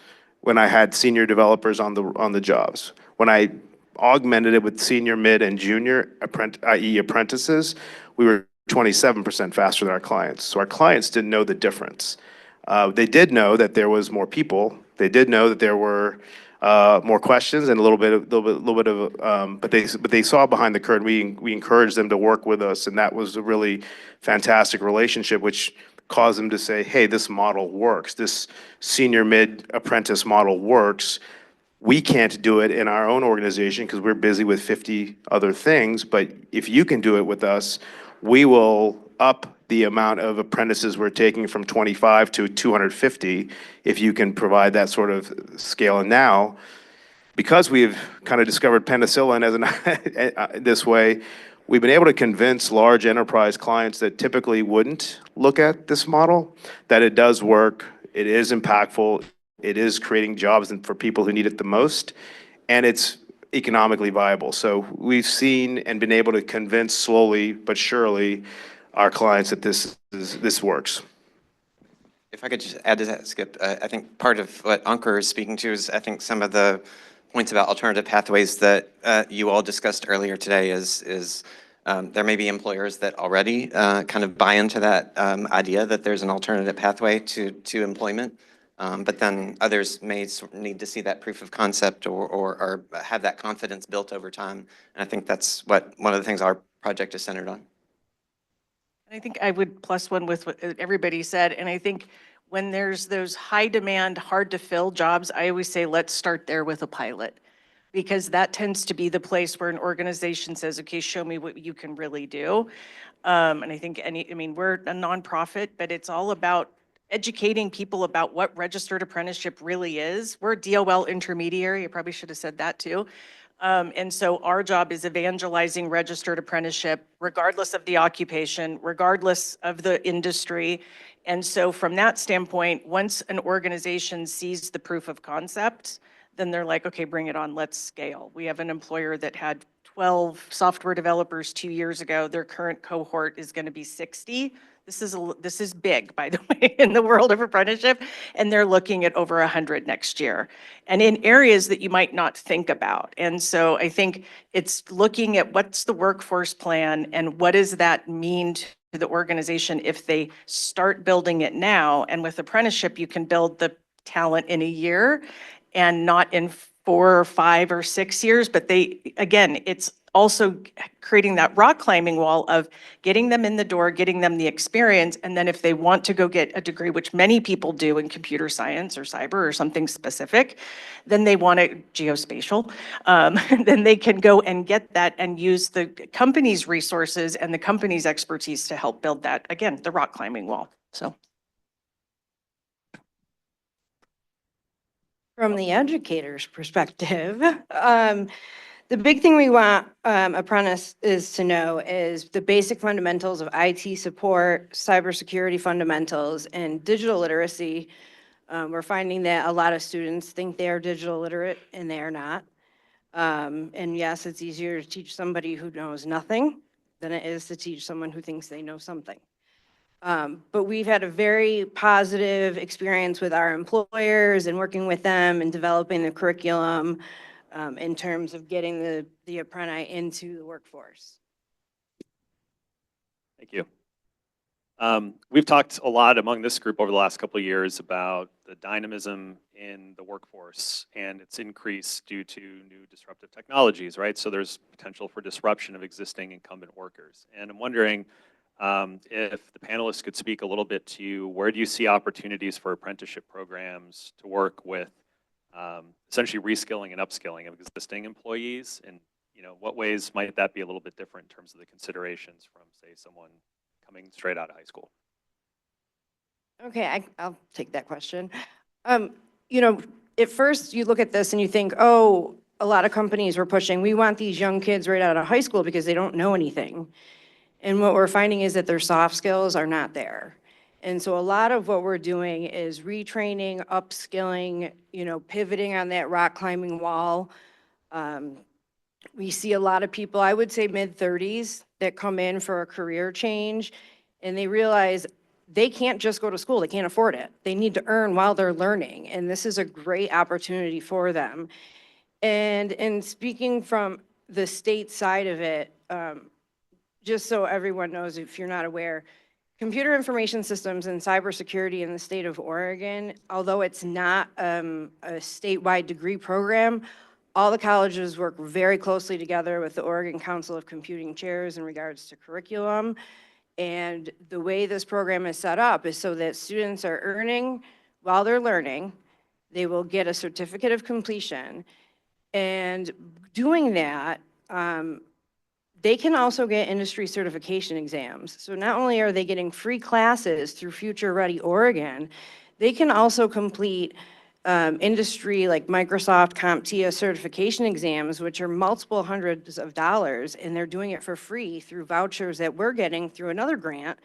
when I had senior developers on the jobs. When I augmented it with senior, mid, and junior, i.e. apprentices, we were 27% faster than our clients. So our clients didn't know the difference. They did know that there was more people. They did know that there were more questions and a little bit of, but they saw behind the curtain. We encouraged them to work with us, and that was a really fantastic relationship, which caused them to say, hey, this model works. This senior mid apprentice model works. We can't do it in our own organization because we're busy with 50 other things, but if you can do it with us, we will up the amount of apprentices we're taking from 25 to 250 if you can provide that sort of scale. And now, because we've kind of discovered penicillin as this way, we've been able to convince large enterprise clients that typically wouldn't look at this model, that it does work, it is impactful, it is creating jobs for people who need it the most, and it's economically viable. So we've seen and been able to convince slowly but surely our clients that this works. If I could just add to that, Skip, I think part of what Ankur is speaking to is, I think, some of the points about alternative pathways that you all discussed earlier today is there may be employers that already kind of buy into that idea that there's an alternative pathway to employment, but then others may need to see that proof of concept or have that confidence built over time. And I think that's what one of the things our project is centered on. I think I would plus one with what everybody said. And I think when there's those high demand, hard to fill jobs, I always say, let's start there with a pilot, because that tends to be the place where an organization says, okay, show me what you can really do. And I think we're a nonprofit, but it's all about educating people about what registered apprenticeship really is. We're a DOL intermediary. I probably should have said that too. And so our job is evangelizing registered apprenticeship, regardless of the occupation, regardless of the industry. And so from that standpoint, once an organization sees the proof of concept, then they're like, okay, bring it on, let's scale. We have an employer that had 12 software developers 2 years ago. Their current cohort is going to be 60. This is big, by the way, in the world of apprenticeship, and they're looking at over 100 next year, and in areas that you might not think about. And so I think it's looking at what's the workforce plan and what does that mean to the organization if they start building it now. And with apprenticeship, you can build the talent in a year and not in 4 or 5 or 6 years, but it's also creating that rock climbing wall of getting them in the door, getting them the experience, and then if they want to go get a degree, which many people do in computer science or cyber or something specific, then they want it geospatial, then they can go and get that and use the company's resources and the company's expertise to help build that, again, the rock climbing wall, so. From the educator's perspective, the big thing we want apprentices to know is the basic fundamentals of IT support, cybersecurity fundamentals, and digital literacy. We're finding that a lot of students think they are digital literate and they are not. And yes, it's easier to teach somebody who knows nothing than it is to teach someone who thinks they know something. But we've had a very positive experience with our employers and working with them and developing the curriculum in terms of getting the apprentice into the workforce. Thank you. We've talked a lot among this group over the last couple of years about the dynamism in the workforce and its increase due to new disruptive technologies, right? So there's potential for disruption of existing incumbent workers. And I'm wondering if the panelists could speak a little bit to where do you see opportunities for apprenticeship programs to work with essentially reskilling and upskilling of existing employees, and what ways might that be a little bit different in terms of the considerations from, say, someone coming straight out of high school? Okay, I'll take that question. you know, at first you look at this and you think, oh, a lot of companies were pushing, we want these young kids right out of high school because they don't know anything. And what we're finding is that their soft skills are not there. And so a lot of what we're doing is retraining, upskilling, you know, pivoting on that rock climbing wall. We see a lot of people, I would say mid-30s, that come in for a career change, and they realize they can't just go to school, they can't afford it. They need to earn while they're learning, and this is a great opportunity for them. And speaking from the state side of it, just so everyone knows, if you're not aware, computer information systems and cybersecurity in the state of Oregon, although it's not a statewide degree program, all the colleges work very closely together with the Oregon Council of Computing Chairs in regards to curriculum. And the way this program is set up is so that students are earning while they're learning. They will get a certificate of completion. And doing that, they can also get industry certification exams. So not only are they getting free classes through Future Ready Oregon, they can also complete industry like Microsoft CompTIA certification exams, which are multiple hundreds of dollars, and they're doing it for free through vouchers that we're getting through another grant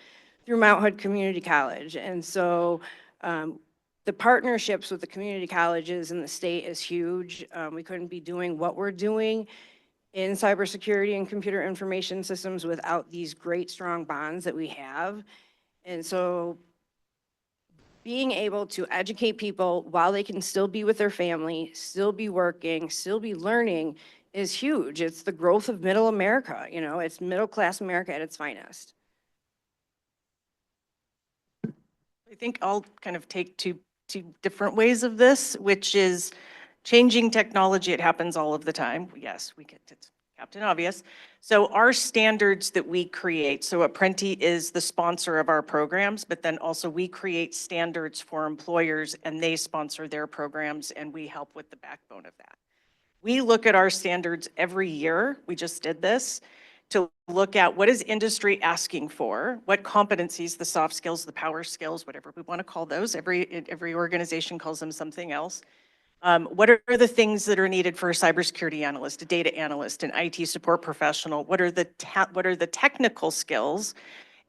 through Mount Hood Community College. And so the partnerships with the community colleges in the state is huge. We couldn't be doing what we're doing in cybersecurity and computer information systems without these great, strong bonds that we have. And so being able to educate people while they can still be with their family, still be working, still be learning is huge. It's the growth of middle America, you know, it's middle-class America at its finest. I think I'll kind of take two different ways of this, which is changing technology. It happens all of the time. Yes, we get it's Captain Obvious. So our standards that we create, so Apprenti is the sponsor of our programs, but then also we create standards for employers and they sponsor their programs and we help with the backbone of that. We look at our standards every year. We just did this to look at what is industry asking for, what competencies, the soft skills, the power skills, whatever we want to call those. Every organization calls them something else. What are the things that are needed for a cybersecurity analyst, a data analyst, an IT support professional? What are the technical skills,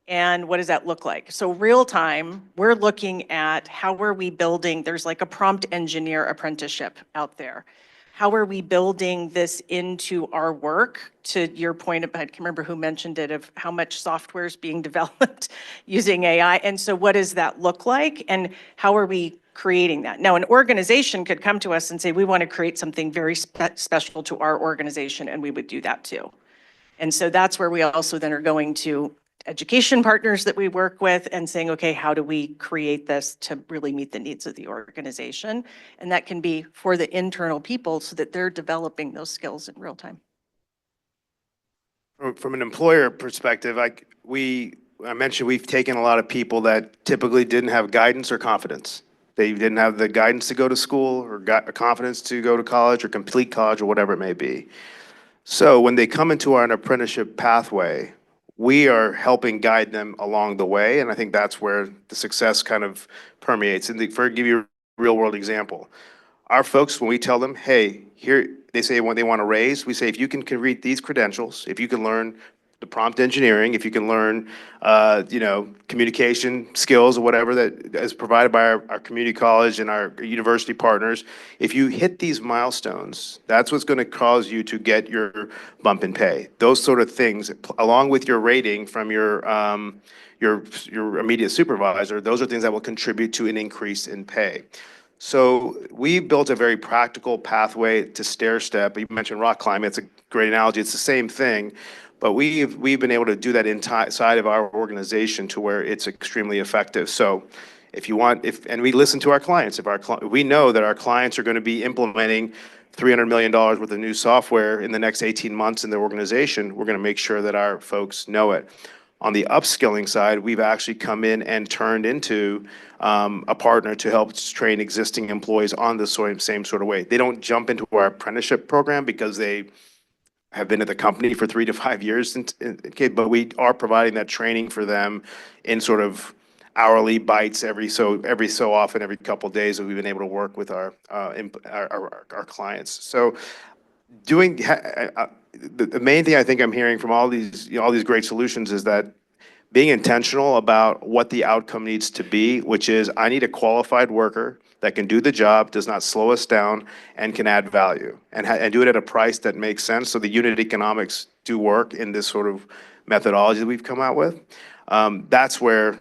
and what does that look like? So real time, we're looking at how are we building, there's like a prompt engineer apprenticeship out there. How are we building this into our work? To your point, I can't remember who mentioned it, of how much software is being developed using AI. And so what does that look like? And how are we creating that? Now, an organization could come to us and say, we want to create something very special to our organization, and we would do that too. And so that's where we also then are going to education partners that we work with and saying, okay, how do we create this to really meet the needs of the organization? And that can be for the internal people so that they're developing those skills in real time. From an employer perspective, I mentioned we've taken a lot of people that typically didn't have guidance or confidence. They didn't have the guidance to go to school or got confidence to go to college or complete college or whatever it may be. So when they come into our apprenticeship pathway, we are helping guide them along the way, and I think that's where the success kind of permeates. And for give you a real world example, our folks, when we tell them, hey, here, they say when they want to raise, we say if you can read these credentials, if you can learn the prompt engineering, if you can learn, communication skills or whatever that is provided by our community college and our university partners, if you hit these milestones, that's what's going to cause you to get your bump in pay. Those sort of things, along with your rating from your immediate supervisor, those are things that will contribute to an increase in pay. So we built a very practical pathway to stair step. You mentioned rock climbing. It's a great analogy. It's the same thing. But we've been able to do that inside of our organization to where it's extremely effective. So if you want, and we listen to our clients, we know that our clients are going to be implementing $300 million worth of new software in the next 18 months in their organization, we're going to make sure that our folks know it. On the upskilling side, we've actually come in and turned into a partner to help train existing employees on the same sort of way. They don't jump into our apprenticeship program because they have been at the company for 3 to 5 years, but we are providing that training for them in sort of hourly bites every so often, every couple of days that we've been able to work with our clients. So the main thing I think I'm hearing from all these great solutions is that being intentional about what the outcome needs to be, which is I need a qualified worker that can do the job, does not slow us down, and can add value, and do it at a price that makes sense. So the unit economics do work in this sort of methodology that we've come out with. That's where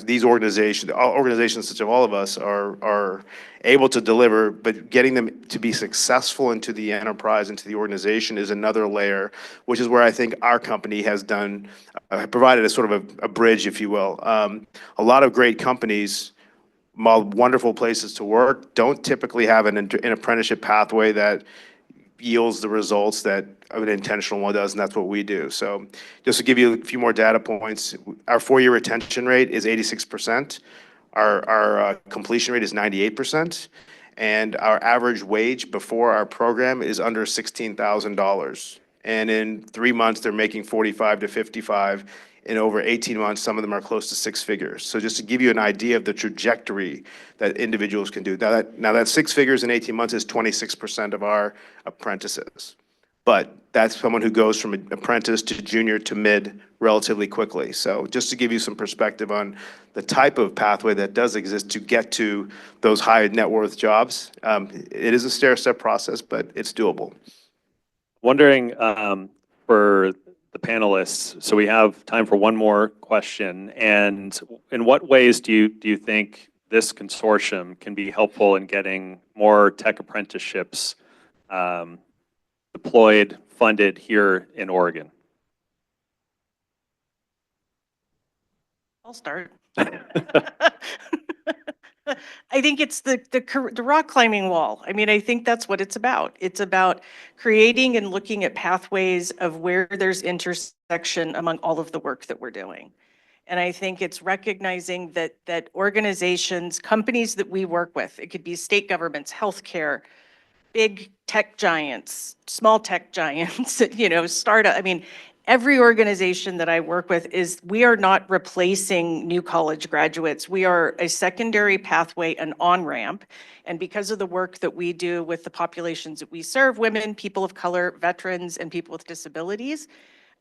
these organizations such as all of us are able to deliver, but getting them to be successful into the enterprise, into the organization is another layer, which is where I think our company has done, provided a sort of a bridge, if you will. A lot of great companies, wonderful places to work, don't typically have an apprenticeship pathway that yields the results that an intentional one does, and that's what we do. So just to give you a few more data points, our 4-year retention rate is 86%. Our completion rate is 98%. And our average wage before our program is under $16,000. And in 3 months, they're making 45 to 55. In over 18 months, some of them are close to 6 figures. So just to give you an idea of the trajectory that individuals can do. Now that 6 figures in 18 months is 26% of our apprentices. But that's someone who goes from apprentice to junior to mid relatively quickly. So just to give you some perspective on the type of pathway that does exist to get to those high net worth jobs, it is a stair-step process, but it's doable. Wondering for the panelists, so we have time for one more question, and in what ways do you think this consortium can be helpful in getting more tech apprenticeships deployed, funded here in Oregon? I'll start. I think it's the rock climbing wall. I mean, I think that's what it's about. It's about creating and looking at pathways of where there's intersection among all of the work that we're doing. And I think it's recognizing that organizations, companies that we work with, it could be state governments, healthcare, big tech giants, small tech giants, startup. I mean, every organization that I work with we are not replacing new college graduates. We are a secondary pathway, an on-ramp. And because of the work that we do with the populations that we serve, women, people of color, veterans, and people with disabilities,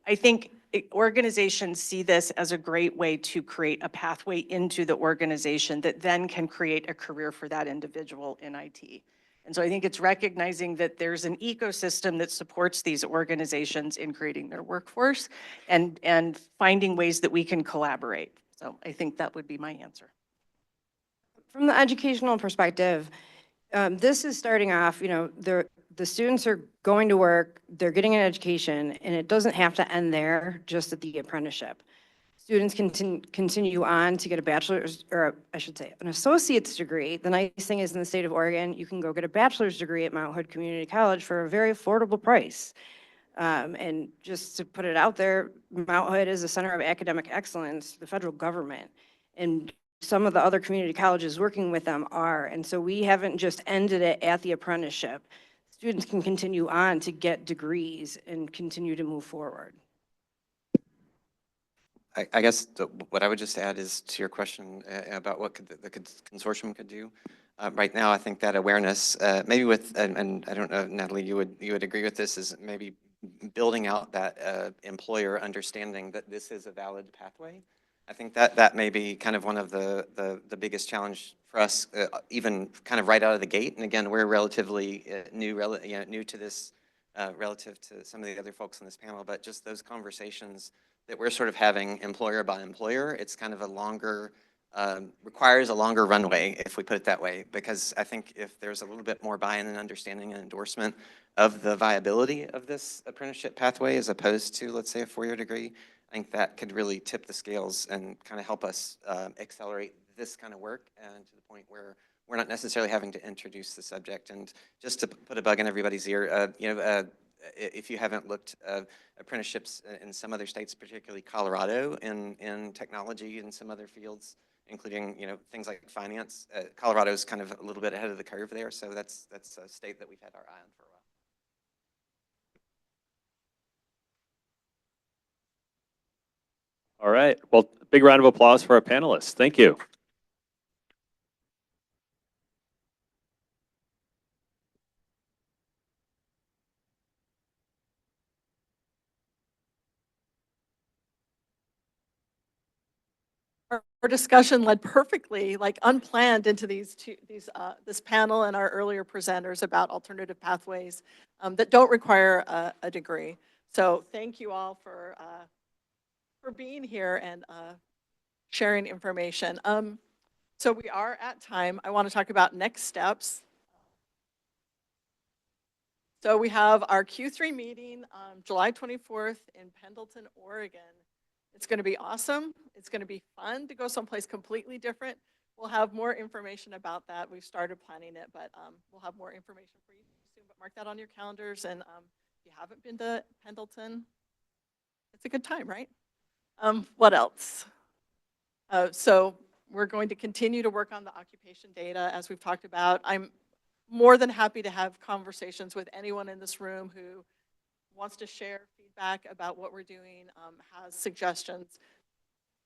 I think organizations see this as a great way to create a pathway into the organization that then can create a career for that individual in IT. And so I think it's recognizing that there's an ecosystem that supports these organizations in creating their workforce and finding ways that we can collaborate. So I think that would be my answer. From the educational perspective, this is starting off, the students are going to work, they're getting an education, and it doesn't have to end there just at the apprenticeship. Students can continue on to get a bachelor's, or I should say, an associate's degree. The nice thing is in the state of Oregon, you can go get a bachelor's degree at Mount Hood Community College for a very affordable price. And just to put it out there, Mount Hood is a center of academic excellence, the federal government. And some of the other community colleges working with them are. And so we haven't just ended it at the apprenticeship. Students can continue on to get degrees and continue to move forward. I guess what I would just add is to your question about what the consortium could do. Right now, I think that awareness, maybe with, and I don't know, Natalie, you would agree with this, is maybe building out that employer understanding that this is a valid pathway. I think that may be kind of one of the biggest challenge for us, even kind of right out of the gate. And again, we're relatively new to this relative to some of the other folks on this panel, but just those conversations that we're sort of having employer by employer, it's kind of a longer, requires a longer runway, if we put it that way, because I think if there's a little bit more buy-in and understanding and endorsement of the viability of this apprenticeship pathway as opposed to, let's say, a 4-year degree, I think that could really tip the scales and kind of help us accelerate this kind of work and to the point where we're not necessarily having to introduce the subject. And just to put a bug in everybody's ear, if you haven't looked, apprenticeships in some other states, particularly Colorado, in technology and some other fields, including things like finance, Colorado's kind of a little bit ahead of the curve there. So that's a state that we've had our eye on for a while. All right. Well, big round of applause for our panelists. Thank you. Our discussion led perfectly, like unplanned, into this panel and our earlier presenters about alternative pathways that don't require a degree. So thank you all for being here and sharing information. So we are at time. I want to talk about next steps. So we have our Q3 meeting on July 24th in Pendleton, Oregon. It's going to be awesome. It's going to be fun to go someplace completely different. We'll have more information about that. We've started planning it, but we'll have more information for you soon. But mark that on your calendars. And if you haven't been to Pendleton, it's a good time, right? What else? So we're going to continue to work on the occupation data, as we've talked about. I'm more than happy to have conversations with anyone in this room who wants to share feedback about what we're doing, has suggestions.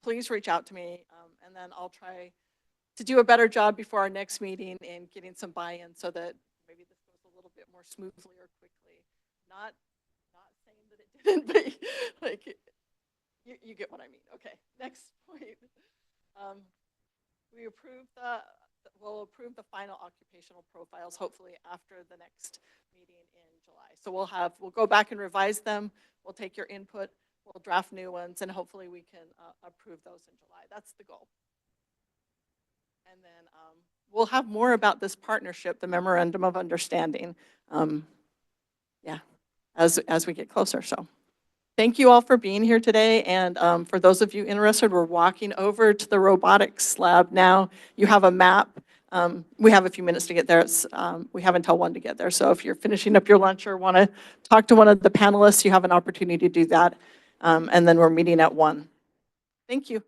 Please reach out to me, and then I'll try to do a better job before our next meeting in getting some buy-in so that maybe this goes a little bit more smoothly or quickly. Not saying that it didn't, but like, you get what I mean. Okay, next point. We'll approve the final occupational profiles hopefully after the next meeting in July. So we'll go back and revise them. We'll take your input. We'll draft new ones, and hopefully we can approve those in July. That's the goal. And then we'll have more about this partnership, the memorandum of understanding. Yeah, as we get closer. So. Thank you all for being here today, and for those of you interested, we're walking over to the robotics lab now. You have a map. We have a few minutes to get there. We have until 1 to get there, so if you're finishing up your lunch or want to talk to one of the panelists, you have an opportunity to do that, and then we're meeting at 1. Thank you.